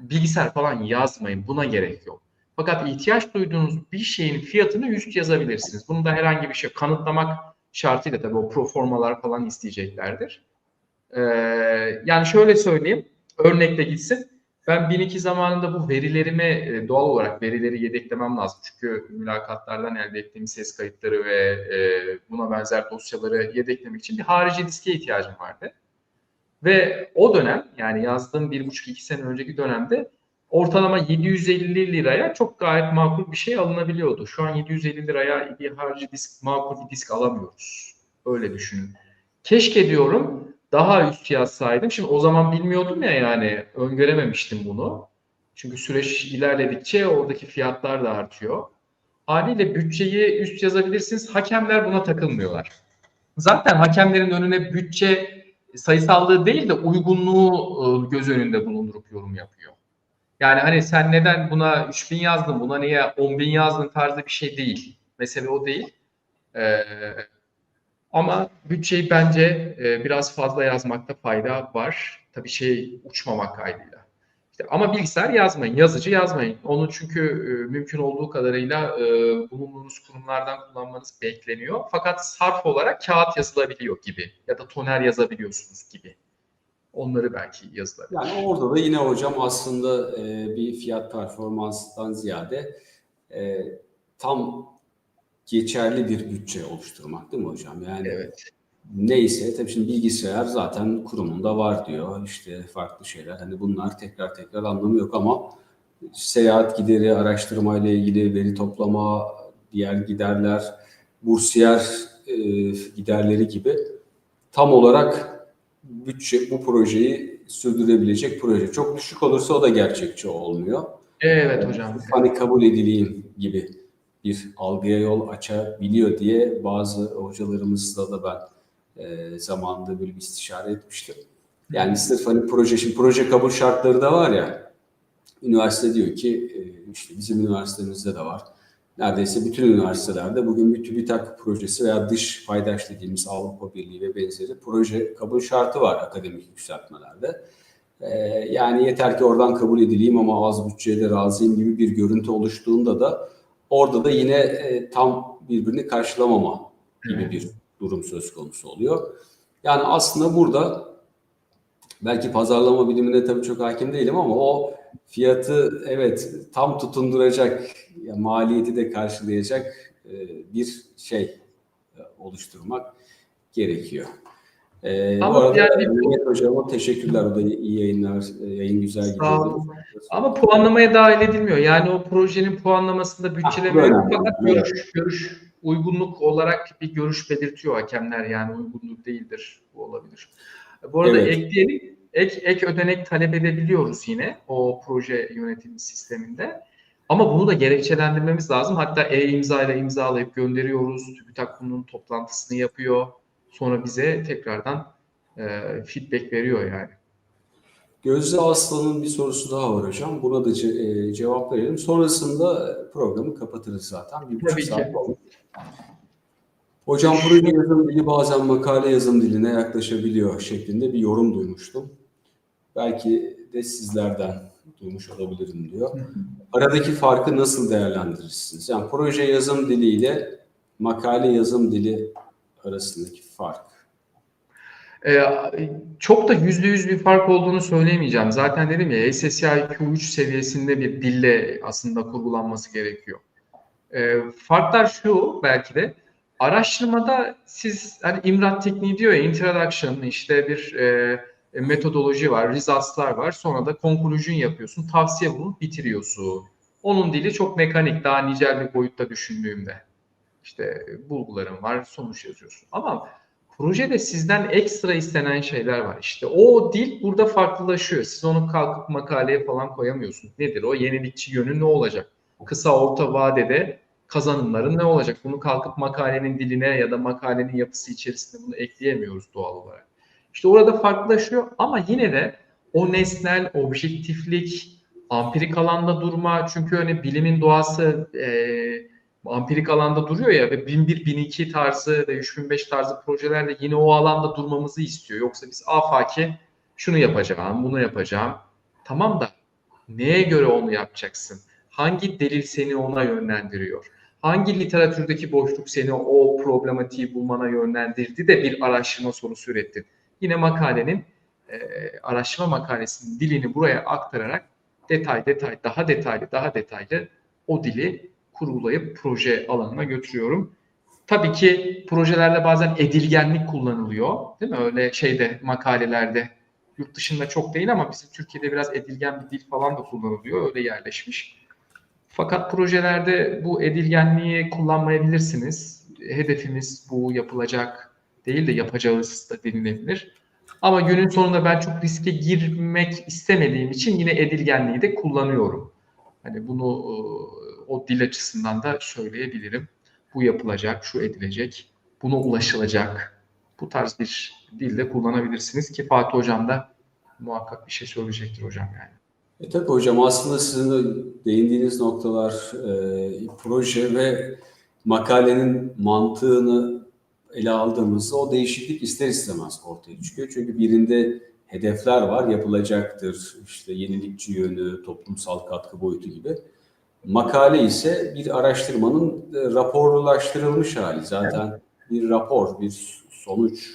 bilgisayar falan yazmayın. Buna gerek yok. Fakat ihtiyaç duyduğunuz bir şeyin fiyatını üst yazabilirsiniz. Bunu da herhangi bir şey kanıtlamak şartıyla tabii o proformalar falan isteyeceklerdir. Ee, Yani şöyle söyleyeyim, örnekle gitsin. Ben 1002 zamanında bu verilerimi doğal olarak verileri yedeklemem lazım. Çünkü mülakatlardan elde ettiğim ses kayıtları ve buna benzer dosyaları yedeklemek için bir harici diske ihtiyacım vardı. Ve o dönem yani yazdığım 1,5-2 sene önceki dönemde ortalama 750 liraya çok gayet makul bir şey alınabiliyordu. Şu an 750 liraya bir harici disk, makul bir disk alamıyoruz. Öyle düşünün. Keşke diyorum daha üst yazsaydım. Şimdi o zaman bilmiyordum ya yani öngörememiştim bunu. Çünkü süreç ilerledikçe oradaki fiyatlar da artıyor. Haliyle bütçeyi üst yazabilirsiniz. Hakemler buna takılmıyorlar. Zaten hakemlerin önüne bütçe sayısallığı değil de uygunluğu göz önünde bulundurup yorum yapıyor. Yani hani sen neden buna 3.000 yazdın, buna niye 10.000 yazdın tarzı bir şey değil. Mesele o değil. Ee, Ama bütçeyi bence biraz fazla yazmakta fayda var. Tabii şey uçmamak kaydıyla. İşte ama bilgisayar yazmayın, yazıcı yazmayın. Onu çünkü mümkün olduğu kadarıyla bulunduğunuz kurumlardan kullanmanız bekleniyor. Fakat sarf olarak kağıt yazılabiliyor gibi ya da toner yazabiliyorsunuz gibi. Onları belki yazılabilir. Yani orada da yine hocam aslında bir fiyat performanstan ziyade tam geçerli bir bütçe oluşturmak değil mi hocam? Yani Evet. neyse tabii şimdi bilgisayar zaten kurumunda var diyor. İşte farklı şeyler. Hani bunlar tekrar anlamı yok ama seyahat gideri, araştırma ile ilgili veri toplama, diğer giderler, bursiyer giderleri gibi tam olarak bütçe bu projeyi sürdürebilecek proje. Çok düşük olursa o da gerçekçi olmuyor. Evet hocam. Hani kabul edileyim gibi bir algıya yol açabiliyor diye bazı hocalarımızla da ben zamanında böyle bir istişare etmiştim. Yani sırf hani proje kabul şartları da var ya, üniversite diyor ki işte bizim üniversitemizde de var. Neredeyse bütün üniversitelerde bugün bir TÜBİTAK projesi veya dış paydaş dediğimiz Avrupa Birliği ve benzeri proje kabul şartı var akademik yükseltmelerde. Yani yeter ki oradan kabul edileyim ama az bütçeyle razıyım gibi bir görüntü oluştuğunda da orada da yine tam birbirini karşılamama gibi bir durum söz konusu oluyor. Yani aslında burada belki pazarlama bilimine tabii çok hakim değilim ama o fiyatı evet tam tutunduracak, maliyeti de karşılayacak bir şey oluşturmak gerekiyor. Bu Ama arada yani Mehmet Hocam'a teşekkürler. O da iyi yayınlar, yayın güzel sağ gidiyordu. olun. Ama puanlamaya dahil edilmiyor. Yani o projenin puanlamasında Bu bütçeleme yok. önemli. Fakat Evet. görüş uygunluk olarak bir görüş belirtiyor hakemler, yani uygunluk değildir, bu olabilir. Bu arada Evet. ekleyelim. Ek ödenek talep edebiliyoruz yine o proje yönetim sisteminde. Ama bunu da gerekçelendirmemiz lazım. Hatta e-imza ile imzalayıp gönderiyoruz. TÜBİTAK bunun toplantısını yapıyor. Sonra bize tekrardan feedback veriyor yani. Gözde Aslan'ın bir sorusu daha var hocam. Buna da cevap verelim. Sonrasında programı kapatırız zaten. 1,5 Tabii ki. saat oldu. Hocam proje yazım dili bazen makale yazım diline yaklaşabiliyor şeklinde bir yorum duymuştum. Belki de sizlerden duymuş olabilirim diyor. Aradaki farkı nasıl değerlendirirsiniz? Yani proje yazım dili ile makale yazım dili arasındaki fark. Ee, Çok da %100 bir fark olduğunu söyleyemeyeceğim. Zaten dedim ya, SSCI Q3 seviyesinde bir dille aslında kurgulanması gerekiyor. Farklar şu belki de, araştırmada siz hani İmrat tekniği diyor ya, introduction, işte bir metodoloji var, results'lar var, sonra da conclusion yapıyorsun, tavsiye bulunup bitiriyorsun. Onun dili çok mekanik, daha nicel bir boyutta düşündüğümde. İşte bulgularım var, sonuç yazıyorsun. Ama projede sizden ekstra istenen şeyler var. İşte o dil burada farklılaşıyor. Siz onu kalkıp makaleye falan koyamıyorsunuz. Nedir o? Yenilikçi yönü ne olacak? Kısa orta vadede kazanımların ne olacak? Bunu kalkıp makalenin diline ya da makalenin yapısı içerisinde bunu ekleyemiyoruz doğal olarak. İşte orada farklılaşıyor ama yine de o nesnel objektiflik, ampirik alanda durma, çünkü hani bilimin doğası ampirik alanda duruyor ya, ve 1001, 1002 tarzı ve 3005 tarzı projelerle yine o alanda durmamızı istiyor. Yoksa biz afaki şunu yapacağım, bunu yapacağım. Tamam da neye göre onu yapacaksın? Hangi delil seni ona yönlendiriyor? Hangi literatürdeki boşluk seni o problematiği bulmana yönlendirdi de bir araştırma sorusu ürettin? Yine makalenin araştırma makalesinin dilini buraya aktararak daha detaylı o dili kurgulayıp proje alanına götürüyorum. Tabii ki projelerde bazen edilgenlik kullanılıyor, değil mi? Öyle şeyde, makalelerde, yurt dışında çok değil ama bizim Türkiye'de biraz edilgen bir dil falan da kullanılıyor, öyle yerleşmiş. Fakat projelerde bu edilgenliği kullanmayabilirsiniz. Hedefimiz bu yapılacak değil de yapacağız da denilebilir. Ama günün sonunda ben çok riske girmek istemediğim için yine edilgenliği de kullanıyorum. Hani bunu o dil açısından da söyleyebilirim. Bu yapılacak, şu edilecek, buna ulaşılacak. Bu tarz bir dilde kullanabilirsiniz ki Fatih Hocam da muhakkak bir şey söyleyecektir hocam yani. Tabii hocam, aslında sizin de değindiğiniz noktalar proje ve makalenin mantığını ele aldığımızda o değişiklik ister istemez ortaya çıkıyor. Çünkü birinde hedefler var, yapılacaktır, işte yenilikçi yönü, toplumsal katkı boyutu gibi. Makale ise bir araştırmanın raporlaştırılmış hali. Zaten bir rapor, bir sonuç,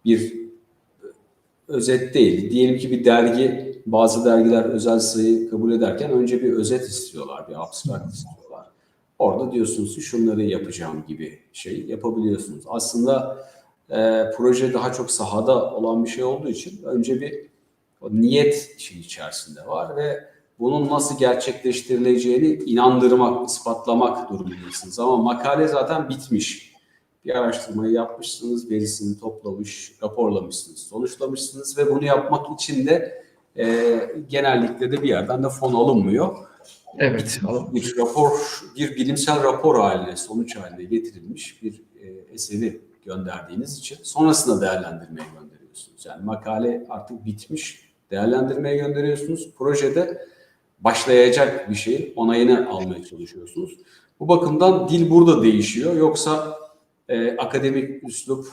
bir özet değil. Diyelim ki bir dergi, bazı dergiler özel sayı kabul ederken önce bir özet istiyorlar, bir abstrakt istiyorlar. Orada diyorsunuz ki şunları yapacağım gibi şey yapabiliyorsunuz. Aslında proje daha çok sahada olan bir şey olduğu için önce bir o niyet işin içerisinde var ve bunun nasıl gerçekleştirileceğini inandırmak, ispatlamak durumundasınız. Ama makale zaten bitmiş. Bir araştırmayı yapmışsınız, verisini toplamış, raporlamışsınız, sonuçlamışsınız ve bunu yapmak için de genellikle de bir yerden de fon alınmıyor. Evet, alalım. bir rapor, bir bilimsel rapor haline, sonuç haline getirilmiş bir eseri gönderdiğiniz için sonrasında değerlendirmeye gönderiyorsunuz. Yani makale artık bitmiş, değerlendirmeye gönderiyorsunuz. Projede başlayacak bir şeyin onayını almaya çalışıyorsunuz. Bu bakımdan dil burada değişiyor. Yoksa akademik üslup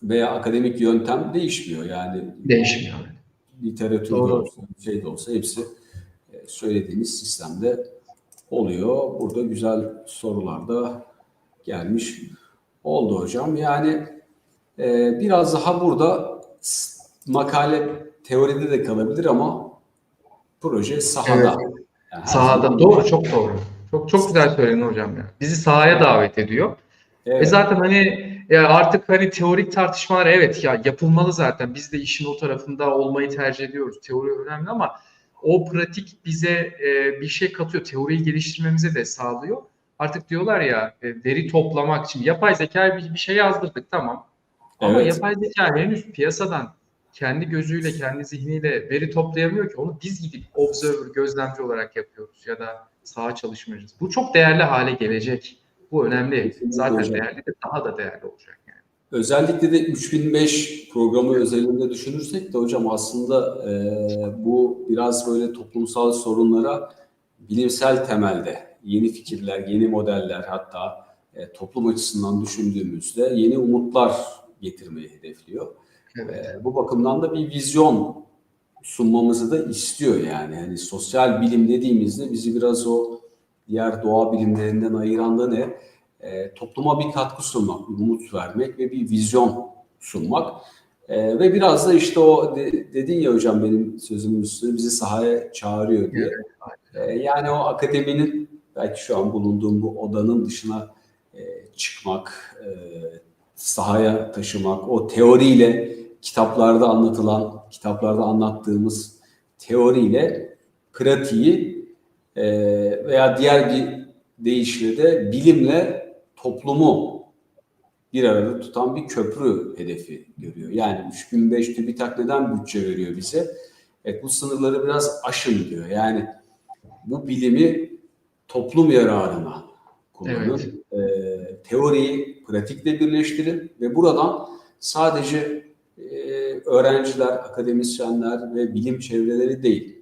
veya akademik yöntem değişmiyor. Yani Değişmiyor. literatürde Doğru. olsa, şeyde olsa hepsi söylediğiniz sistemde oluyor. Burada güzel sorular da gelmiş oldu hocam. Yani biraz daha burada makale teoride de kalabilir ama proje Evet. sahada. Yani her Sahada. zaman Doğru, çok doğru. Çok çok güzel söyledin hocam ya. Bizi sahaya davet ediyor. evet, Zaten hani ya artık hani teorik tartışmalar evet ya yapılmalı zaten. Biz de işin o tarafında olmayı tercih ediyoruz. Teori önemli ama o pratik bize bir şey katıyor. Teoriyi geliştirmemize de sağlıyor. Artık diyorlar ya veri toplamak için yapay zekaya bir şey yazdırdık tamam. Ama evet, yapay zeka henüz piyasadan kendi gözüyle, kendi zihniyle veri toplayamıyor ki. Onu biz gidip observer, gözlemci olarak yapıyoruz ya da saha çalışmacısı. Bu çok değerli hale gelecek. Bu önemli. kesinlikle Zaten hocam. değerli de daha da değerli olacak yani. Özellikle de 3005 programı özelinde düşünürsek de hocam aslında bu biraz böyle toplumsal sorunlara bilimsel temelde yeni fikirler, yeni modeller hatta toplum açısından düşündüğümüzde yeni umutlar getirmeyi hedefliyor. Evet. Bu bakımdan da bir vizyon sunmamızı da istiyor yani. Yani sosyal bilim dediğimizde bizi biraz o diğer doğa bilimlerinden ayıran da ne? Topluma bir katkı sunmak, bir umut vermek ve bir vizyon sunmak. Ve biraz da işte o dedin ya hocam benim sözümün üstüne bizi sahaya çağırıyor Evet. diye. Yani o akademinin belki şu an bulunduğum bu odanın dışına çıkmak, sahaya taşımak, o teoriyle kitaplarda anlatılan, kitaplarda anlattığımız teoriyle pratiği veya diğer bir deyişle de bilimle toplumu bir arada tutan bir köprü hedefi görüyor. Yani 3005 TÜBİTAK neden bütçe veriyor bize? Evet, bu sınırları biraz aşın diyor. Yani bu bilimi toplum yararına Evet. kullanın. Teoriyi pratikle birleştirin ve buradan sadece öğrenciler, akademisyenler ve bilim çevreleri değil,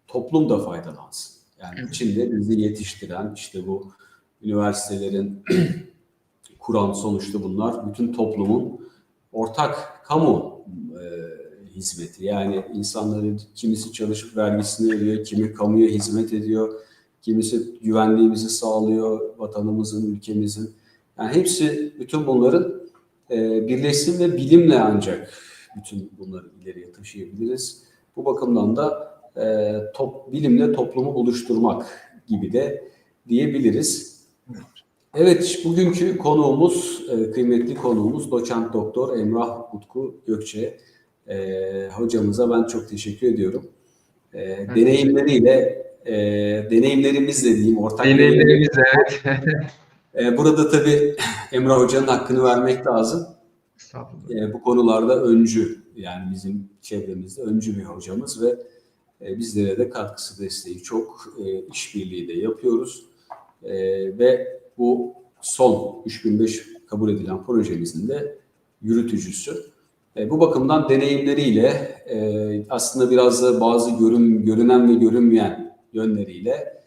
toplum da faydalansın. Yani Evet. içinde bizi yetiştiren, işte bu üniversitelerin kuran sonuçta bunlar bütün toplumun ortak kamu hizmeti. Yani insanların kimisi çalışıp vergisini ödüyor, kimi kamuya hizmet ediyor, kimisi güvenliğimizi sağlıyor, vatanımızın, ülkemizin. Yani hepsi, bütün bunların birleşsin ve bilimle ancak bütün bunları ileriye taşıyabiliriz. Bu bakımdan da bilimle toplumu buluşturmak gibi de diyebiliriz. Evet, bugünkü konuğumuz, kıymetli konuğumuz Doçent Doktor Emrah Utku Gökçe. Hocamıza ben çok teşekkür ediyorum. Ben teşekkür ederim. Deneyimleriyle, deneyimlerimizle diyeyim, ortak deneyimler. Deneyimlerimiz evet. Burada tabii Emrah Hoca'nın hakkını vermek lazım. Estağfurullah. Bu konularda öncü, yani bizim çevremizde öncü bir hocamız ve bizlere de katkısı, desteği çok, işbirliği de yapıyoruz. Ve bu son 3005 kabul edilen projemizin de yürütücüsü. Bu bakımdan deneyimleriyle aslında biraz da bazı görünen ve görünmeyen yönleriyle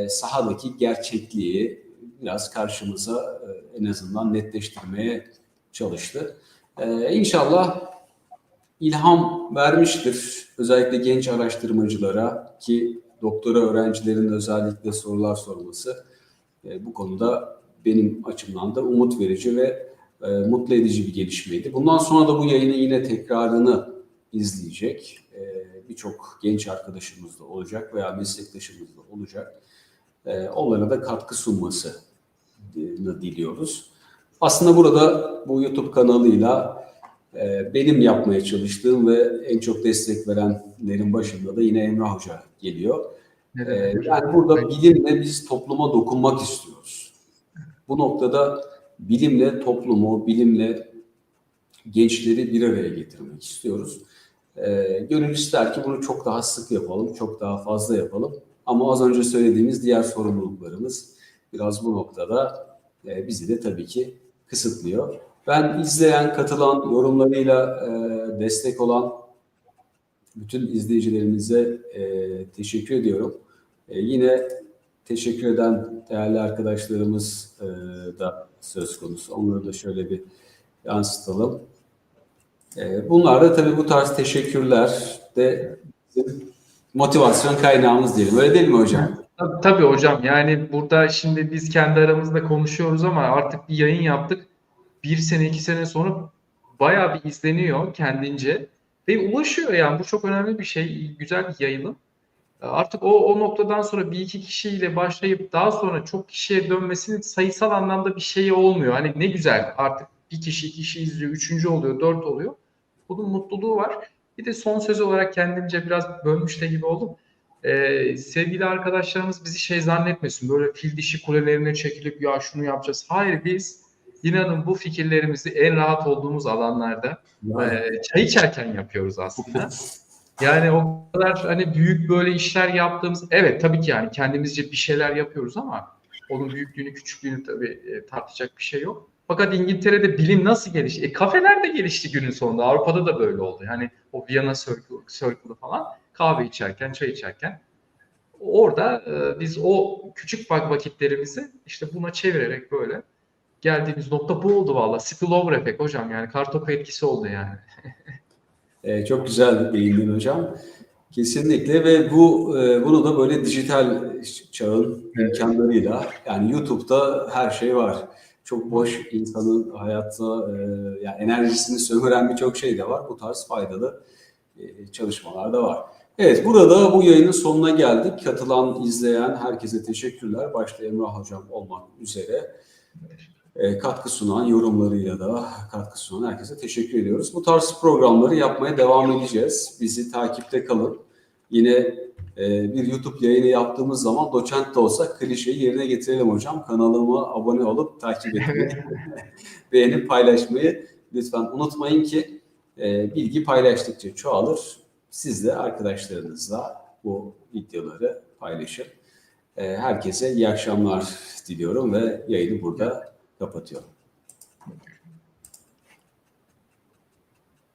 sahadaki gerçekliği biraz karşımıza en azından netleştirmeye çalıştı. İnşallah ilham vermiştir. Özellikle genç araştırmacılara ki doktora öğrencilerin özellikle sorular sorması bu konuda benim açımdan da umut verici ve mutlu edici bir gelişmeydi. Bundan sonra da bu yayını yine tekrarını izleyecek birçok genç arkadaşımız da olacak veya meslektaşımız da olacak. Onlara da katkı sunmasını diliyoruz. Aslında burada bu YouTube kanalıyla benim yapmaya çalıştığım ve en çok destek verenlerin başında da yine Emrah Hoca geliyor. Ne demek hocam? Yani burada bilimle biz topluma dokunmak istiyoruz. Bu noktada bilimle toplumu, bilimle gençleri bir araya getirmek istiyoruz. Gönül ister ki bunu çok daha sık yapalım, çok daha fazla yapalım. Ama az önce söylediğimiz diğer sorumluluklarımız biraz bu noktada bizi de tabii ki kısıtlıyor. Ben izleyen, katılan, yorumlarıyla destek olan bütün izleyicilerimize teşekkür ediyorum. Yine teşekkür eden değerli arkadaşlarımız da söz konusu. Onları da şöyle bir yansıtalım. Bunlar da tabii bu tarz teşekkürler de bizim motivasyon kaynağımız diyelim. Öyle değil mi hocam? Tabii hocam, yani burada şimdi biz kendi aramızda konuşuyoruz ama artık bir yayın yaptık. 1 sene 2 sene sonra bayağı bir izleniyor kendince ve ulaşıyor, yani bu çok önemli bir şey, güzel bir yayılım. Artık o noktadan sonra bir iki kişiyle başlayıp daha sonra çok kişiye dönmesinin sayısal anlamda bir şeyi olmuyor. Hani ne güzel, artık bir kişi, iki kişi izliyor, üçüncü oluyor, dört oluyor. Bunun mutluluğu var. Bir de son söz olarak kendimce biraz bölmüş de gibi oldum. Sevgili arkadaşlarımız bizi şey zannetmesin, böyle fil dişi kulelerine çekilip ya şunu yapacağız. Hayır, biz inanın bu fikirlerimizi en rahat olduğumuz alanlarda çay içerken yapıyoruz aslında. Yani o kadar hani büyük böyle işler yaptığımız, evet tabii ki yani kendimizce bir şeyler yapıyoruz ama onun büyüklüğünü küçüklüğünü tabii tartacak bir şey yok. Fakat İngiltere'de bilim nasıl gelişti? Kafeler de gelişti günün sonunda. Avrupa'da da böyle oldu. Yani o Viyana Circle'ı falan, kahve içerken, çay içerken orada biz o küçük vakitlerimizi işte buna çevirerek böyle geldiğimiz nokta bu oldu valla. Spillover efekt hocam, yani kartopu etkisi oldu yani. Çok güzel değindin hocam. Kesinlikle ve bunu da böyle dijital çağın imkanlarıyla, yani YouTube'da her şey var. Çok boş insanın hayatta yani enerjisini sömüren birçok şey de var. Bu tarz faydalı çalışmalar da var. Evet, burada bu yayının sonuna geldik. Katılan, izleyen herkese teşekkürler. Başta Emrah hocam olmak üzere. Katkı sunan, yorumlarıyla da katkı sunan herkese teşekkür ediyoruz. Bu tarz programları yapmaya devam edeceğiz. Bizi takipte kalın. Yine bir YouTube yayını yaptığımız zaman doçent de olsa klişeyi yerine getirelim hocam. Kanalıma abone olup takip etmeyi, beğenip paylaşmayı lütfen unutmayın ki bilgi paylaştıkça çoğalır. Siz de arkadaşlarınızla bu videoları paylaşın. Herkese iyi akşamlar diliyorum ve yayını burada kapatıyorum.